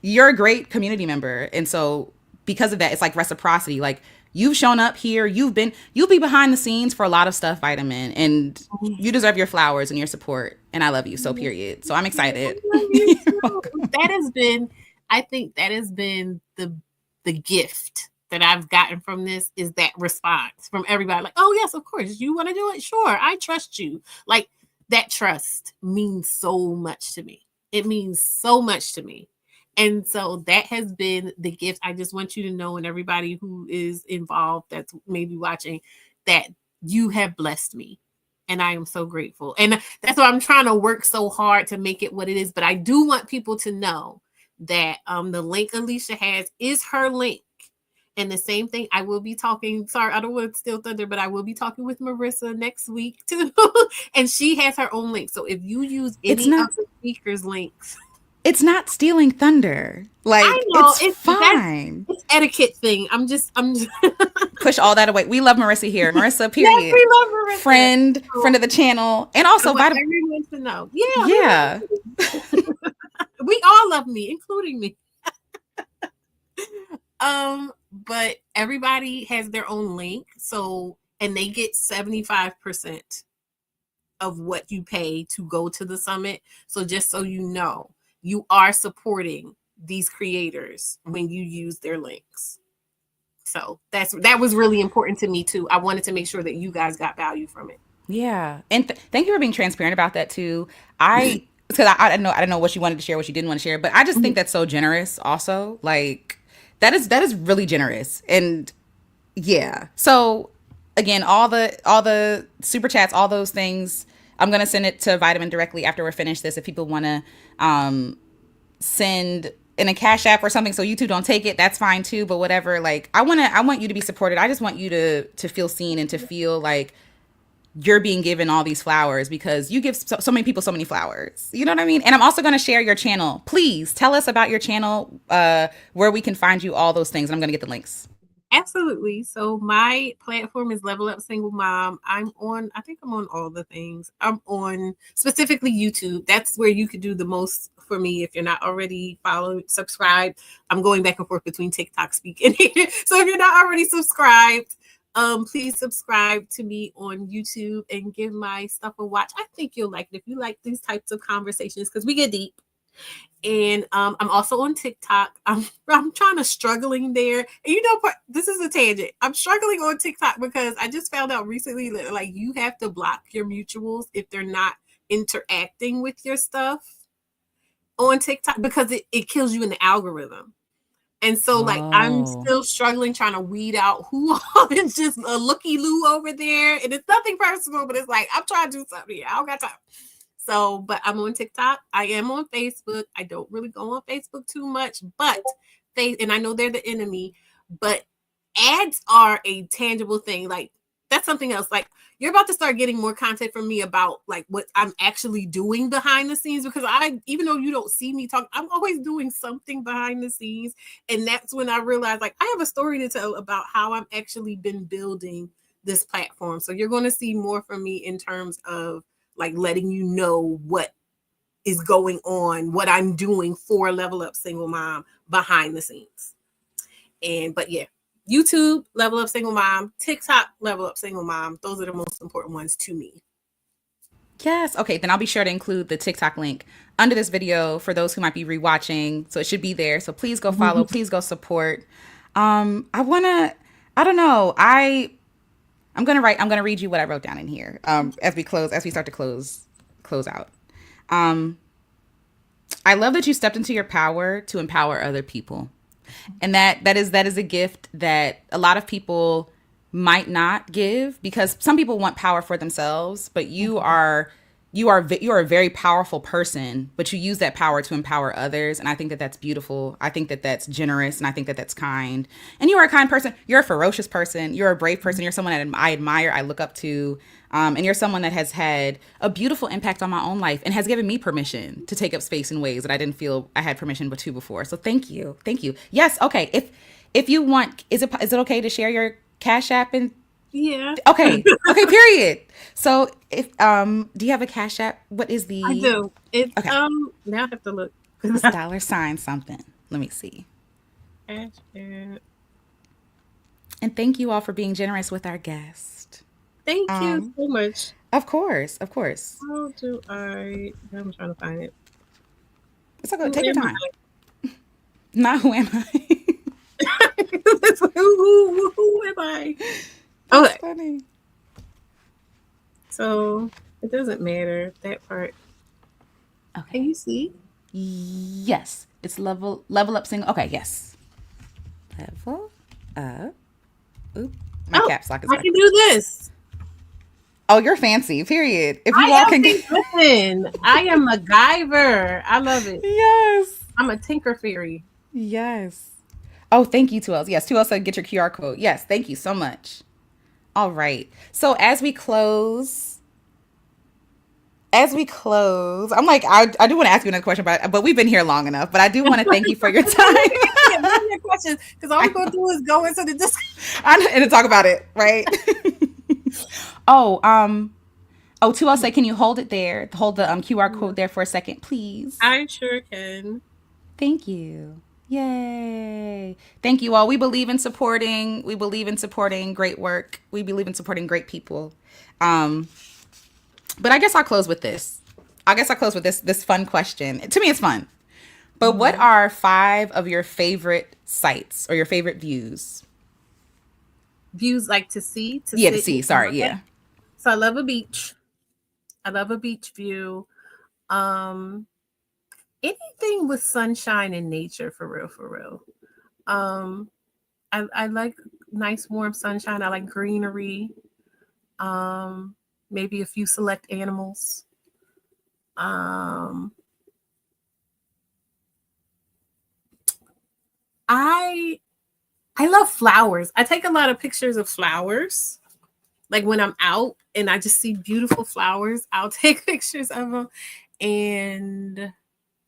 S1: you're a great community member. And so because of that, it's like reciprocity. Like you've shown up here, you'll be behind the scenes for a lot of stuff, Vitamin, and you deserve your flowers and your support. And I love you. So period. So I'm excited.
S2: I think that has been the gift that I've gotten from this, is that response from everybody. Like, oh yes, of course, you want to do it. Sure. I trust you. Like that trust means so much to me. It means so much to me. And so that has been the gift. I just want you to know, and everybody who is involved that's maybe watching, that you have blessed me. And I am so grateful. And that's why I'm trying to work so hard to make it what it is. But I do want people to know that the link Alecia has is her link. And the same thing, I will be talking. Sorry, I don't want to steal thunder, but I will be talking with Marissa next week too. And she has her own link. So if you use
S1: It's
S2: any
S1: not
S2: of the speakers' links,
S1: it's not stealing thunder.
S2: I
S1: Like,
S2: know
S1: it's
S2: that's
S1: fine.
S2: it's etiquette thing. I'm just
S1: Push all that away. We love Marissa here. Marissa,
S2: yes,
S1: period.
S2: we love Marissa.
S1: Friend
S2: So
S1: of the channel. And
S2: I
S1: also
S2: want everyone to know. Yeah, we
S1: yeah.
S2: love you. We all love me, including me. But everybody has their own link, so and they get 75% of what you pay to go to the summit. So just so you know, you are supporting these creators when you use their links. So that was really important to me too. I wanted to make sure that you guys got value from it.
S1: Yeah. And thank you for being transparent about that too. Because I don't know what you wanted to share, what you didn't want to share, but I just think that's so generous also. Like that is really generous. And yeah. So again, all the super chats, all those things, I'm gonna send it to Vitamin directly after we're finished this. If people want to send in a Cash App or something, so YouTube don't take it, that's fine too. But whatever, like I want you to be supported. I just want you to feel seen and to feel like you're being given all these flowers because you give so many people so many flowers. You know what I mean? And I'm also going to share your channel. Please tell us about your channel, where we can find you, all those things. And I'm going to get the links.
S2: Absolutely. So my platform is Level Up Single Mom. I think I'm on all the things. I'm on specifically YouTube. That's where you could do the most for me if you're not already followed, subscribed. I'm going back and forth between TikTok speaking. So if you're not already subscribed, please subscribe to me on YouTube and give my stuff a watch. I think you'll like it if you like these types of conversations because we get deep. And I'm also on TikTok. I'm trying to struggling there. And you know, this is a tangent. I'm struggling on TikTok because I just found out recently that like you have to block your mutuals if they're not interacting with your stuff on TikTok because it kills you in the algorithm. And so like I'm
S1: Oh,
S2: still struggling trying to weed out who is just a looky loo over there. And it's nothing personal, but it's like I'm trying to do something here. I don't got time. So, but I'm on TikTok. I am on Facebook. I don't really go on Facebook too much, but and I know they're the enemy, but ads are a tangible thing. Like that's something else. Like you're about to start getting more content from me about like what I'm actually doing behind the scenes because even though you don't see me talk, I'm always doing something behind the scenes. And that's when I realized like I have a story to tell about how I've actually been building this platform. So you're going to see more from me in terms of like letting you know what is going on, what I'm doing for Level Up Single Mom behind the scenes. But yeah, YouTube, Level Up Single Mom, TikTok, Level Up Single Mom. Those are the most important ones to me.
S1: yes. Okay, then I'll be sure to include the TikTok link under this video for those who might be rewatching. So it should be there. So please go follow. Please go support. I wanna. I don't know. I'm gonna read you what I wrote down in here. As we start to close out. Um, I love that you stepped into your power to empower other people. And that is a gift that a lot of people might not give because some people want power for themselves, but you are a very powerful person, but you use that power to empower others. And I think that that's beautiful. I think that that's generous, and I think that that's kind. And you are a kind person. You're a ferocious person. You're a brave person. You're someone that I admire, I look up to. And you're someone that has had a beautiful impact on my own life and has given me permission to take up space in ways that I didn't feel I had permission to before. So thank you. Thank you. Yes. Okay. If you want, is it okay to share your Cash App and
S2: Yeah.
S1: okay. Okay, period. So if do you have a Cash App? What is the
S2: I do. It's
S1: okay.
S2: now I have to look.
S1: It's $ something. Let me see.
S2: Cash App.
S1: And thank you all for being generous with our guest.
S2: Thank you so much.
S1: Of course, of course.
S2: How do I'm trying to find it.
S1: It's okay. Take your time. Not who am I?
S2: Who am I?
S1: That's
S2: Okay.
S1: funny.
S2: So It doesn't matter that part. Can
S1: Okay.
S2: you see?
S1: Yes. It's level up single. Okay, yes. Level up. Oop. My
S2: Oh,
S1: caps lock is
S2: I can
S1: backwards.
S2: do this.
S1: Oh, you're fancy. Period. If you
S2: I
S1: all
S2: am
S1: can get
S2: listen. I am a MacGyver. I love it.
S1: Yes.
S2: I'm a tinker fairy.
S1: Yes. Oh, thank you, 2Ls. Yes, 2L said get your QR code. Yes, thank you so much. All right. So as we close, I'm like, I do want to ask you another question, but we've been here long enough. But I do want to thank you for your time.
S2: Yeah, none of your questions, because all
S1: I
S2: we're gonna
S1: know.
S2: do is go into the discussion.
S1: And to talk about it, right? oh, oh, 2L say, can you hold it there? Hold the QR code there for a second, please.
S2: I sure can.
S1: Thank you. Yay. Thank you all. We believe in supporting. We believe in supporting great work. We believe in supporting great people. Um, but I guess I'll close with this. I guess I'll close with this fun question. To me, it's fun. But what
S2: Mhm.
S1: are 5 of your favorite sites or your favorite views?
S2: Views like to see, to
S1: Yeah, to
S2: sit
S1: see.
S2: and
S1: Sorry.
S2: look at.
S1: Yeah.
S2: So I love a beach. I love a beach view. Um, Anything with sunshine and nature, for real, for real. Um, I like nice warm sunshine. I like greenery. Um, Maybe a few select animals. Um, I I love flowers. I take a lot of pictures of flowers. Like when I'm out and I just see beautiful flowers, I'll take pictures of them. And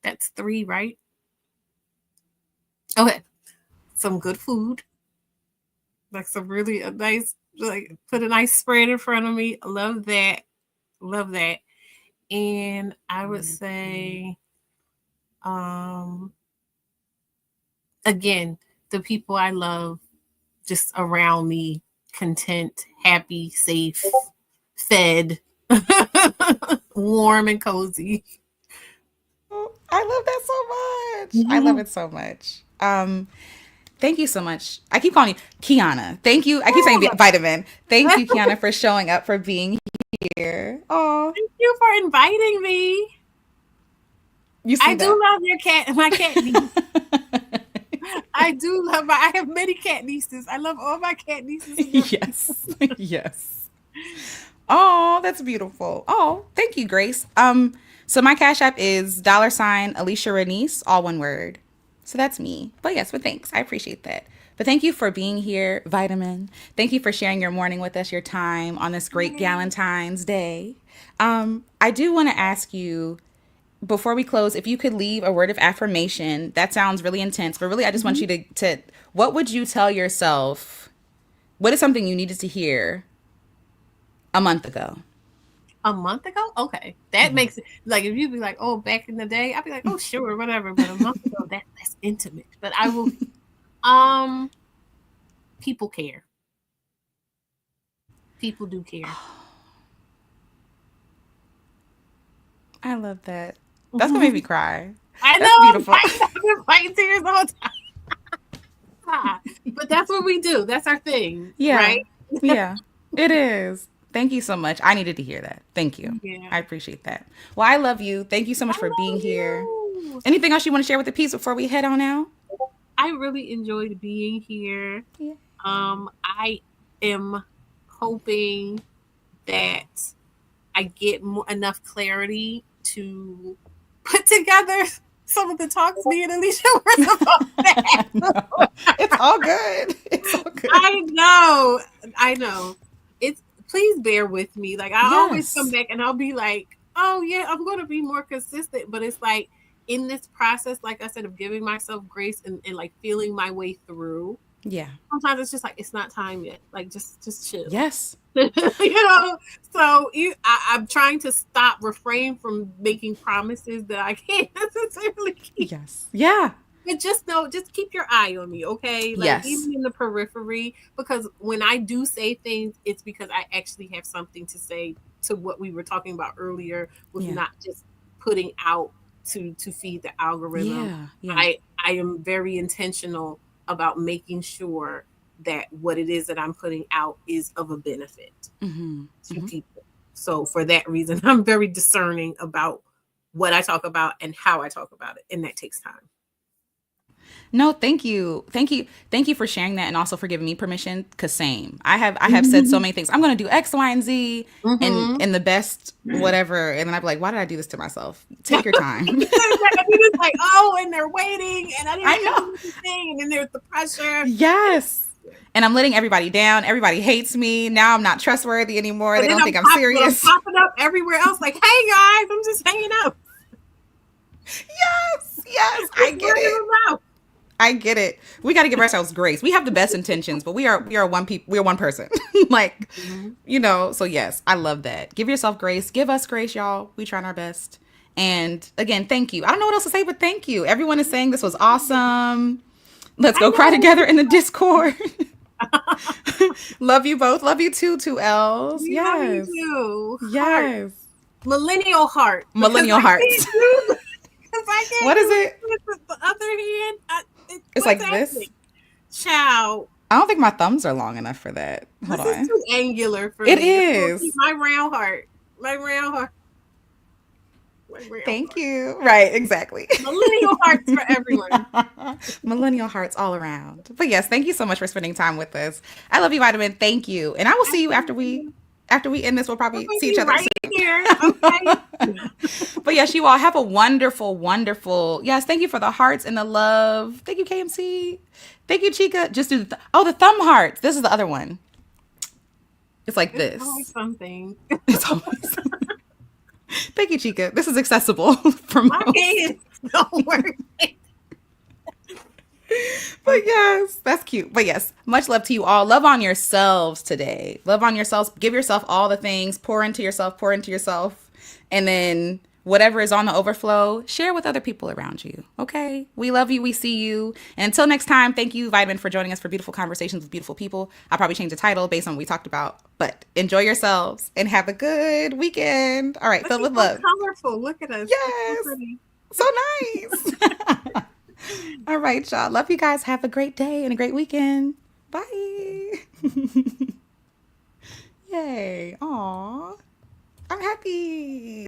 S2: that's 3, right? Okay. Some good food, like some really a nice, like put a nice spread in front of me. Love that. Love that. And I would say, um, again, the people I love just around me, content, happy, safe, fed, warm and cozy.
S1: Oh, I love that so much. I love
S2: Mhm.
S1: it so much. Thank you so much. I keep calling you Quianna. Thank you. I keep saying
S2: Oh,
S1: vitamin. Thank you, Quianna, for showing up, for being here. Oh,
S2: thank you for inviting me.
S1: you
S2: I
S1: see
S2: do
S1: that?
S2: love your cat, my cat niece. I do love my. I have many cat nieces. I love all my cat nieces and nephews.
S1: yes. yes. Oh, that's beautiful. Oh, thank you, Grace. So my Cash App is $Alecia Renece, all one word. So that's me. But thanks. I appreciate that. But thank you for being here, Vitamin. Thank you for sharing your morning with us, your time on this great Galentine's Day. I do want to ask you before we close, if you could leave a word of affirmation. That sounds really intense, but really, I just want
S2: Mhm.
S1: you to what would you tell yourself? What is something you needed to hear a month ago?
S2: A month ago? Okay. That makes it like if you'd be like, oh, back in the day, I'd be like, oh, sure, whatever. But a month ago, that's intimate. But I will um people care. People do care.
S1: I love that. That's gonna make me cry.
S2: I know
S1: That's beautiful.
S2: I've been fighting tears all the time. But that's what we do. That's our thing,
S1: yeah,
S2: right?
S1: yeah, it is. Thank you so much. I needed to hear that. Thank you.
S2: Yeah.
S1: I appreciate that. Well, I love you. Thank you so
S2: I
S1: much for being
S2: love
S1: here.
S2: you.
S1: Anything else you want to share with the piece before we head on out?
S2: I really enjoyed being here.
S1: Yeah.
S2: I am hoping that I get enough clarity to put together some of the talks me and Alicia were supposed to
S1: no,
S2: have.
S1: it's all good. It's all good.
S2: I know, I know. It's Please bear with me. Like I always come
S1: Yes.
S2: back and I'll be like, oh yeah, I'm going to be more consistent. But it's like in this process, like I said, of giving myself grace and like feeling my way through.
S1: Yeah.
S2: Sometimes it's just like it's not time yet. Like just chill.
S1: Yes.
S2: So I'm trying to stop, refrain from making promises that I can't necessarily keep.
S1: Yes. Yeah.
S2: But just know, just keep your eye on me, okay? Like
S1: Yes.
S2: even in the periphery, because when I do say things, it's because I actually have something to say to what we were talking about earlier, with
S1: Yeah.
S2: not just putting out to feed the algorithm.
S1: Yeah. Yeah.
S2: I am very intentional about making sure that what it is that I'm putting out is of a benefit
S1: Mm-hmm.
S2: to
S1: Mm-hmm.
S2: people. So for that reason, I'm very discerning about what I talk about and how I talk about it. And that takes time.
S1: No, thank you. Thank you. Thank you for sharing that and also for giving me permission. Cause same. I have said so many things. I'm gonna do X, Y, and Z
S2: Mm-hmm.
S1: and the best whatever. And then I'd be like, why did I do this to myself? Take your time.
S2: It's like, oh, and they're waiting, and I
S1: I
S2: didn't
S1: know.
S2: do anything, and then there's the pressure.
S1: Yes. And I'm letting everybody down. Everybody hates me. Now I'm not trustworthy anymore.
S2: And
S1: They
S2: then
S1: don't think I'm
S2: I'm
S1: serious.
S2: popping up everywhere else, like, hey guys, I'm just hanging out.
S1: Yes. Yes. I
S2: Just
S1: get
S2: running
S1: it.
S2: around.
S1: I get it. We got to give ourselves grace. We have the best intentions, but we are one person. Like, so yes, I love that. Give yourself grace. Give us grace, y'all. We trying our best. And again, thank you. I don't know what else to say, but thank you. Everyone is saying this was awesome. Let's go cry together in the Discord. Love you both. Love you too, two L's.
S2: We love you
S1: Yes.
S2: too. Heart.
S1: Yes.
S2: Millennial heart.
S1: Millennial hearts.
S2: Because I can't
S1: What is
S2: do
S1: it?
S2: with the other hand.
S1: It's
S2: what's
S1: like
S2: happening?
S1: this.
S2: Child.
S1: I don't think my thumbs are long enough for that. Hold
S2: This
S1: on.
S2: is too angular for
S1: It
S2: me.
S1: is.
S2: My round heart. My round heart. My round
S1: Thank
S2: heart.
S1: you. Right, exactly.
S2: Millennial hearts for everyone.
S1: Millennial hearts all around. But yes, thank you so much for spending time with us. I love you, Vitamin. Thank you. And I will see you after we end this. We'll probably see each other
S2: right
S1: soon.
S2: here. Okay.
S1: But yes, you all have a wonderful, wonderful. Yes, thank you for the hearts and the love. Thank you, KMC. Thank you, Chica. Just do the thumb hearts. This is the other one. It's like this.
S2: It's always something.
S1: It's always. Thank you, Chica. This is accessible for most.
S2: My hands don't work.
S1: But yes, that's cute. But yes, much love to you all. Love on yourselves today. Love on yourselves. Give yourself all the things. Pour into yourself. Pour into yourself. And then whatever is on the overflow, share with other people around you. Okay? We love you. We see you. And until next time, thank you, Vitamin, for joining us for Beautiful Conversations with Beautiful People. I'll probably change the title based on what we talked about. But enjoy yourselves and have a good weekend. All right, filled with love.
S2: Colorful. Look at us.
S1: Yes. So nice. All right, y'all. Love you guys. Have a great day and a great weekend. Bye. Yay. Aw. I'm happy.